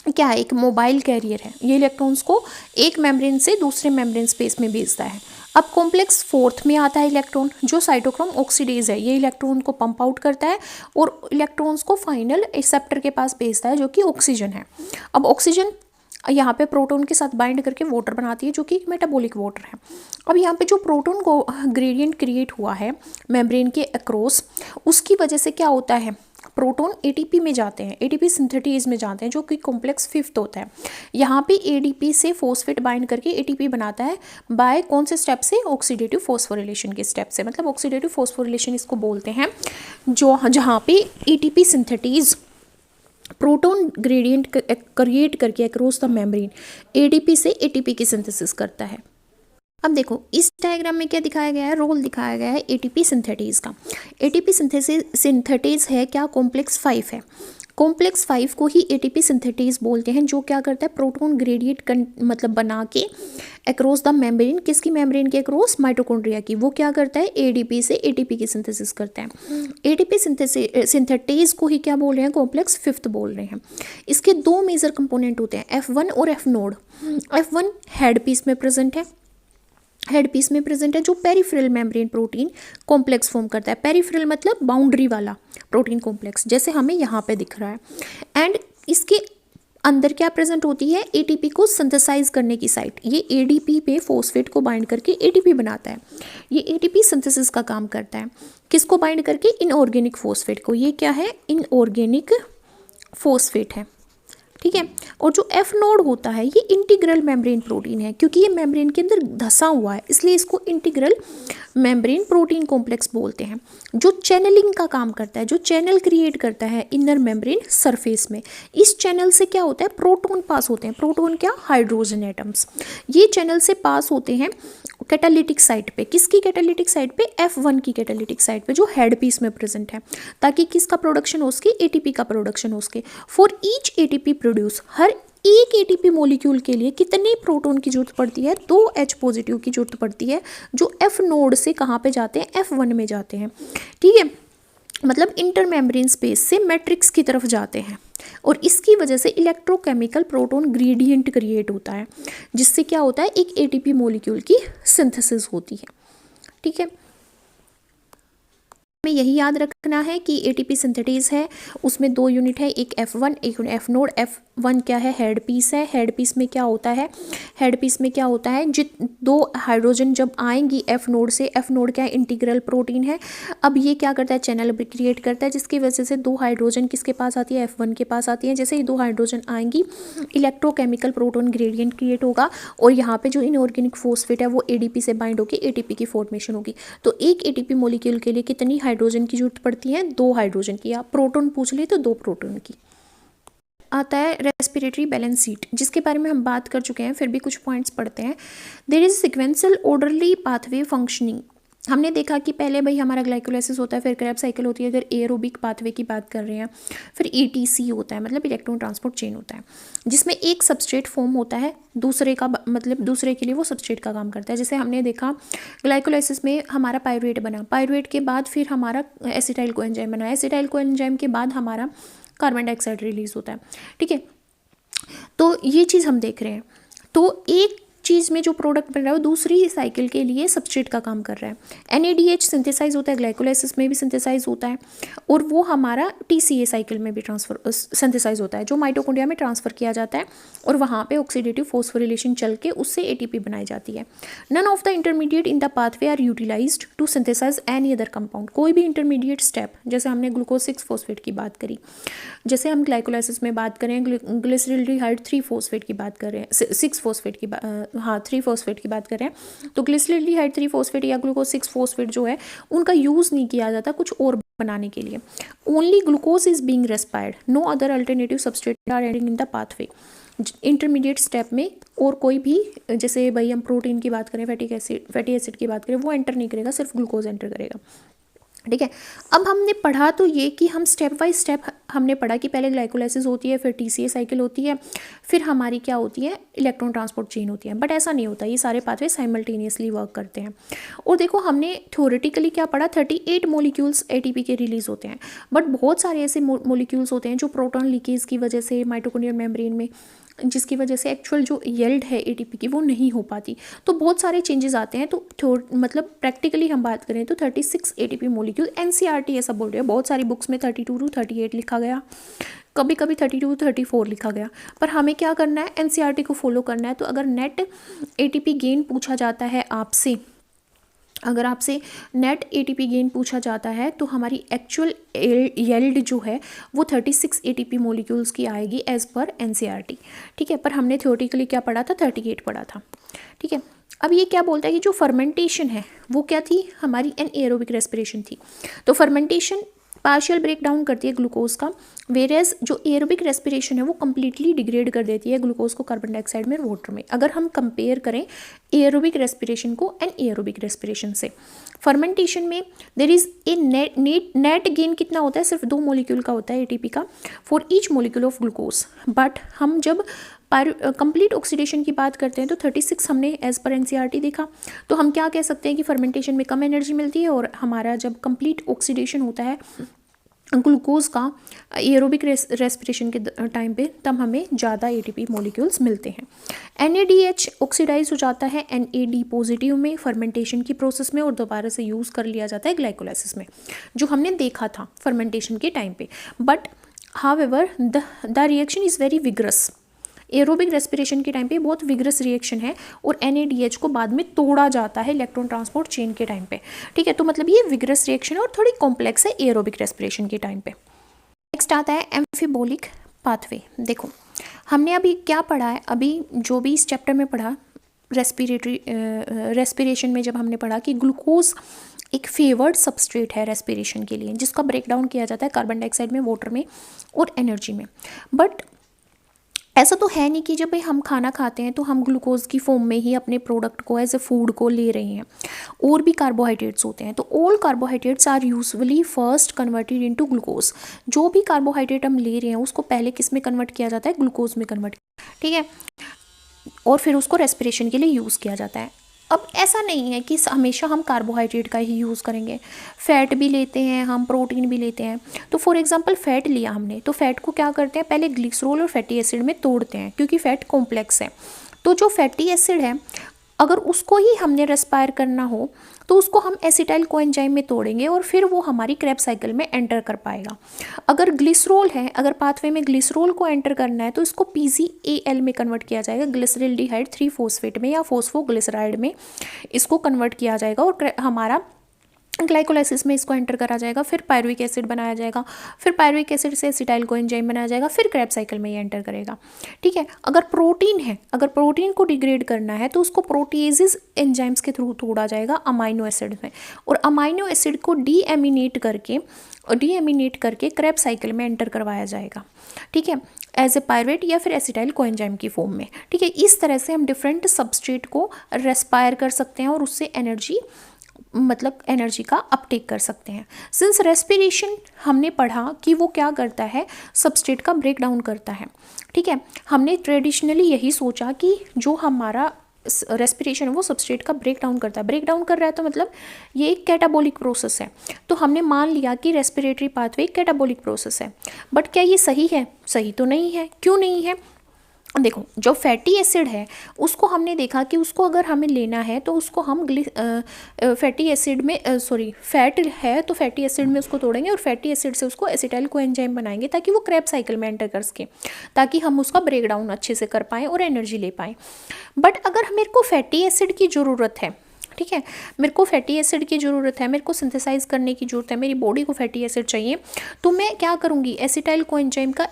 क्या है, एक मोबाइल कैरियर है। ये इलेक्ट्रॉन्स को एक मेम्ब्रेन से दूसरे मेम्ब्रेन स्पेस में भेजता है। अब कॉम्प्लेक्स फोर्थ में आता है इलेक्ट्रॉन, जो साइटोक्रोम ऑक्सीडेज है, ये इलेक्ट्रॉन को पंप आउट करता है और इलेक्ट्रॉन्स को फाइनल एक्सेप्टर के पास भेजता है, जो कि ऑक्सीजन है। अब ऑक्सीजन यहाँ पे प्रोटॉन के साथ बाइंड करके वाटर बनाती है, जो कि मेटाबॉलिक वाटर है। अब यहाँ पे जो प्रोटॉन को ग्रेडियंट क्रिएट हुआ है मेम्ब्रेन के अक्रॉस, उसकी वजह से क्या होता है, प्रोटॉन एटीपी में जाते हैं, एटीपी सिंथेटेज में जाते हैं, जो कि कॉम्प्लेक्स फिफ्थ होता है। यहाँ पे एडीपी से फॉस्फेट बाइंड करके एटीपी बनाता है बाय कौन से स्टेप से, ऑक्सीडेटिव फॉस्फोरिलेशन के स्टेप से। मतलब ऑक्सीडेटिव फॉस्फोरिलेशन इसको बोलते हैं, जो जहाँ पे ATP synthetase proton gradient create करके अक्रॉस द मेम्ब्रेन एडीपी से एटीपी की सिंथेसिस करता है। अब देखो इस डायग्राम में क्या दिखाया गया है, रोल दिखाया गया है एटीपी सिंथेटेज का। एटीपी सिंथेटेज है क्या, कॉम्प्लेक्स 5 है। कॉम्प्लेक्स 5 को ही एटीपी सिंथेटेज बोलते हैं, जो क्या करता है, प्रोटॉन ग्रेडियंट मतलब बना के अक्रॉस द मेम्ब्रेन, किसकी मेम्ब्रेन के अक्रॉस, माइटोकॉन्ड्रिया की, वो क्या करता है, एडीपी से एटीपी की सिंथेसिस करता है। एटीपी सिंथेटेज को ही क्या बोल रहे हैं, कॉम्प्लेक्स 5 बोल रहे हैं। इसके दो मेजर कंपोनेंट होते हैं, F1 और F node. F1 head piece में प्रेजेंट है, हेड पीस में प्रेजेंट है, जो peripheral membrane protein complex form करता है। पेरिफेरल मतलब बाउंड्री वाला प्रोटीन कॉम्प्लेक्स, जैसे हमें यहाँ पे दिख रहा है। एंड इसके अंदर क्या प्रेजेंट होती है, एटीपी को सिंथेसाइज करने की साइट। ये एडीपी पे फॉस्फेट को बाइंड करके एटीपी बनाता है। ये एटीपी सिंथेसिस का काम करता है, किसको बाइंड करके, इनऑर्गेनिक फॉस्फेट को। ये क्या है, इनऑर्गेनिक फॉस्फेट है, ठीक है। और जो एफ नोड होता है, ये इंटीग्रल मेम्ब्रेन प्रोटीन है, क्योंकि ये मेम्ब्रेन के अंदर धंसा हुआ है, इसलिए इसको इंटीग्रल मेम्ब्रेन प्रोटीन कॉम्प्लेक्स बोलते हैं, जो चैनलिंग का काम करता है, जो चैनल क्रिएट करता है इनर मेम्ब्रेन सरफेस में। इस चैनल से क्या होता है, प्रोटॉन पास होते हैं। प्रोटॉन क्या, हाइड्रोजन एटम्स। ये चैनल से पास होते हैं कैटालिटिक साइट पे, किसकी कैटालिटिक साइट पे, F1 की कैटालिटिक साइट पे, जो हेड पीस में प्रेजेंट है, ताकि किसका प्रोडक्शन हो सके, एटीपी का प्रोडक्शन हो सके। फॉर ईच एटीपी प्रोड्यूस, हर एक एटीपी मॉलिक्यूल के लिए कितने प्रोटॉन की जरूरत पड़ती है, 2 H पॉजिटिव की जरूरत पड़ती है, जो F नोड से कहाँ पे जाते हैं, F1 में जाते हैं, ठीक है। मतलब इंटर मेम्ब्रेन स्पेस से मैट्रिक्स की तरफ जाते हैं, और इसकी वजह से इलेक्ट्रोकेमिकल प्रोटॉन ग्रेडियंट क्रिएट होता है, जिससे क्या होता है, एक एटीपी मॉलिक्यूल की सिंथेसिस होती है, ठीक है। हमें यही याद रखना है कि एटीपी सिंथेटेज है, उसमें 2 यूनिट है, एक F1 एक F नोड। F1 क्या है, हेड पीस है। हेड पीस में क्या होता है, हेड पीस में क्या होता है, जित 2 हाइड्रोजन जब आएंगी F नोड से, F नोड क्या है, इंटीग्रल प्रोटीन है। अब ये क्या करता है, चैनल क्रिएट करता है, जिसकी वजह से 2 हाइड्रोजन किसके पास आती है, F1 के पास आती है। जैसे ही 2 हाइड्रोजन आएंगी, इलेक्ट्रोकेमिकल प्रोटॉन ग्रेडियंट क्रिएट होगा, और यहाँ पे जो इनऑर्गेनिक फॉस्फेट है, वो एडीपी से बाइंड होकर एटीपी की फॉर्मेशन होगी। तो एक एटीपी मॉलिक्यूल के लिए कितनी हाइड्रोजन की जरूरत पड़ती है, 2 हाइड्रोजन की। आप प्रोटॉन पूछ ले तो 2 प्रोटॉन की। आता है रेस्पिरेटरी बैलेंस शीट, जिसके बारे में हम बात कर चुके हैं, फिर भी कुछ पॉइंट्स पढ़ते हैं। There is sequential orderly pathway functioning. हमने देखा कि पहले भाई हमारा ग्लाइकोलाइसिस होता है, फिर क्रैब साइकिल होती है, अगर एरोबिक पाथवे की बात कर रहे हैं, फिर ETC होता है, मतलब इलेक्ट्रॉन ट्रांसपोर्ट चेन होता है, जिसमें एक सबस्ट्रेट फॉर्म होता है, दूसरे का मतलब दूसरे के लिए वो सबस्ट्रेट का काम करता है। जैसे हमने देखा ग्लाइकोलाइसिस में हमारा पायरुवेट बना, पायरुवेट के बाद फिर हमारा एसिटाइल कोएंजाइम बना, एसिटाइल कोएंजाइम के बाद हमारा कार्बन डाइऑक्साइड रिलीज होता है, ठीक है। तो ये चीज़ हम देख रहे हैं। तो एक चीज़ में जो प्रोडक्ट बन रहा है, वो दूसरी साइकिल के लिए सबस्ट्रेट का काम कर रहा है। NADH सिंथेसाइज होता है, ग्लाइकोलाइसिस में भी सिंथेसाइज होता है, और वो हमारा TCA साइकिल में भी सिंथेसाइज होता है, जो माइटोकॉन्ड्रिया में ट्रांसफर किया जाता है, और वहाँ पे ऑक्सीडेटिव फॉस्फोरिलेशन चल के उससे ATP बनाई जाती है। None of the intermediate in the pathway are utilised to synthesise any other compound. कोई भी इंटरमीडिएट स्टेप, जैसे हमने ग्लूकोज 6 फॉस्फेट की बात करी, जैसे हम ग्लाइकोलाइसिस में बात करें, ग्लिसरॉल्डिहाइड 3 फॉस्फेट की बात कर रहे हैं, 6 फॉस्फेट की 3 फॉस्फेट की बात करें, तो ग्लिसरॉल्डिहाइड 3 फॉस्फेट या ग्लूकोज 6 फॉस्फेट जो है, उनका यूज़ नहीं किया जाता कुछ और बनाने के लिए। Only glucose is being respired, no other alternative substrate are entering in the pathway. Intermediate step में और कोई भी, जैसे भाई हम प्रोटीन की बात करें, फैटी एसिड की बात करें, वो एंटर नहीं करेगा, सिर्फ ग्लूकोज एंटर करेगा, ठीक है। अब हमने पढ़ा तो ये कि हम स्टेप बाय स्टेप हमने पढ़ा कि पहले ग्लाइकोलाइसिस होती है, फिर TCA साइकिल होती है, फिर हमारी क्या होती है, इलेक्ट्रॉन ट्रांसपोर्ट चेन होती है। बट ऐसा नहीं होता, ये सारे पाथवे साइमल्टेनियसली वर्क करते हैं। और देखो हमने थ्योरेटिकली क्या पढ़ा, 38 मॉलिक्यूल्स ATP के रिलीज होते हैं, बट बहुत सारे ऐसे मॉलिक्यूल्स होते हैं जो प्रोटॉन लीकेज की वजह से माइटोकॉन्ड्रियल मेम्ब्रेन में जिसकी वजह से एक्चुअल जो यील्ड है एटीपी की वो नहीं हो पाती। तो बहुत सारे चेंजेस आते हैं। तो मतलब प्रैक्टिकली हम बात करें तो 36 एटीपी मोलिक्यूल, एनसीईआरटी ऐसा बोल रहे हैं। बहुत सारी बुक्स में 32 to 38 लिखा गया, कभी कभी 32 to 34 लिखा गया, पर हमें क्या करना है, एनसीईआरटी को फॉलो करना है। तो अगर नेट एटीपी गेन पूछा जाता है आपसे, अगर आपसे नेट एटीपी गेन पूछा जाता है तो हमारी एक्चुअल यील्ड जो है वो 36 एटीपी मोलिक्यूल्स की आएगी एज पर एनसीईआरटी। ठीक है, पर हमने थ्योरेटिकली क्या पढ़ा था, 38 पढ़ा था। ठीक है, अब ये क्या बोलता है कि जो फर्मेंटेशन है वो क्या थी, हमारी एनएरोबिक रेस्पिरेशन थी। तो फर्मेंटेशन पार्शियल ब्रेक डाउन करती है ग्लूकोज का, वेरेज जो एरोबिक रेस्पिरेशन है वो कम्प्लीटली डिग्रेड कर देती है ग्लूकोज को कार्बन डाइऑक्साइड में, वाटर में। अगर हम कंपेयर करें एरोबिक रेस्पिरेशन को एनएरोबिक रेस्पिरेशन से, फर्मेंटेशन में there is a net gain कितना होता है, सिर्फ 2 मोलिक्यूल का होता है एटीपी का for each molecule of glucose. But हम जब कंप्लीट ऑक्सीडेशन की बात करते हैं तो 36 हमने एज पर एनसीईआरटी देखा। तो हम क्या कह सकते हैं कि फर्मेंटेशन में कम एनर्जी मिलती है, और हमारा जब कंप्लीट ऑक्सीडेशन होता है ग्लूकोज का एरोबिक रेस्पिरेशन के टाइम पे, तब हमें ज़्यादा एटीपी मॉलिक्यूल्स मिलते हैं। NADH ऑक्सीडाइज हो जाता है NAD पॉजिटिव में फर्मेंटेशन की प्रोसेस में, और दोबारा से यूज़ कर लिया जाता है ग्लाइकोलाइसिस में, जो हमने देखा था फर्मेंटेशन के टाइम पे। But however the reaction is very vigorous. Aerobic respiration के टाइम पे बहुत विग्रस रिएक्शन है, और NADH को बाद में तोड़ा जाता है इलेक्ट्रॉन ट्रांसपोर्ट चेन के टाइम पे। ठीक है, तो मतलब ये विग्रस रिएक्शन है और थोड़ी कॉम्प्लेक्स है एरोबिक रेस्पिरेशन के टाइम पे। नेक्स्ट आता है एम्फिबोलिक पाथवे। देखो हमने अभी क्या पढ़ा है, अभी जो भी इस चैप्टर में पढ़ा रेस्पिरेशन में, जब हमने पढ़ा कि ग्लूकोज एक फेवर्ड सबस्ट्रेट है रेस्पिरेशन के लिए, जिसका ब्रेक डाउन किया जाता है कार्बन डाइऑक्साइड में, वाटर में और एनर्जी में। बट ऐसा तो है नहीं कि जब हम खाना खाते हैं तो हम ग्लूकोज की फॉर्म में ही अपने प्रोडक्ट को एज ए फूड को ले रहे हैं। और भी कार्बोहाइड्रेट्स होते हैं, तो all carbohydrates are usually first converted into glucose. जो भी कार्बोहाइड्रेट हम ले रहे हैं उसको पहले किस में कन्वर्ट किया जाता है, ग्लूकोज में कन्वर्ट। ठीक है, और फिर उसको रेस्पिरेशन के लिए यूज़ किया जाता है। अब ऐसा नहीं है कि हमेशा हम कार्बोहाइड्रेट का ही यूज़ करेंगे, फैट भी लेते हैं हम, प्रोटीन भी लेते हैं। तो फॉर एग्जांपल फैट लिया हमने, तो फैट को क्या करते हैं, पहले ग्लिसरॉल और फैटी एसिड में तोड़ते हैं, क्योंकि फैट कॉम्प्लेक्स है। तो जो फैटी एसिड है, अगर उसको ही हमने रेस्पायर करना हो तो उसको हम एसिटाइल कोएंजाइम में तोड़ेंगे, और फिर वो हमारी क्रेब साइकिल में एंटर कर पाएगा। अगर ग्लिसरॉल है, अगर पाथवे में ग्लिसरॉल को एंटर करना है तो इसको PGAL में कन्वर्ट किया जाएगा, ग्लिसरल्डिहाइड 3-फॉस्फेट में या फॉस्फोग्लिसराइड में इसको कन्वर्ट किया जाएगा, और हमारा ग्लाइकोलाइसिस में इसको एंटर करा जाएगा। फिर पायरुविक एसिड बनाया जाएगा, फिर पायरुविक एसिड से एसिटाइल कोएंजाइम बनाया जाएगा, फिर क्रेब साइकिल में ये एंटर करेगा। ठीक है, अगर प्रोटीन है, अगर प्रोटीन को डिग्रेड करना है तो उसको प्रोटीएजेस एंजाइम्स के थ्रू तोड़ा जाएगा अमाइनो एसिड में, और अमाइनो एसिड को डीएमिनेट करके क्रेब साइकिल में एंटर करवाया जाएगा। ठीक है, एज ए पायरुवेट या फिर एसिटाइल कोएंजाइम की फॉर्म में। ठीक है, इस तरह से हम डिफरेंट सबस्ट्रेट को रेस्पायर कर सकते हैं और उससे एनर्जी का अपटेक कर सकते हैं। सिंस रेस्पिरेशन हमने पढ़ा कि वो क्या करता है, सबस्ट्रेट का ब्रेक डाउन करता है। ठीक है, हमने ट्रेडिशनली यही सोचा कि जो हमारा रेस्पिरेशन है वो सबस्ट्रेट का ब्रेक डाउन करता है। ब्रेक डाउन कर रहा है तो मतलब ये एक कैटाबोलिक प्रोसेस है, तो हमने मान लिया कि रेस्पिरेटरी पाथवे एक कैटाबोलिक प्रोसेस है। बट क्या ये सही है? सही तो नहीं है। क्यों नहीं है? देखो, जो फैटी एसिड है उसको हमने देखा कि उसको अगर हमें लेना है तो उसको हम फैटी एसिड में फैट है तो फैटी एसिड में उसको तोड़ेंगे, और फैटी एसिड से उसको एसिटाइल कोएंजाइम बनाएंगे ताकि वो क्रेब साइकिल में एंटर कर सके, ताकि हम उसका ब्रेक डाउन अच्छे से कर पाएँ और एनर्जी ले पाएँ। बट अगर मेरे को फैटी एसिड की ज़रूरत है, ठीक है, मेरे को फैटी एसिड की ज़रूरत है, मेरे को सिंथेसाइज करने की ज़रूरत है, मेरी बॉडी को फैटी एसिड चाहिए, तो मैं क्या करूँगी, एसिटाइल कोएंजाइम का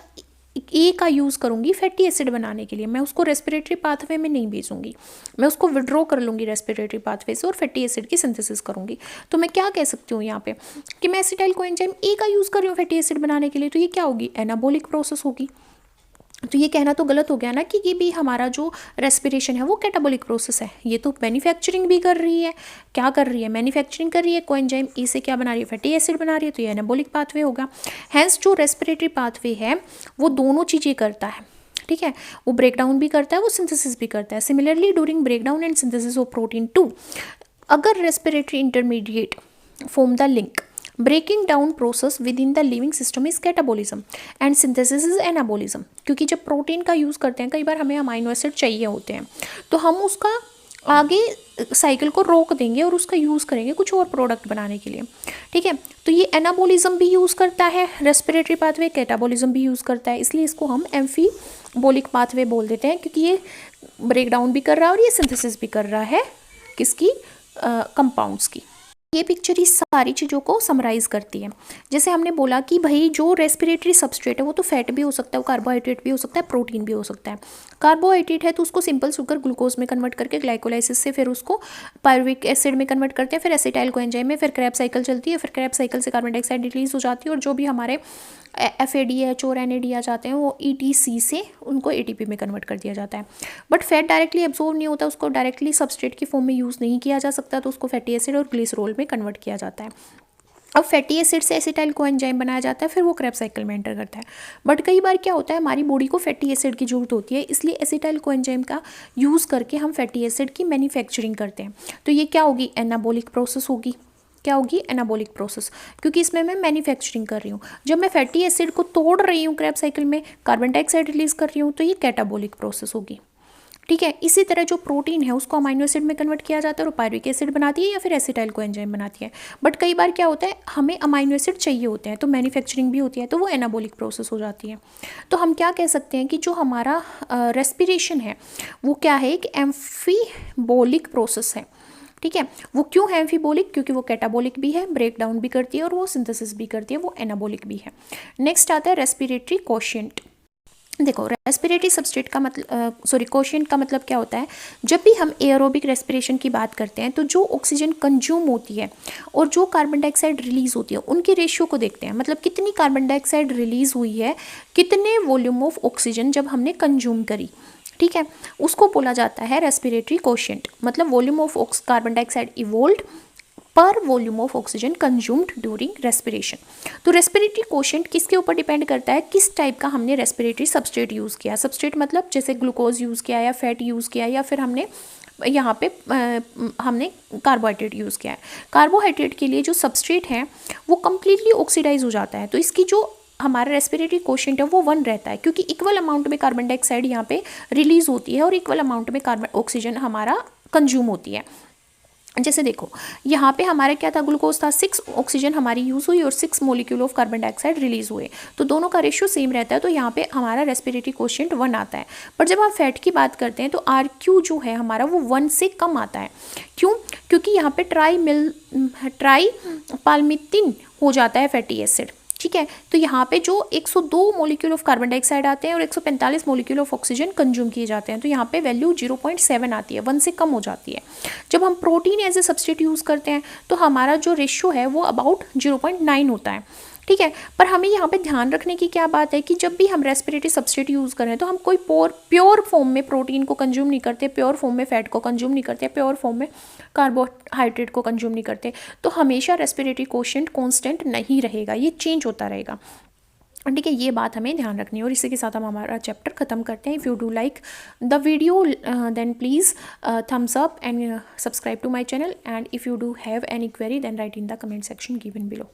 ए का यूज़ करूँगी फैटी एसिड बनाने के लिए। मैं उसको रेस्पिरेटरी पाथवे में नहीं भेजूँगी, मैं उसको विड्रॉ कर लूँगी रेस्पिरेटरी पाथवे से और फैटी एसिड की सिंथेसिस करूँगी। तो मैं क्या कह सकती हूँ यहाँ पे कि मैं एसिटाइल कोएंजाइम ए का यूज़ कर रही हूँ फैटी एसिड बनाने के लिए, तो ये क्या होगी, एनाबोलिक प्रोसेस होगी। तो ये कहना तो गलत हो गया ना कि ये भी हमारा जो रेस्पिरेशन है वो कैटाबोलिक प्रोसेस है। ये तो मैन्युफैक्चरिंग भी कर रही है। क्या कर रही है? मैन्युफैक्चरिंग कर रही है। कोएंजाइम ए से क्या बना रही है? फैटी एसिड बना रही है, तो ये एनाबोलिक पाथवे होगा। हैंस जो रेस्पिरेटरी पाथवे है वो दोनों चीज़ें करता है। ठीक है, वो ब्रेक डाउन भी करता है, वो सिंथेसिस भी करता है। Similarly during break down and synthesis of protein 2, अगर respiratory intermediate form the link, breaking down process within the living system is catabolism and synthesis is anabolism. क्योंकि जब प्रोटीन का यूज़ करते हैं, कई बार हमें अमाइनो एसिड चाहिए होते हैं, तो हम उसका आगे साइकिल को रोक देंगे और उसका यूज़ करेंगे कुछ और प्रोडक्ट बनाने के लिए। ठीक है, तो ये एनाबोलिज्म भी यूज़ करता है रेस्पिरेटरी पाथवे, कैटाबोलिज्म भी यूज़ करता है, इसलिए इसको हम एम्फीबोलिक पाथवे बोल देते हैं, क्योंकि ये ब्रेक डाउन भी कर रहा है और ये सिंथेसिस भी कर रहा है किसकी, कंपाउंड्स की। ये पिक्चर इस सारी चीज़ों को समराइज करती है। जैसे हमने बोला कि भाई जो रेस्पिरेटरी सबस्ट्रेट है वो तो फैट भी हो सकता है, वो कार्बोहाइड्रेट भी हो सकता है, प्रोटीन भी हो सकता है। कार्बोहाइड्रेट है तो उसको सिंपल शुगर ग्लूकोज में कन्वर्ट करके ग्लाइकोलाइसिस से फिर उसको पायरुविक एसिड में कन्वर्ट करते हैं, फिर एसिटाइल कोएंजाइम में, फिर क्रैब साइकिल चलती है, फिर क्रैब साइकिल से कार्बन डाइऑक्साइड रिलीज हो जाती है और जो भी हमारे FADH और NAD आ जाते हैं वो ETC से उनको ATP में कन्वर्ट कर दिया जाता है। बट फैट डायरेक्टली एब्जॉर्ब नहीं होता, उसको डायरेक्टली सबस्ट्रेट की फॉर्म में यूज़ नहीं किया जा सकता, तो उसको फैटी एसिड और ग्लिसरॉल में कन्वर्ट किया जाता है। अब फैटी एसिड से एसिटाइल कोएंजाइम बनाया जाता है, फिर वो क्रैब साइकिल में एंटर करता है। बट कई बार क्या होता है, हमारी बॉडी को फैटी एसिड की जरूरत होती है, इसलिए एसिटाइल कोएंजाइम का यूज़ करके हम फैटी एसिड की मैन्युफैक्चरिंग करते हैं। तो ये क्या होगी, एनाबोलिक प्रोसेस होगी। क्या होगी, एनाबोलिक प्रोसेस, क्योंकि इसमें मैं मैन्युफैक्चरिंग कर रही हूँ। जब मैं फैटी एसिड को तोड़ रही हूँ क्रैब साइकिल में, कार्बन डाइऑक्साइड रिलीज कर रही हूँ, तो ये कैटाबोलिक प्रोसेस होगी। ठीक है, इसी तरह जो प्रोटीन है उसको अमाइनो एसिड में कन्वर्ट किया जाता है और पायरुविक एसिड बनाती है या फिर एसिटाइल कोएंजाइम बनाती है। बट कई बार क्या होता है, हमें अमाइनो एसिड चाहिए होते हैं, तो मैन्युफैक्चरिंग भी होती है, तो वो एनाबोलिक प्रोसेस हो जाती है। तो हम क्या कह सकते हैं कि जो हमारा रेस्पिरेशन है वो क्या है, एक एम्फीबोलिक प्रोसेस है। ठीक है, वो क्यों है एम्फीबोलिक, क्योंकि वो कैटाबोलिक भी है, ब्रेक डाउन भी करती है और वो सिंथेसिस भी करती है, वो एनाबोलिक भी है। नेक्स्ट आता है रेस्पिरेटरी कोशिएंट। देखो, रेस्पिरेटरी सबस्ट्रेट का मतलब कोशिएंट का मतलब क्या होता है, जब भी हम एयरोबिक रेस्पिरेशन की बात करते हैं तो जो ऑक्सीजन कंज्यूम होती है और जो कार्बन डाइऑक्साइड रिलीज होती है उनके रेशियो को देखते हैं। मतलब कितनी कार्बन डाइऑक्साइड रिलीज हुई है, कितने वॉल्यूम ऑफ ऑक्सीजन जब हमने कंज्यूम करी, ठीक है, उसको बोला जाता है रेस्पिरेटरी कोशिएंट। मतलब volume of carbon dioxide evolved per volume of oxygen consumed during respiration. तो रेस्पिरेटरी कोशिएंट किसके ऊपर डिपेंड करता है, किस टाइप का हमने रेस्पिरेटरी सबस्ट्रेट यूज़ किया। सबस्ट्रेट मतलब जैसे ग्लूकोज यूज़ किया या फैट यूज़ किया या फिर हमने यहाँ पे हमने कार्बोहाइड्रेट यूज़ किया है। कार्बोहाइड्रेट के लिए जो सबस्ट्रेट है वो कम्प्लीटली ऑक्सीडाइज हो जाता है, तो इसकी जो हमारा रेस्पिरेटरी कोशिएंट है वो 1 रहता है, क्योंकि इक्वल अमाउंट में कार्बन डाइऑक्साइड यहाँ पे रिलीज होती है और इक्वल अमाउंट में कार्बन ऑक्सीजन हमारा कंज्यूम होती है। जैसे देखो, यहाँ पे हमारा क्या था, ग्लूकोज था, 6 ऑक्सीजन हमारी यूज़ हुई और 6 molecule of carbon dioxide release हुए, तो दोनों का रेशियो सेम रहता है, तो यहाँ पे हमारा रेस्पिरेटरी कोशिएंट 1 आता है। पर जब हम फैट की बात करते हैं तो RQ जो है हमारा वो 1 से कम आता है। क्यों, क्योंकि यहाँ पे ट्राई पाल्मिथिन हो जाता है फैटी एसिड। ठीक है, तो यहाँ पे जो 102 मोलिक्यूल ऑफ कार्बन डाइऑक्साइड आते हैं और 145 मोलिक्यूल ऑफ ऑक्सीजन कंज्यूम किए जाते हैं, तो यहाँ पे वैल्यू 0.7 आती है, 1 से कम हो जाती है। जब हम protein as a substitute use करते हैं तो हमारा जो रेशियो है वो अबाउट 0.9 होता है। ठीक है, पर हमें यहाँ पे ध्यान रखने की क्या बात है कि जब भी हम रेस्पिरेटरी सबस्ट्रेट यूज़ करें तो हम कोई प्योर फॉर्म में प्रोटीन को कंज्यूम नहीं करते, प्योर फॉर्म में फैट को कंज्यूम नहीं करते, प्योर फॉर्म में कार्बोहाइड्रेट को कंज्यूम नहीं करते। तो हमेशा रेस्पिरेटरी कोशिएंट कांस्टेंट नहीं रहेगा, ये चेंज होता रहेगा। ठीक है, ये बात हमें ध्यान रखनी है। और इसी के साथ हम हमारा चैप्टर ख़त्म करते हैं। If you do like the video then please thumbs up and subscribe to my channel, and if you do have any query then write in the comment section given below.